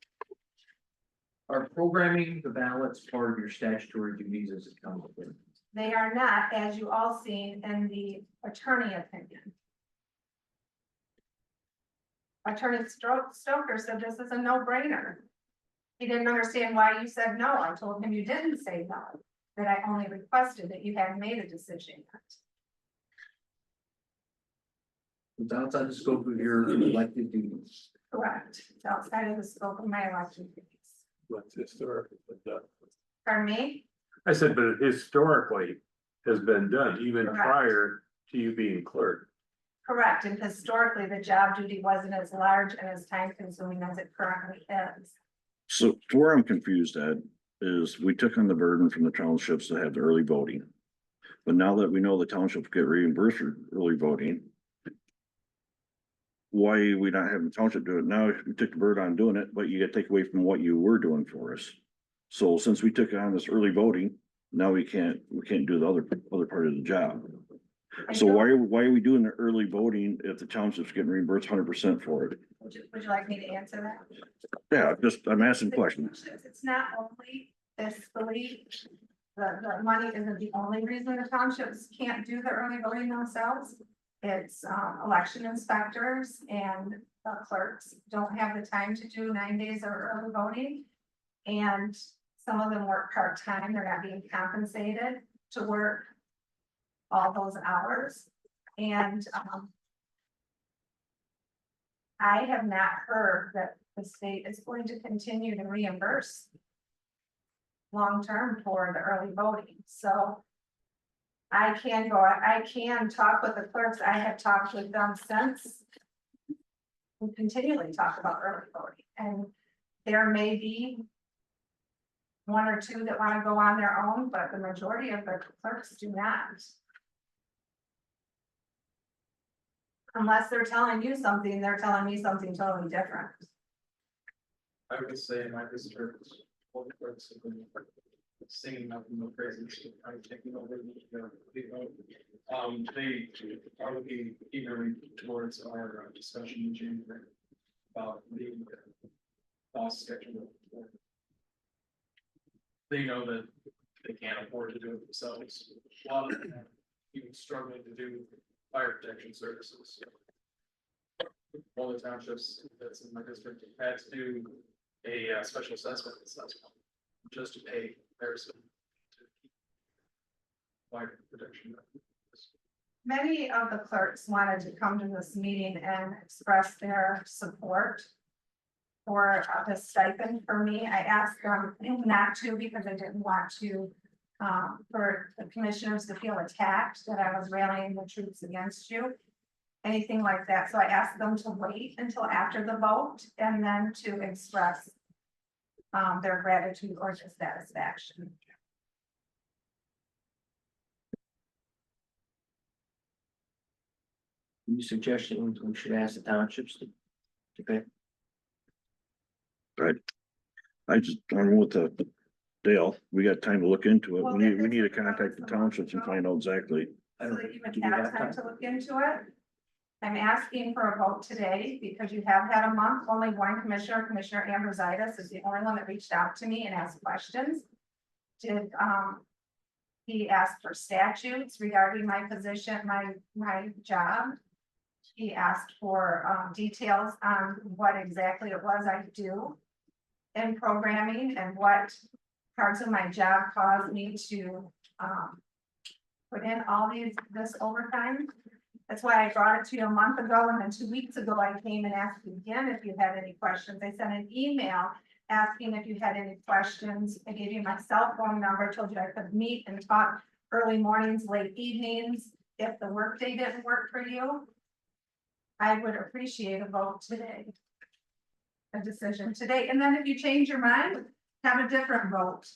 Speaker 12: Are programming the ballots part of your statutory duties as a council?
Speaker 17: They are not, as you all seen in the attorney opinion. Attorney Stoker said this is a no-brainer. He didn't understand why you said no. I told him you didn't say no, that I only requested that you hadn't made a decision yet.
Speaker 12: It's outside the scope of your elected duties.
Speaker 17: Correct. It's outside of the scope of my election duties.
Speaker 8: What's historically been done.
Speaker 17: Pardon me?
Speaker 8: I said, but historically has been done even
Speaker 17: Correct.
Speaker 8: prior to you being clerk.
Speaker 17: Correct. And historically, the job duty wasn't as large and as time consuming as it currently is.
Speaker 13: So where I'm confused at is we took on the burden from the townships to have the early voting. But now that we know the townships get reimbursed for early voting. Why are we not having the township do it? Now we took the burden on doing it, but you gotta take away from what you were doing for us. So since we took on this early voting, now we can't do the other part of the job. So why are we doing the early voting if the township's getting reimbursed 100% for it?
Speaker 17: Would you like me to answer that?
Speaker 13: Yeah, I'm asking questions.
Speaker 17: It's not only fiscally, the money isn't the only reason the townships can't do the early voting themselves. It's, election inspectors and clerks don't have the time to do 9 days of early voting. And some of them work part-time, they're not being compensated to work all those hours. And, I have not heard that the state is going to continue to reimburse long-term for the early voting, so I can talk with the clerks. I have talked with them since. We continually talk about early voting, and there may be one or two that want to go on their own, but the majority of the clerks do not. Unless they're telling you something, they're telling me something totally different.
Speaker 16: I would say in my district, all the clerks have been singing nothing but praises. I'm taking over they are looking eagerly towards our discussion in January about the cost schedule. They know that they can't afford to do it themselves. A lot of them are even struggling to do fire protection services. All the townships that's in my district had to do a special assessment just to pay comparison to fire protection.
Speaker 17: Many of the clerks wanted to come to this meeting and express their support for the stipend for me. I asked them not to because I didn't want to, for the commissioners to feel attacked that I was rallying the troops against you. Anything like that. So I asked them to wait until after the vote and then to express their gratitude or dissatisfaction.
Speaker 12: Any suggestions we should ask the townships to pay?
Speaker 13: Right. I don't know what the, Dale, we got time to look into it.
Speaker 17: Well,
Speaker 13: We need to contact the townships and find out exactly.
Speaker 12: I
Speaker 17: So
Speaker 12: don't-
Speaker 17: that you
Speaker 12: do
Speaker 17: would
Speaker 12: we
Speaker 17: have time to look into it. I'm asking for a vote today because you have had a month, only one commissioner, Commissioner Ambrositis is the only one that reached out to me and asked questions. He asked for statutes regarding my position, my job. He asked for, details on what exactly it was I do in programming and what parts of my job caused me to, put in all this overtime. That's why I brought it to you a month ago, and then 2 weeks ago, I came and asked you again if you had any questions. I sent an email asking if you had any questions. I gave you my cell phone number, told you I could meet and talk early mornings, late evenings, if the workday didn't work for you. I would appreciate a vote today. A decision today, and then if you change your mind, have a different vote.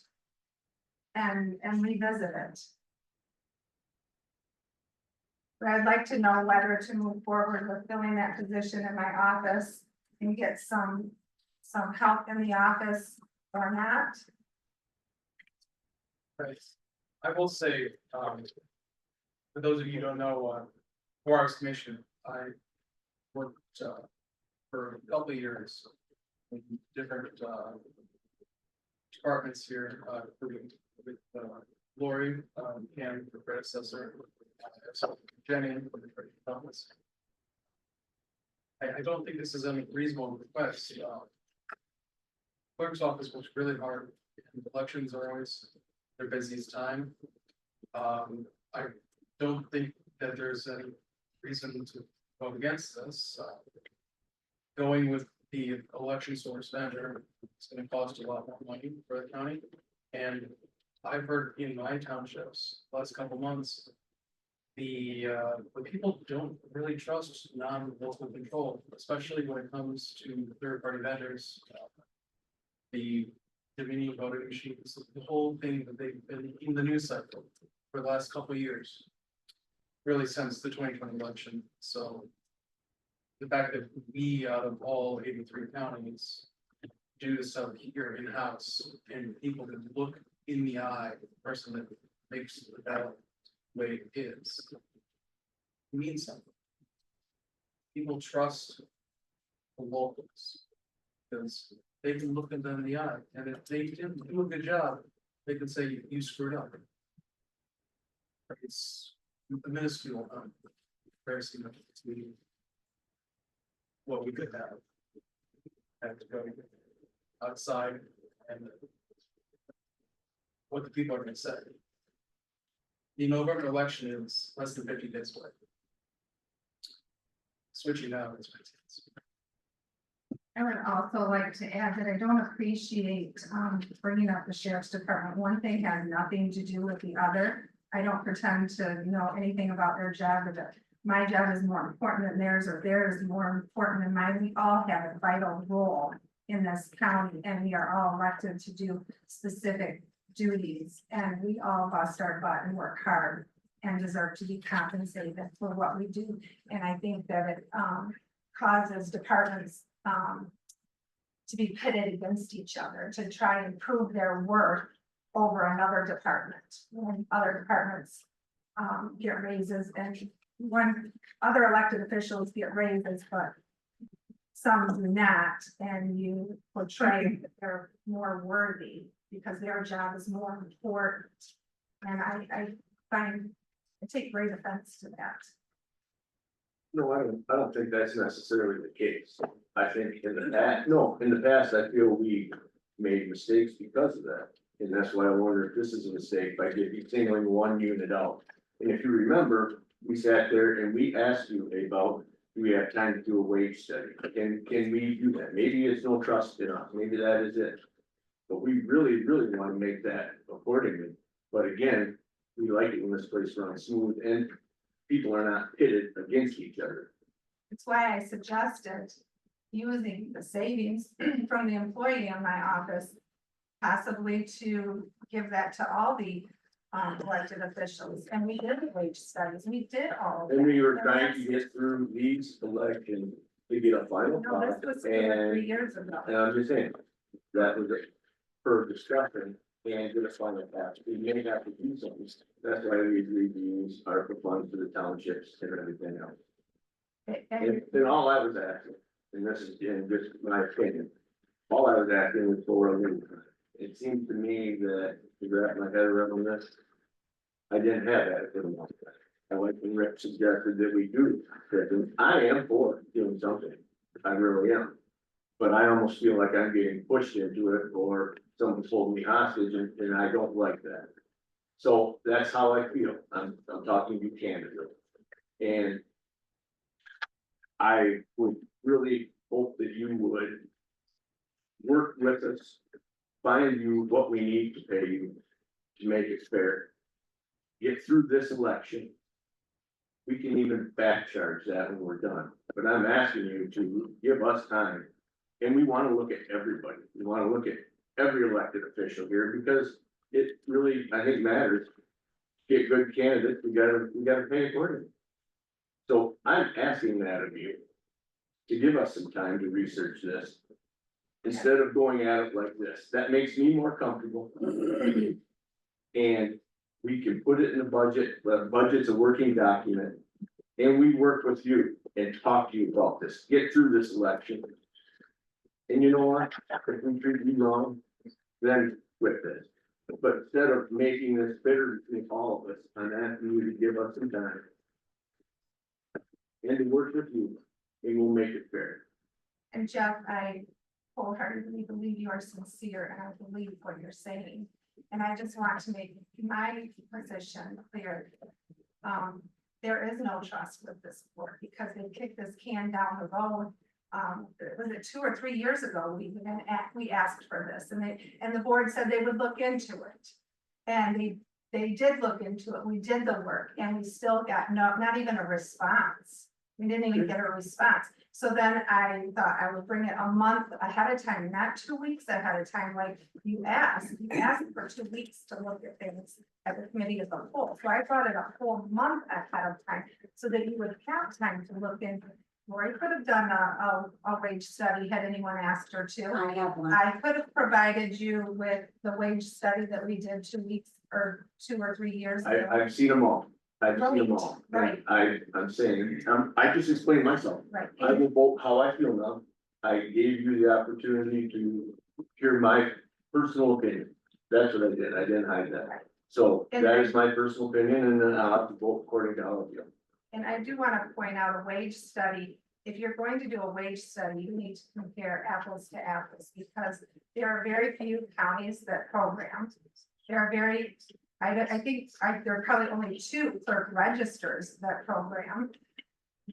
Speaker 17: And revisit it. But I'd like to know whether to move forward with filling that position in my office and get some help in the office or not.
Speaker 16: Right. I will say, for those of you who don't know, before I was commissioner, I worked, for a couple of years in different, departments here, with Lori, and her predecessor, so Jenny, for the departments. I don't think this is a reasonable request. Clerk's office works really hard. Elections are always their busiest time. I don't think that there's any reason to vote against this. Going with the election source vendor, it's gonna cost a lot more money for the county. And I've heard in my townships, last couple months, the people don't really trust non-local control, especially when it comes to third-party vendors. The Dominion voting machines, the whole thing that they've been in the news cycle for the last couple of years. Really since the 2020 election, so. The fact that we, out of all 83 counties, do this stuff here in-house, and people can look in the eye of the person that makes the ballot the way it is. It means something. People trust the locals. Because they can look at them in the eye, and if they didn't do a good job, they can say you screwed up. It's a minuscule, very significant to what we could have. Have to go outside and what the people are gonna say. The November election is less than 50 days away. Switching now is makes sense.
Speaker 17: I would also like to add that I don't appreciate bringing up the sheriff's department. One thing has nothing to do with the other. I don't pretend to know anything about their job, but my job is more important than theirs, or theirs is more important than mine. We all have a vital role in this county, and we are all elected to do specific duties, and we all bust our butt and work hard and deserve to be compensated for what we do. And I think that it causes departments to be pitted against each other, to try and prove their worth over another department, when other departments get raises, and when other elected officials get raises, but some do not, and you portray that they're more worthy because their job is more important. And I take great offense to that.
Speaker 1: No, I don't think that's necessarily the case. I think in the past, I feel we made mistakes because of that. And that's why I wonder if this is a mistake by singling one unit out. And if you remember, we sat there and we asked you about, do we have time to do a wage study? Can we do that? Maybe it's no trust in us. Maybe that is it. But we really want to make that accordingly. But again, we like it when this place runs smooth and people are not pitted against each other.
Speaker 17: That's why I suggested using the savings from the employee in my office, possibly to give that to all the elected officials. And we did the wage studies, we did all of that.
Speaker 1: And we were trying to get through these elections to get a final
Speaker 17: No, this
Speaker 1: product,
Speaker 17: was
Speaker 1: and
Speaker 17: 3 years ago.
Speaker 1: I'm just saying, that was
Speaker 7: for discussion and get us on the path. We may have to do something. That's why we agreed to use ARPA funds for the townships and everything else. And all I was asking, and this is in just my opinion, all I was asking was for a little time. It seems to me that to wrap my head around this, I didn't have that for the most part. I like when Rick suggested that we do, that I am for doing something, I really am. But I almost feel like I'm getting pushed into it, or someone's holding me hostage, and I don't like that. So that's how I feel, I'm talking to you candidly. And I would really hope that you would work with us, find you what we need to pay you to make it fair. Get through this election. We can even back charge that when we're done, but I'm asking you to give us time. And we want to look at everybody. We want to look at every elected official here because it really, I think, matters. Get good candidates, we gotta pay accordingly. So I'm asking that of you to give us some time to research this instead of going at it like this. That makes me more comfortable. And we can put it in the budget. The budget's a working document. And we work with you and talk to you about this, get through this election. And you know what? If we treat you wrong, then with this. But instead of making this bitter between all of us, I'm asking you to give us some time. And to work with you, and we'll make it fair.
Speaker 17: And Jeff, I wholeheartedly believe you are sincere and I believe what you're saying. And I just want to make my position clear. There is no trust with this board because they kicked this can down the road. Was it 2 or 3 years ago, we asked for this and the board said they would look into it. And they did look into it, we did the work and we still got not even a response. We didn't even get a response. So then I thought I would bring it a month ahead of time, not 2 weeks ahead of time, like you asked for 2 weeks to look at things at the committee as a whole. So I brought it a whole month ahead of time so that you would have time to look into. Lori could have done a wage study had anyone asked her to.
Speaker 3: I have one.
Speaker 17: I could have provided you with the wage study that we did 2 weeks or 2 or 3 years ago.
Speaker 7: I've seen them all. I've seen them all.
Speaker 17: Right.
Speaker 7: I'm saying, I just explained myself.
Speaker 17: Right.
Speaker 7: I will vote how I feel now. I gave you the opportunity to hear my personal opinion. That's what I did. I didn't hide that. So
Speaker 17: And
Speaker 7: that is my personal opinion, and then I'll have to vote according to all of you.
Speaker 17: And I do want to point out a wage study. If you're going to do a wage study, you need to compare apples to apples because there are very few counties that program. There are I think there are probably only 2 clerk registers that program.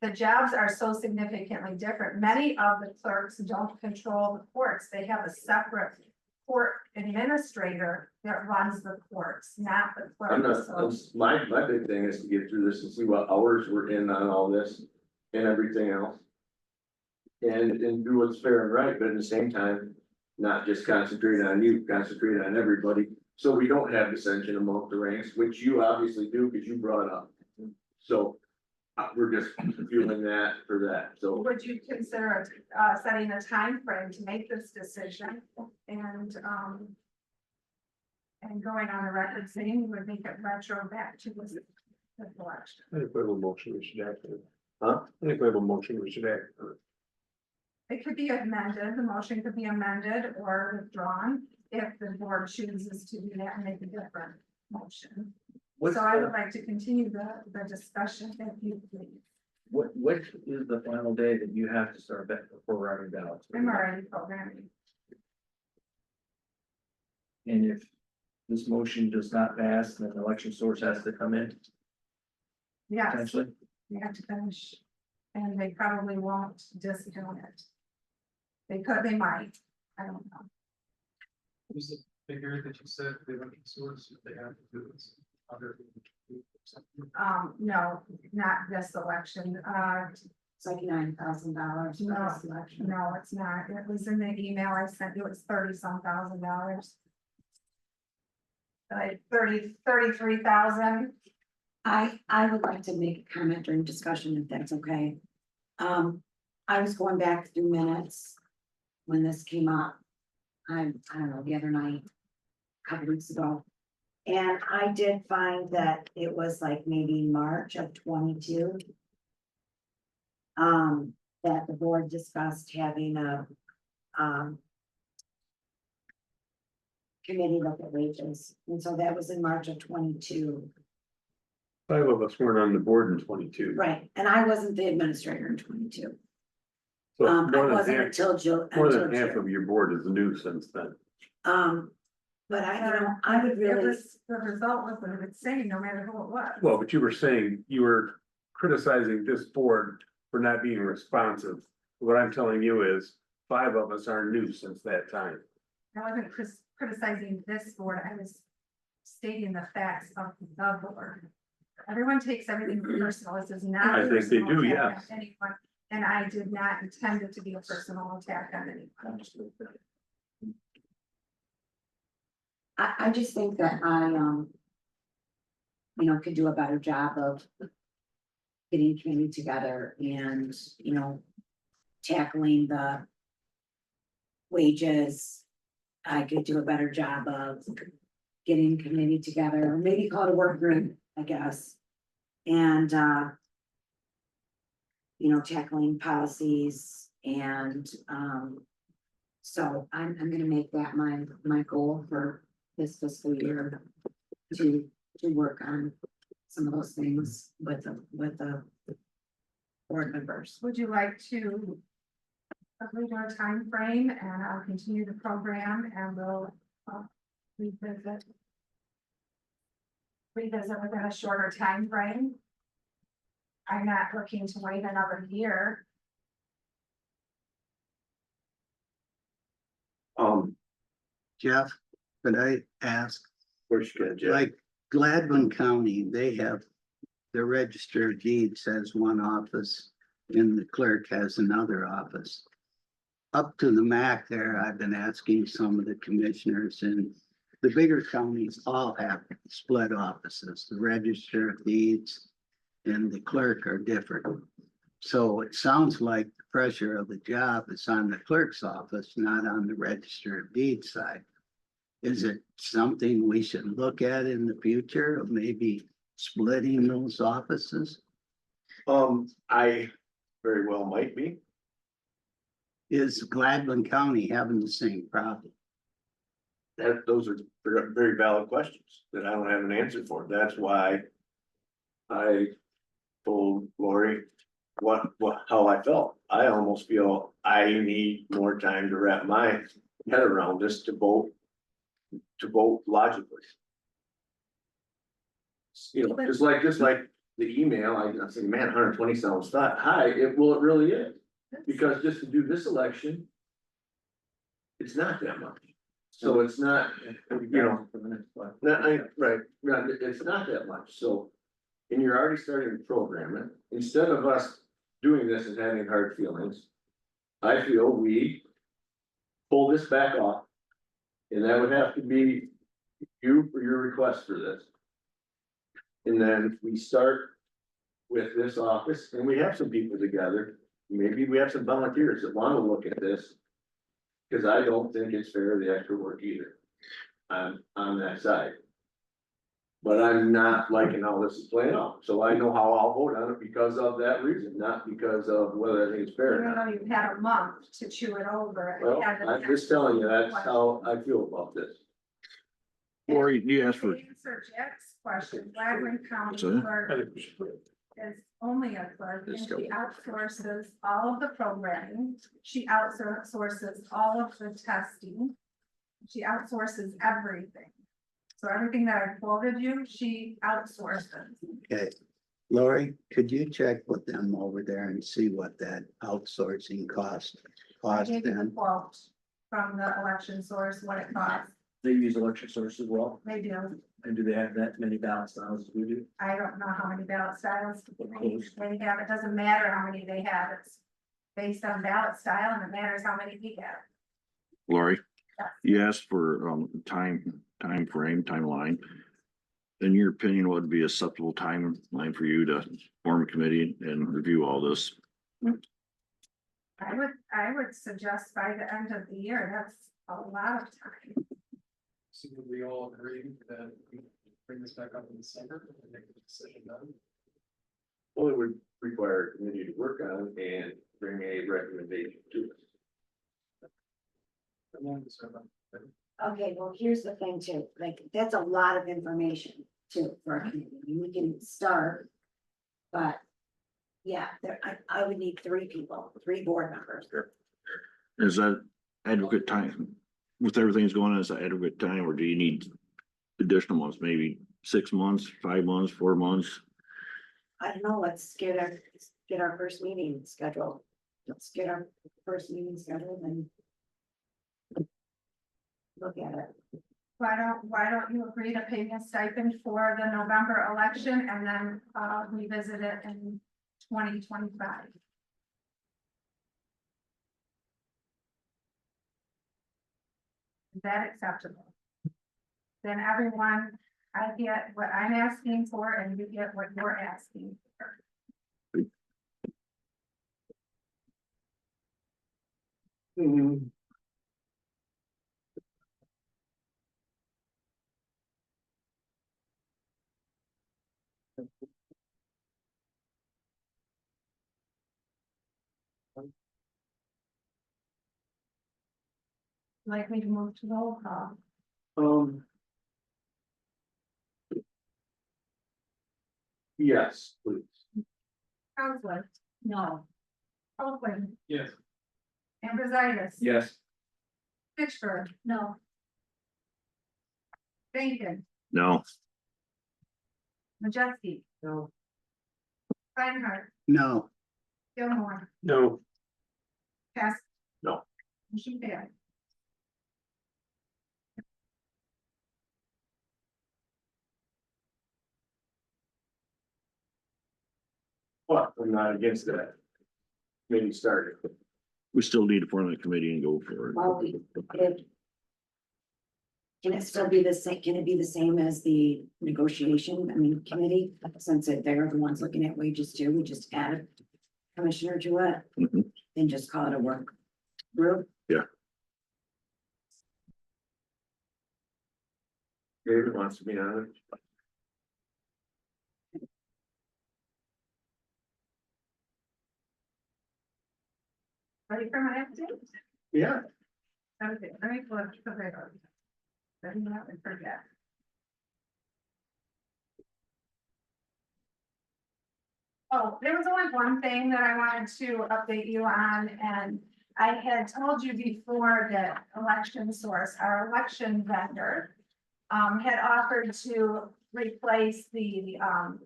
Speaker 17: The jobs are so significantly different. Many of the clerks don't control the courts. They have a separate court administrator that runs the courts, not the clerks.
Speaker 7: My big thing is to get through this and see what hours we're in on all this and everything else. And do what's fair and right, but at the same time, not just concentrate on you, concentrate on everybody. So we don't have dissension among the ranks, which you obviously do because you brought it up. So we're just feeling that for that, so.
Speaker 17: Would you consider setting a time frame to make this decision and going on the record saying we would make it retro back to this election?
Speaker 16: I think we have a motion we should act.
Speaker 7: Huh?
Speaker 16: I think we have a motion we should act.
Speaker 17: It could be amended, the motion could be amended or withdrawn if the board chooses to do that and make a different motion. So I would like to continue the discussion if you please.
Speaker 12: What is the final day that you have to start back before writing ballots?
Speaker 17: I'm already programming.
Speaker 12: And if this motion does not pass, then the election source has to come in
Speaker 17: Yes,
Speaker 12: potentially.
Speaker 17: we have to finish. And they probably won't discount it. They might, I don't know.
Speaker 10: Who's the figure that you said the election source, if they have to do this?
Speaker 17: No, not this election,
Speaker 3: It's like $9,000.
Speaker 17: no, it's not, it was in the email I sent you, it's $30-some thousand. Like 33,000.
Speaker 3: I would like to make a comment during discussion, if that's okay. I was going back through minutes when this came up. I don't know, the other night, a couple weeks ago. And I did find that it was like maybe March of 22. That the board discussed having a, committee look at wages, and so that was in March of 22.
Speaker 8: 5 of us weren't on the board in 22.
Speaker 3: Right, and I wasn't the administrator in 22.
Speaker 8: So
Speaker 3: I
Speaker 8: more than
Speaker 3: wasn't
Speaker 8: half,
Speaker 3: until
Speaker 8: more
Speaker 3: until
Speaker 8: than half
Speaker 3: June.
Speaker 8: of your board is new since then.
Speaker 3: But I would really,
Speaker 17: The result was the same, no matter who it was.
Speaker 8: Well, but you were saying you were criticizing this board for not being responsive. What I'm telling you is 5 of us are new since that time.
Speaker 17: I wasn't criticizing this board, I was stating the facts of the board. Everyone takes everything personal, this is not.
Speaker 8: I
Speaker 17: a
Speaker 8: think they
Speaker 17: personal
Speaker 8: do,
Speaker 17: attack
Speaker 8: yes.
Speaker 17: on anyone, and I did not intend it to be a personal attack on anyone.
Speaker 3: I just think that I, could do a better job of getting community together and, tackling the wages. I could do a better job of getting committee together, or maybe call it a work group, I guess. And, tackling policies and, so I'm gonna make that my goal for this fiscal year. To work on some of those things with the board members.
Speaker 17: Would you like to agree to a time frame, and I'll continue the program and we'll revisit within a shorter time frame. I'm not looking to wait another year.
Speaker 14: Jeff, could I ask,
Speaker 8: Of course you can, Jeff.
Speaker 14: like Gladwin County, they have, the register of deeds has one office and the clerk has another office. Up to the MAC there, I've been asking some of the commissioners, and the bigger counties all have split offices. The register of deeds and the clerk are different. So it sounds like the pressure of the job is on the clerk's office, not on the register of deeds side. Is it something we should look at in the future, of maybe splitting those offices?
Speaker 8: I very well might be.
Speaker 14: Is Gladwin County having the same problem?
Speaker 8: Those are very valid questions that I don't have an answer for. That's why I told Lori how I felt. I almost feel I need more time to wrap my head around this to vote logically. Just like the email, I said, man, 120 sounds high. It really is. Because just to do this election, it's not that much. So it's not, it's not that much. So, and you're already starting to program it. Instead of us doing this and having hard feelings, I feel we pull this back off. And that would have to be you for your request for this. And then we start with this office, and we have some people together. Maybe we have some volunteers that want to look at this. Cause I don't think it's fair, the extra work either. On that side. But I'm not liking how this is playing out, so I know how I'll vote on it because of that reason, not because of whether I think it's fair or
Speaker 17: Even
Speaker 8: not.
Speaker 17: though you've had a month to chew it over.
Speaker 8: Well, I'm just telling you, that's how I feel about this.
Speaker 13: Lori, you asked
Speaker 17: To
Speaker 13: for,
Speaker 17: answer Jack's question, Gladwin County
Speaker 13: What's that?
Speaker 17: clerk is only a clerk, and she outsources all of the programming. She outsources all of the testing. She outsources everything. So everything that I quoted you, she outsources.
Speaker 14: Okay, Lori, could you check with them over there and see what that outsourcing cost
Speaker 17: I gave you the
Speaker 14: them?
Speaker 17: quote from the election source, what it costs.
Speaker 12: They use election sources as well,
Speaker 17: They do.
Speaker 12: and do they have that many ballot styles as we do?
Speaker 17: I don't know how many ballot styles
Speaker 12: close?
Speaker 17: they have. It doesn't matter how many they have. It's based on ballot style, and it matters how many we have.
Speaker 13: Lori, you asked for timeline. In your opinion, what would be a acceptable timeline for you to form a committee and review all this?
Speaker 17: I would suggest by the end of the year, a lot of time.
Speaker 16: So would we all agree that we bring this back up in December and make the decision then?
Speaker 1: Well, it would require a committee to work on and bring a recommendation to us.
Speaker 3: Okay, well, here's the thing too, like, that's a lot of information too, for a community, we can start. But, yeah, there, I would need 3 people, 3 board members.
Speaker 13: Is that adequate time? With everything's going on, is that adequate time, or do you need additional months, maybe 6 months, 5 months, 4 months?
Speaker 3: I don't know, let's get our first meeting scheduled. Let's get our first meeting scheduled and look at it.
Speaker 17: Why don't you agree to pay me a stipend for the November election and then revisit it in 2025? Is that acceptable? Then everyone, I get what I'm asking for and you get what you're asking for. Like me to move to roll call.
Speaker 1: Yes, please.
Speaker 17: Counselor,
Speaker 2: No.
Speaker 17: Copeland,
Speaker 16: Yes.
Speaker 17: Ambrositis.
Speaker 12: Yes.
Speaker 17: Fitchburg,
Speaker 2: No.
Speaker 17: Bacon,
Speaker 13: No.
Speaker 17: Majeski,
Speaker 16: No.
Speaker 17: Steinhardt,
Speaker 14: No,
Speaker 17: Gilmore,
Speaker 8: No.
Speaker 17: Cass.
Speaker 1: No.
Speaker 17: Motion failed.
Speaker 1: But I'm not against that. Maybe start it.
Speaker 13: We still need to form a committee and go for it.
Speaker 3: Well, can it still be the same, can it be the same as the negotiation, committee, since they're the ones looking at wages too, we just add a commissioner to it?
Speaker 13: Mhm.
Speaker 3: And just call it a work group?
Speaker 1: David wants to be on it.
Speaker 17: Ready for my update?
Speaker 1: Yeah.
Speaker 17: Okay, let me pull up the paper. Let me not forget. Oh, there was only one thing that I wanted to update you on, and I had told you before that Election Source, our election vendor, had offered to replace the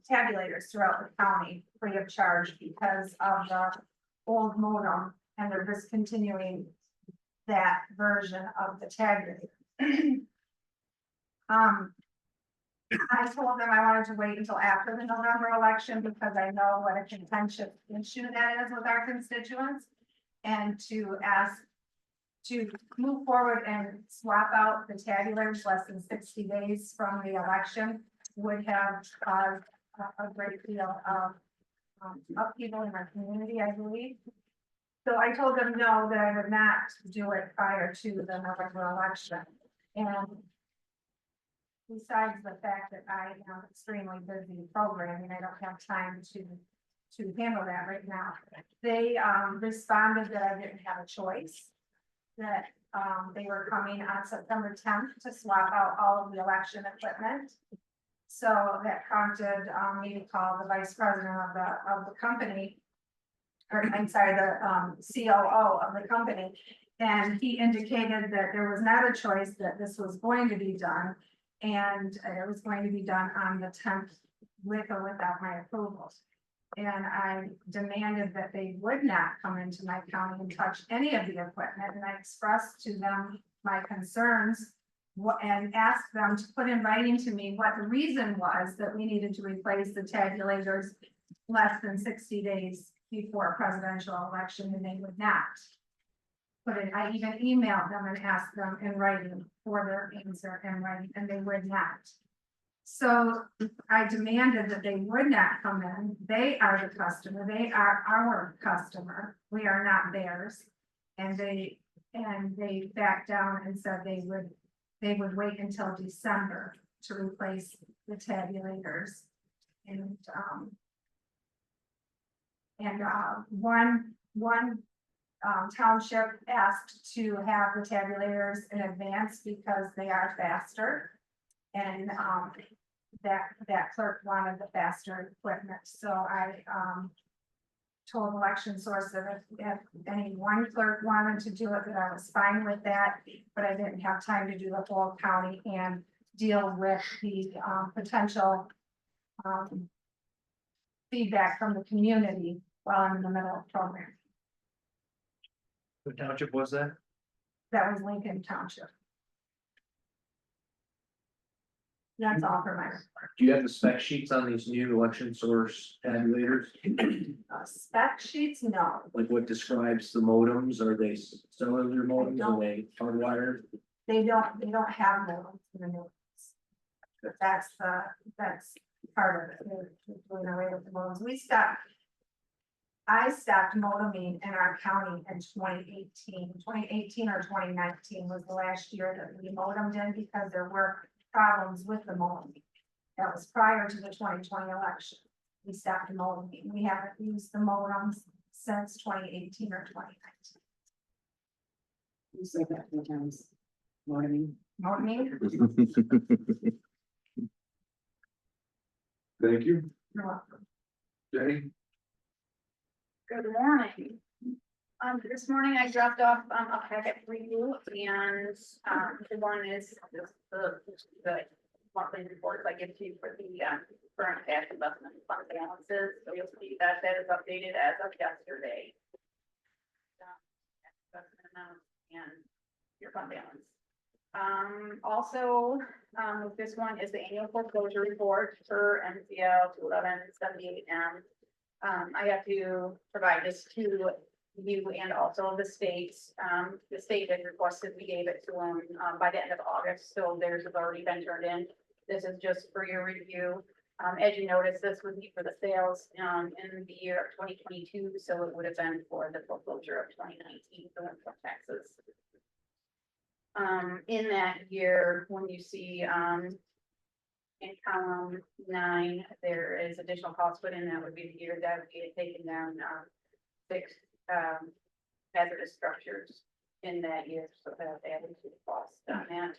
Speaker 17: tabulators throughout the county free of charge because of the old modem, and they're discontinuing that version of the tabulator. I told them I wanted to wait until after the November election because I know what a contentious issue that is with our constituents. And to ask to move forward and swap out the tabulators less than 60 days from the election would have caused a great deal of upheaval in our community, I believe. So I told them no, that I would not do it prior to the November election. And besides the fact that I am extremely busy programming, I don't have time to handle that right now. They responded that I didn't have a choice, that they were coming on September 10th to swap out all of the election equipment. So that prompted me to call the vice president of the company, or I'm sorry, the COO of the company. And he indicated that there was not a choice, that this was going to be done. And it was going to be done on the 10th with or without my approval. And I demanded that they would not come into my county and touch any of the equipment. And I expressed to them my concerns and asked them to put in writing to me what the reason was that we needed to replace the tabulators less than 60 days before a presidential election, and they would not. But I even emailed them and asked them in writing for their answer in writing, and they would not. So I demanded that they would not come in. They are the customer. They are our customer. We are not theirs. And they and they backed down and said they would wait until December to replace the tabulators. And, one township asked to have the tabulators in advance because they are faster. And, that clerk wanted the faster equipment, so I, told Election Source that if any one clerk wanted to do it, that I was fine with that, but I didn't have time to do the whole county and deal with the, potential, feedback from the community while I'm in the middle of program.
Speaker 10: What township was that?
Speaker 17: That was Lincoln Township. That's all for my report.
Speaker 12: Do you have the spec sheets on these new election source tabulators?
Speaker 17: Spec sheets, no.
Speaker 12: Like what describes the modems? Are they cellular modems? Are they hardwired?
Speaker 17: They don't have modems in the new ones. But that's part of it. They're doing away with the modems. I stopped modeming in our county in 2018 or 2019 was the last year that we modemed in because there were problems with the modem. That was prior to the 2020 election. We stopped modeming. We haven't used the modems since 2018 or 2019.
Speaker 3: You said that 4 times. Morning.
Speaker 17: Modeming?
Speaker 12: Thank you.
Speaker 17: You're welcome.
Speaker 12: Jenny?
Speaker 11: Good morning. This morning I dropped off a packet for you and the one is the monthly reports I give to you for the current cash investment fund balances. So you'll see that is updated as of yesterday. Investment amount and your fund balance. Also, this one is the annual foreclosure report for MCL 21178M. I have to provide this to you and also the states. The state had requested we gave it to them by the end of August, so theirs has already been turned in. This is just for your review. As you notice, this would be for the sales in the year of 2022, so it would have been for the foreclosure of 2019 for income taxes. In that year, when you see in column 9, there is additional costs put in. That would be the year that we had taken down 6 hazardous structures in that year, so that added to the cost on that.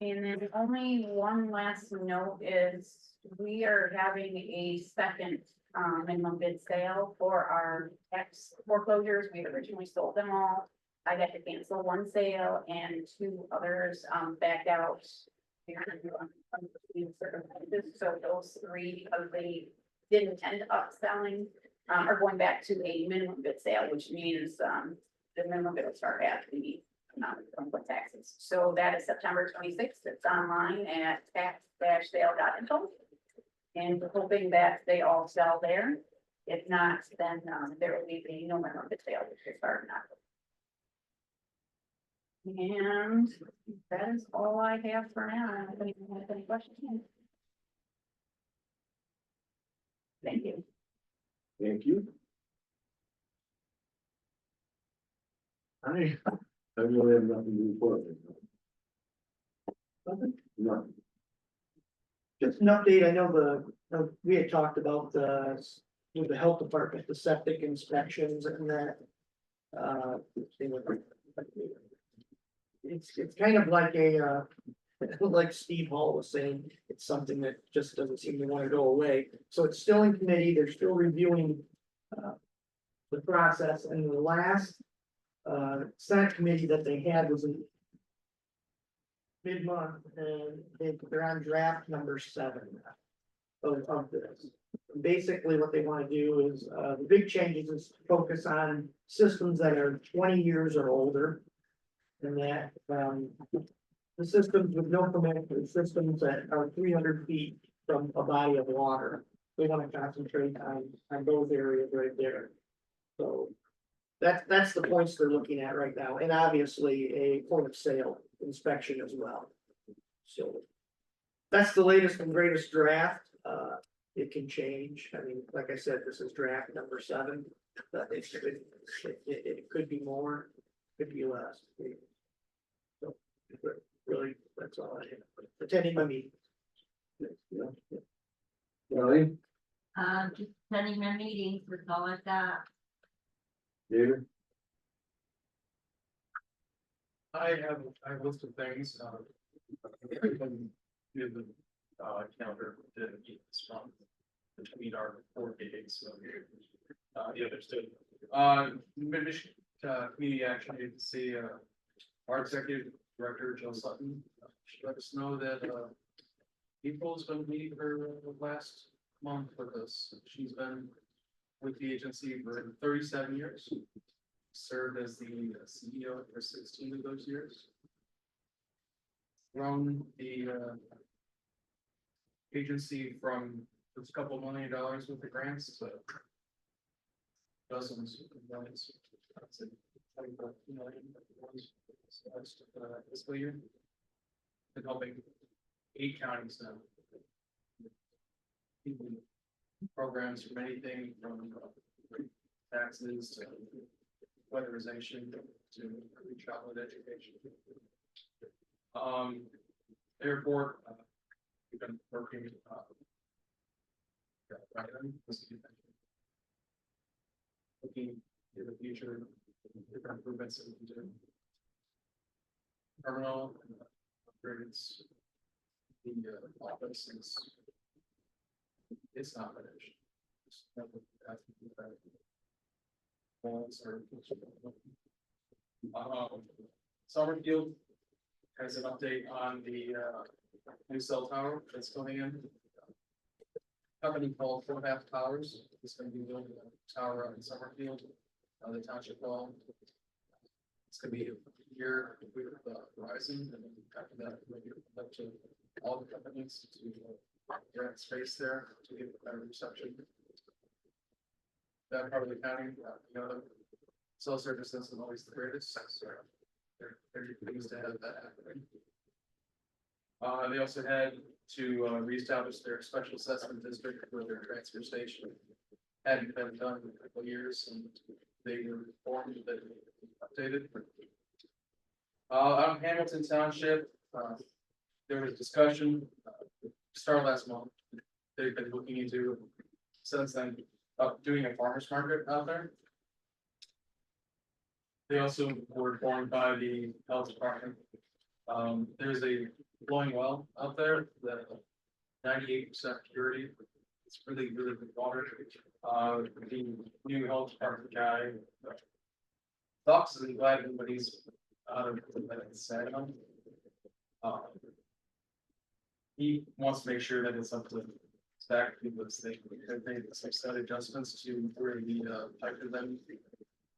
Speaker 11: And then only one last note is we are having a second minimum bid sale for our tax foreclosures. We originally sold them all. I got to cancel one sale and 2 others backed out. So those 3, because they didn't end up selling, are going back to a minimum bid sale, which means the minimum bid will start at the delinquent taxes. So that is September 26th. It's online at tax-sale.info. And we're hoping that they all sell there. If not, then there will be no minimum bid sale, which is starting now. And that is all I have for now. I don't know if anyone has any questions. Thank you.
Speaker 12: Thank you. I really have nothing to report. No.
Speaker 6: Just an update, I know we had talked about with the health department, the septic inspections and that. It's kind of like like Steve Hall was saying, it's something that just doesn't seem to want to go away. So it's still in committee, they're still reviewing the process, and the last Senate committee that they had was in mid-month, and they're on draft number 7 of this. Basically, what they want to do is the big changes is focus on systems that are 20 years or older, and that the systems with no permit, the systems that are 300 feet from a body of water. They want to concentrate on those areas right there. So that's the points they're looking at right now, and obviously a point of sale inspection as well. So that's the latest and greatest draft. it can change. I mean, like I said, this is draft number 7. But it could be more, could be less. So, really, that's all I have. Attending my meeting.
Speaker 10: Really?
Speaker 2: Just attending my meetings, that's all I've got.
Speaker 10: David?
Speaker 16: I have a list of things, do the, calendar to keep this month between our 4 meetings, so. The others too. Mid-Michigan, Community Action Agency, our executive director, Jill Sutton, she let us know that, April's been meeting her last month with us. She's been with the agency for 37 years. Served as the CEO for 16 of those years. Grown the agency from a couple $1 million with the grants to dozens of millions. I'd say 24 million last fiscal year. And helping 8 counties now. Programs from anything from taxes to weatherization to childhood education. Airport, we've been working, looking to the future, different improvements that we can do. Terminal, upgrades, the office is, it's not finished. It's not what we have to do that. Walls are. Summerfield has an update on the new cell tower that's going in. Company called 4.5 Towers is going to be building a tower on Summerfield, the township hall. It's going to be a year with Verizon, and then after that, we'll give it up to all the companies to rent space there to get a better reception. That part of the county, cell service isn't always the greatest, so they're pleased to have that happening. They also had to reestablish their special assessment district for their transfer station. Hadn't been done in a couple of years, and they were informed that it updated. Out in Hamilton Township, there was discussion, started last month. They've been looking into since then doing a farmer's market out there. They also were informed by the health department. There's a blowing well out there that 98% purity. It's really, really good water. The new health department guy talks and glad, but he's out of Saginaw. He wants to make sure that it's up to stack because they made some slight adjustments to where the pipe is then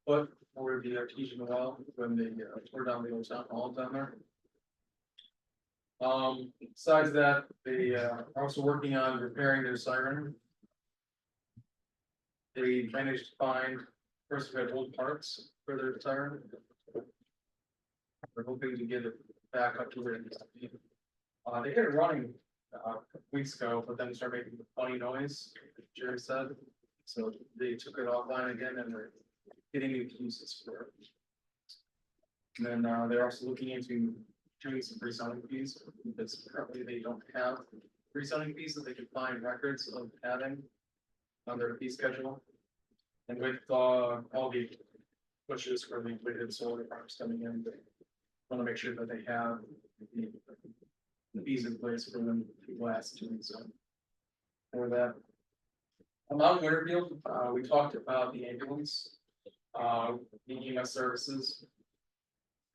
Speaker 16: put for the artesian well when they tore down the old town hall down there. Besides that, they are also working on repairing their siren. They managed to find first we had old parts for their siren. We're hoping to get it back up to where it needs to be. They had it running weeks ago, but then started making a funny noise, Jerry said. So they took it offline again and they're getting new pieces for it. And then they're also looking into doing some rezoning fees because currently they don't have rezoning fees that they can find records of having on their fee schedule. And with all the pushes for the weighted solar farms coming in, they want to make sure that they have the fees in place for them to last doing so. For that, Mount Winterfield, we talked about the ambulance, the EMS services.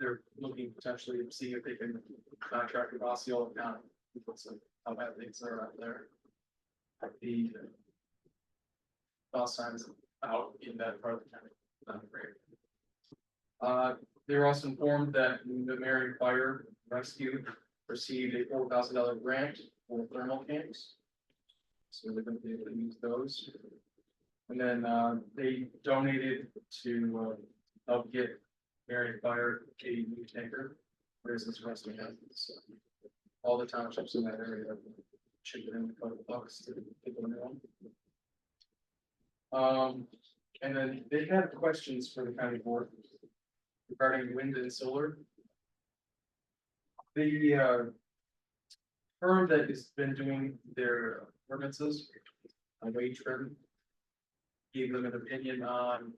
Speaker 16: They're looking potentially to see if they can contract with Osceola County because of how bad things are out there. The bus signs out in that part of the county, not great. They were also informed that the Marion Fire Rescue received a $4,000 grant for thermal cams. So they're going to be able to use those. And then they donated to help get Marion Fire a new tanker for business rescue. So all the townships in that area
Speaker 10: chip it in a couple bucks to people in their own. And then they had questions for the county board regarding wind and solar. The firm that has been doing their ordinances, wage firm, gave them an opinion on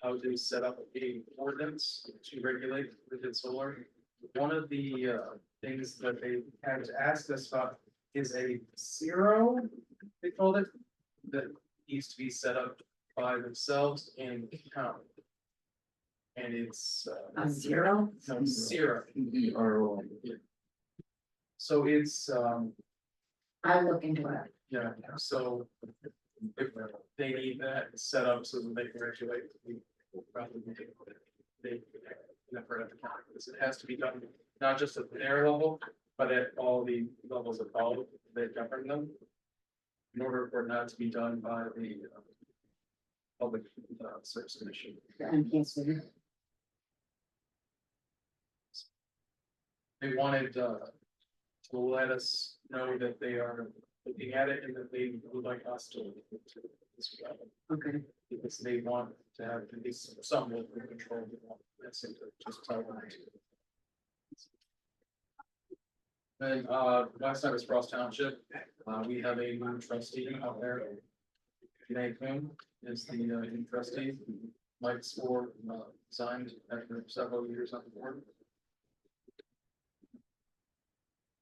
Speaker 10: how to set up a ordinance to regulate wind and solar. One of the things that they had asked us about is a zero, they called it, that needs to be set up by themselves and the county. And it's
Speaker 3: A zero?
Speaker 10: no, zero.
Speaker 12: ROI.
Speaker 10: So it's
Speaker 3: I look into it.
Speaker 10: yeah, so if they need that set up so that they can regulate, we will probably need to they never at the county, because it has to be done not just at their level, but at all the levels above that govern them. In order for it not to be done by the Public Service Commission. They wanted to let us know that they are looking at it and that they would like us to look into it as well.
Speaker 3: Okay.
Speaker 10: Because they want to have at least some local control. That's it, just tell them to. Then, last night was Frost Township, we have a new trustee out there. Janae Kuhn is the new trustee. Mike Spore signed after several years on the board.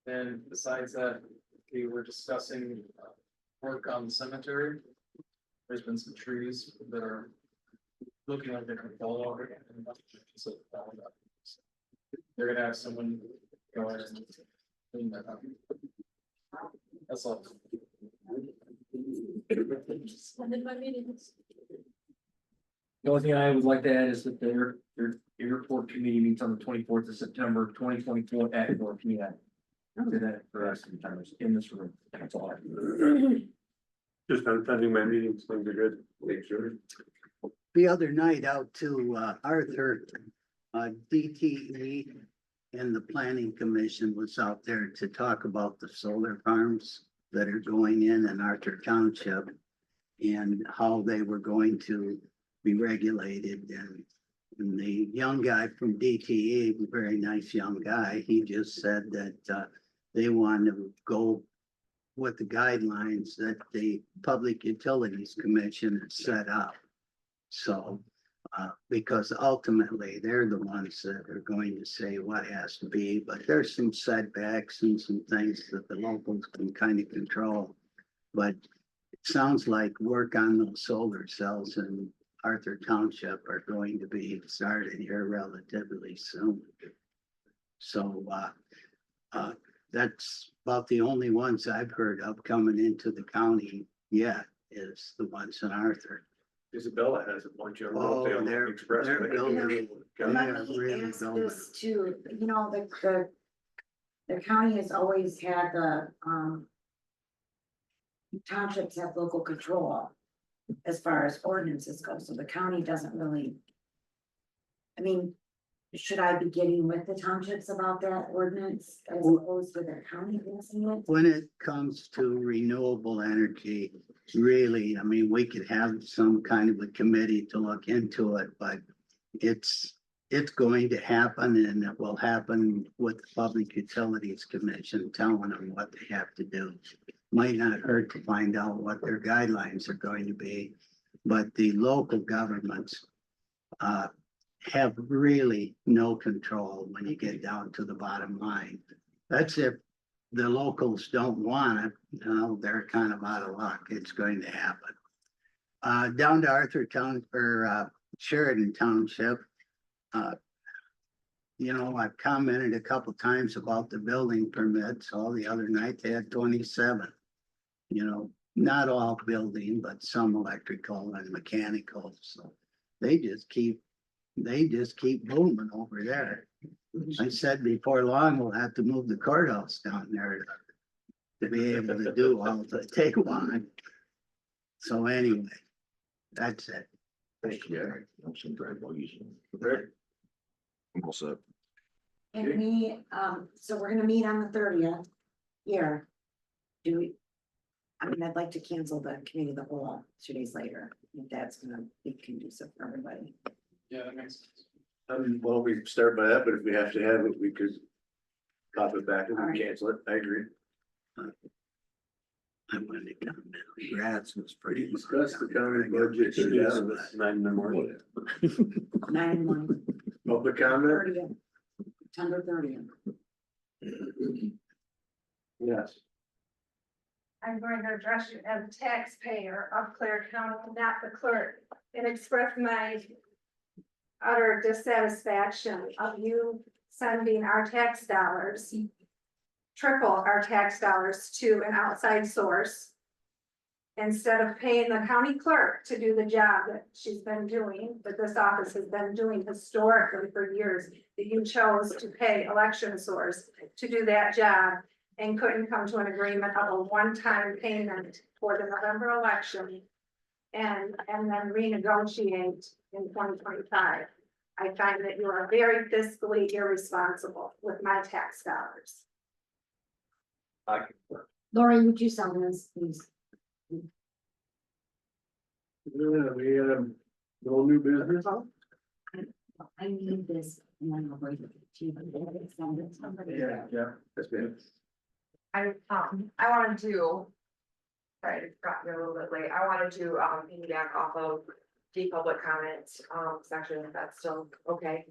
Speaker 10: And besides that, we were discussing work on the cemetery. There's been some trees that are looking like they're gonna fall over. And so they're gonna have someone go ahead and clean that up. That's all.
Speaker 12: The only thing I would like to add is that their airport committee meets on the 24th of September, 2024 at 4 p.m. Do that for us sometimes in this room. That's all.
Speaker 8: Just attending my meetings, things are good. Make sure.
Speaker 14: The other night out to Arthur, DTE and the planning commission was out there to talk about the solar farms that are going in Arthur Township and how they were going to be regulated. And the young guy from DTE, very nice young guy, he just said that they want to go with the guidelines that the Public Utilities Commission has set up. So, because ultimately they're the ones that are going to say what has to be, but there's some setbacks and some things that the locals can kind of control. But it sounds like work on those solar cells in Arthur Township are going to be started here relatively soon. So, that's about the only ones I've heard of coming into the county yet is the ones in Arthur.
Speaker 8: Isabella has a bunch of.
Speaker 14: Oh, they're building.
Speaker 3: Let me ask this too, you know, the county has always had the, townships have local control as far as ordinances go, so the county doesn't really. I mean, should I be getting with the townships about that ordinance as opposed to the county passing it?
Speaker 14: When it comes to renewable energy, really, I mean, we could have some kind of a committee to look into it, but it's going to happen and it will happen with the Public Utilities Commission telling them what they have to do. Might not hurt to find out what their guidelines are going to be, but the local governments have really no control when you get down to the bottom line. That's if the locals don't want it, you know, they're kind of out of luck. It's going to happen. Down to Arthur Town or Sheridan Township. You know, I've commented a couple times about the building permits. All the other night they had 27. You know, not all building, but some electrical and mechanical. So they just keep booming over there. I said before long, we'll have to move the courthouse down there to be able to do all the take one. So anyway, that's it.
Speaker 13: Thank you. I'm some drive all set.
Speaker 3: And we, so we're gonna meet on the 30th here. do we? I mean, I'd like to cancel the committee of the whole 2 days later, if that's gonna be conducive for everybody.
Speaker 16: Yeah, that makes sense.
Speaker 1: Well, we start by that, but if we have to have it, we could pop it back and
Speaker 3: All right.
Speaker 1: cancel it. I agree.
Speaker 14: I went to comment. Rats was pretty.
Speaker 1: Discuss the county budget.
Speaker 8: It's 9 in the morning.
Speaker 3: 9/1,
Speaker 1: Public comment?
Speaker 3: 30th, September 30th.
Speaker 1: Yes.
Speaker 17: I'm going to address you as a taxpayer of Clare County, not the clerk, and express my utter dissatisfaction of you sending our tax dollars, triple our tax dollars to an outside source instead of paying the county clerk to do the job that she's been doing, that this office has been doing historically for years, that you chose to pay election source to do that job and couldn't come to an agreement of a one-time payment for the November election and then renegotiate in 2025. I find that you are very fiscally irresponsible with my tax dollars.
Speaker 3: Lori, would you summarize, please?
Speaker 1: Yeah, we have no new business.
Speaker 3: I need this, and then I'll bring it to you. Send it to somebody.
Speaker 1: Yeah, that's good.
Speaker 18: I wanted to. Sorry, I got here a little bit late. I wanted to, piggyback off of the public comments, section, if that's still okay.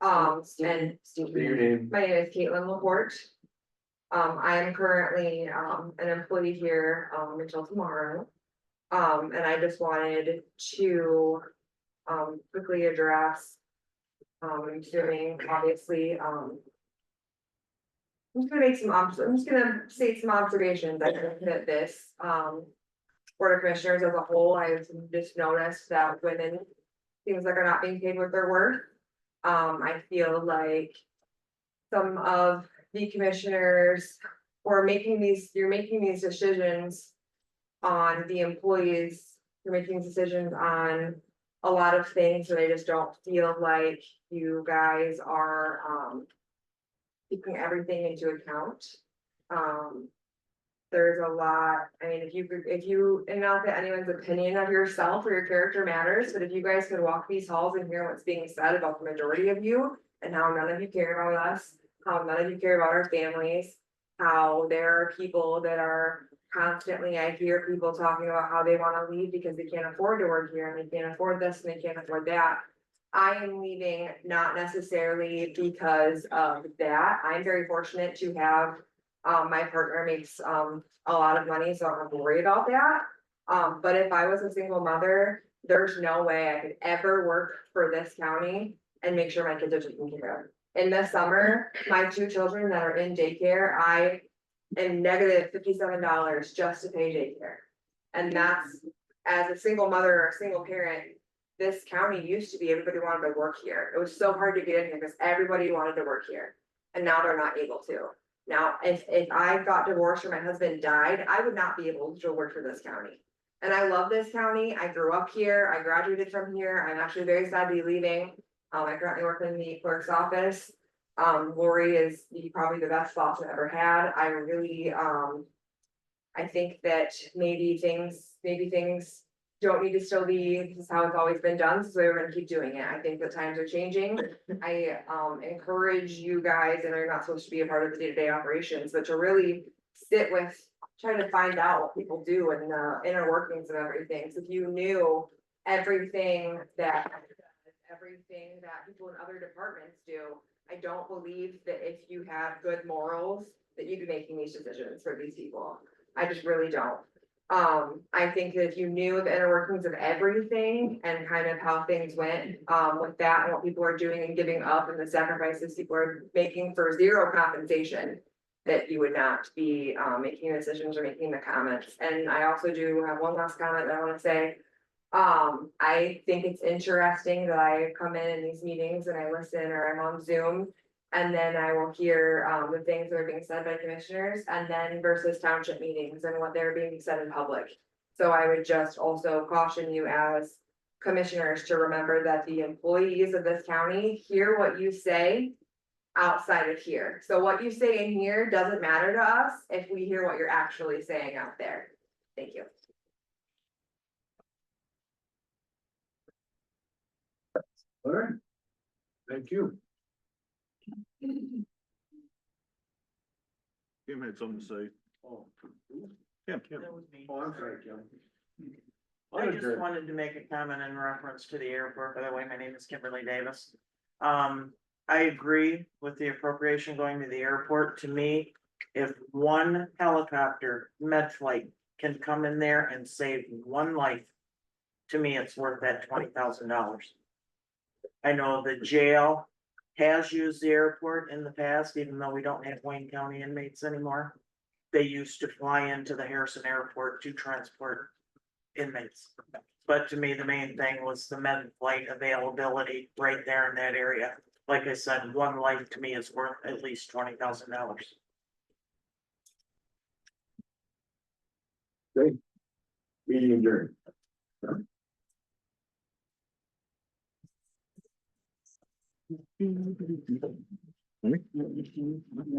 Speaker 18: And
Speaker 1: Say your name.
Speaker 18: my name is Caitlin Laporte. I am currently, an employee here, until tomorrow. And I just wanted to, quickly address, I'm assuming, obviously, I'm just gonna state some observations. I think that this, Board of Commissioners as a whole, I've just noticed that women seems like are not being paid what they're worth. I feel like some of the commissioners or you're making these decisions on the employees, you're making decisions on a lot of things that I just don't feel like you guys are, keeping everything into account. There's a lot, I mean, if you, and not that anyone's opinion of yourself or your character matters, but if you guys could walk these halls and hear what's being said about the majority of you. And how none of you care about us, how none of you care about our families, how there are people that are constantly, I hear people talking about how they wanna leave because they can't afford to work here and they can't afford this and they can't afford that. I am leaving not necessarily because of that. I'm very fortunate to have, my partner makes, a lot of money, so I'm not worried about that. But if I was a single mother, there's no way I could ever work for this county and make sure my kids are taken care of. In the summer, my 2 children that are in daycare, I am negative $57 just to pay daycare. And that's, as a single mother or a single parent, this county used to be, everybody wanted to work here. It was so hard to get in here because everybody wanted to work here. And now they're not able to. Now, if I got divorced or my husband died, I would not be able to work for this county. And I love this county. I grew up here. I graduated from here. I'm actually very sad to be leaving. I currently work in the clerk's office. Lori is probably the best boss I've ever had. I really, I think that maybe things don't need to still be, this is how it's always been done, so we're gonna keep doing it. I think that times are changing. I encourage you guys, and you're not supposed to be a part of the day-to-day operations, but to really sit with, trying to find out what people do and the inner workings of everything. So if you knew everything that people in other departments do, I don't believe that if you have good morals, that you'd be making these decisions for these people. I just really don't. I think that if you knew the inner workings of everything and kind of how things went, with that and what people are doing and giving up and the sacrifices people are making for zero compensation, that you would not be, making decisions or making the comments. And I also do have one last comment that I wanna say. I think it's interesting that I come in these meetings and I listen or I'm on Zoom. And then I will hear the things that are being said by commissioners and then versus township meetings and what they're being said in public. So I would just also caution you as commissioners to remember that the employees of this county hear what you say. outside of here. So what you say in here doesn't matter to us if we hear what you're actually saying out there. Thank you.
Speaker 6: All right. Thank you.
Speaker 13: Kim had something to say.
Speaker 6: Oh,
Speaker 13: Kim.
Speaker 6: oh, I'm sorry, Kim.
Speaker 19: I just wanted to make a comment in reference to the airport. By the way, my name is Kimberly Davis. I agree with the appropriation going to the airport. To me, if one helicopter med flight can come in there and save one life, to me, it's worth that $20,000. I know the jail has used the airport in the past, even though we don't have Wayne County inmates anymore. They used to fly into the Harrison Airport to transport inmates. But to me, the main thing was the med flight availability right there in that area. Like I said, one life to me is worth at least $20,000.
Speaker 6: Great. Meeting adjourned.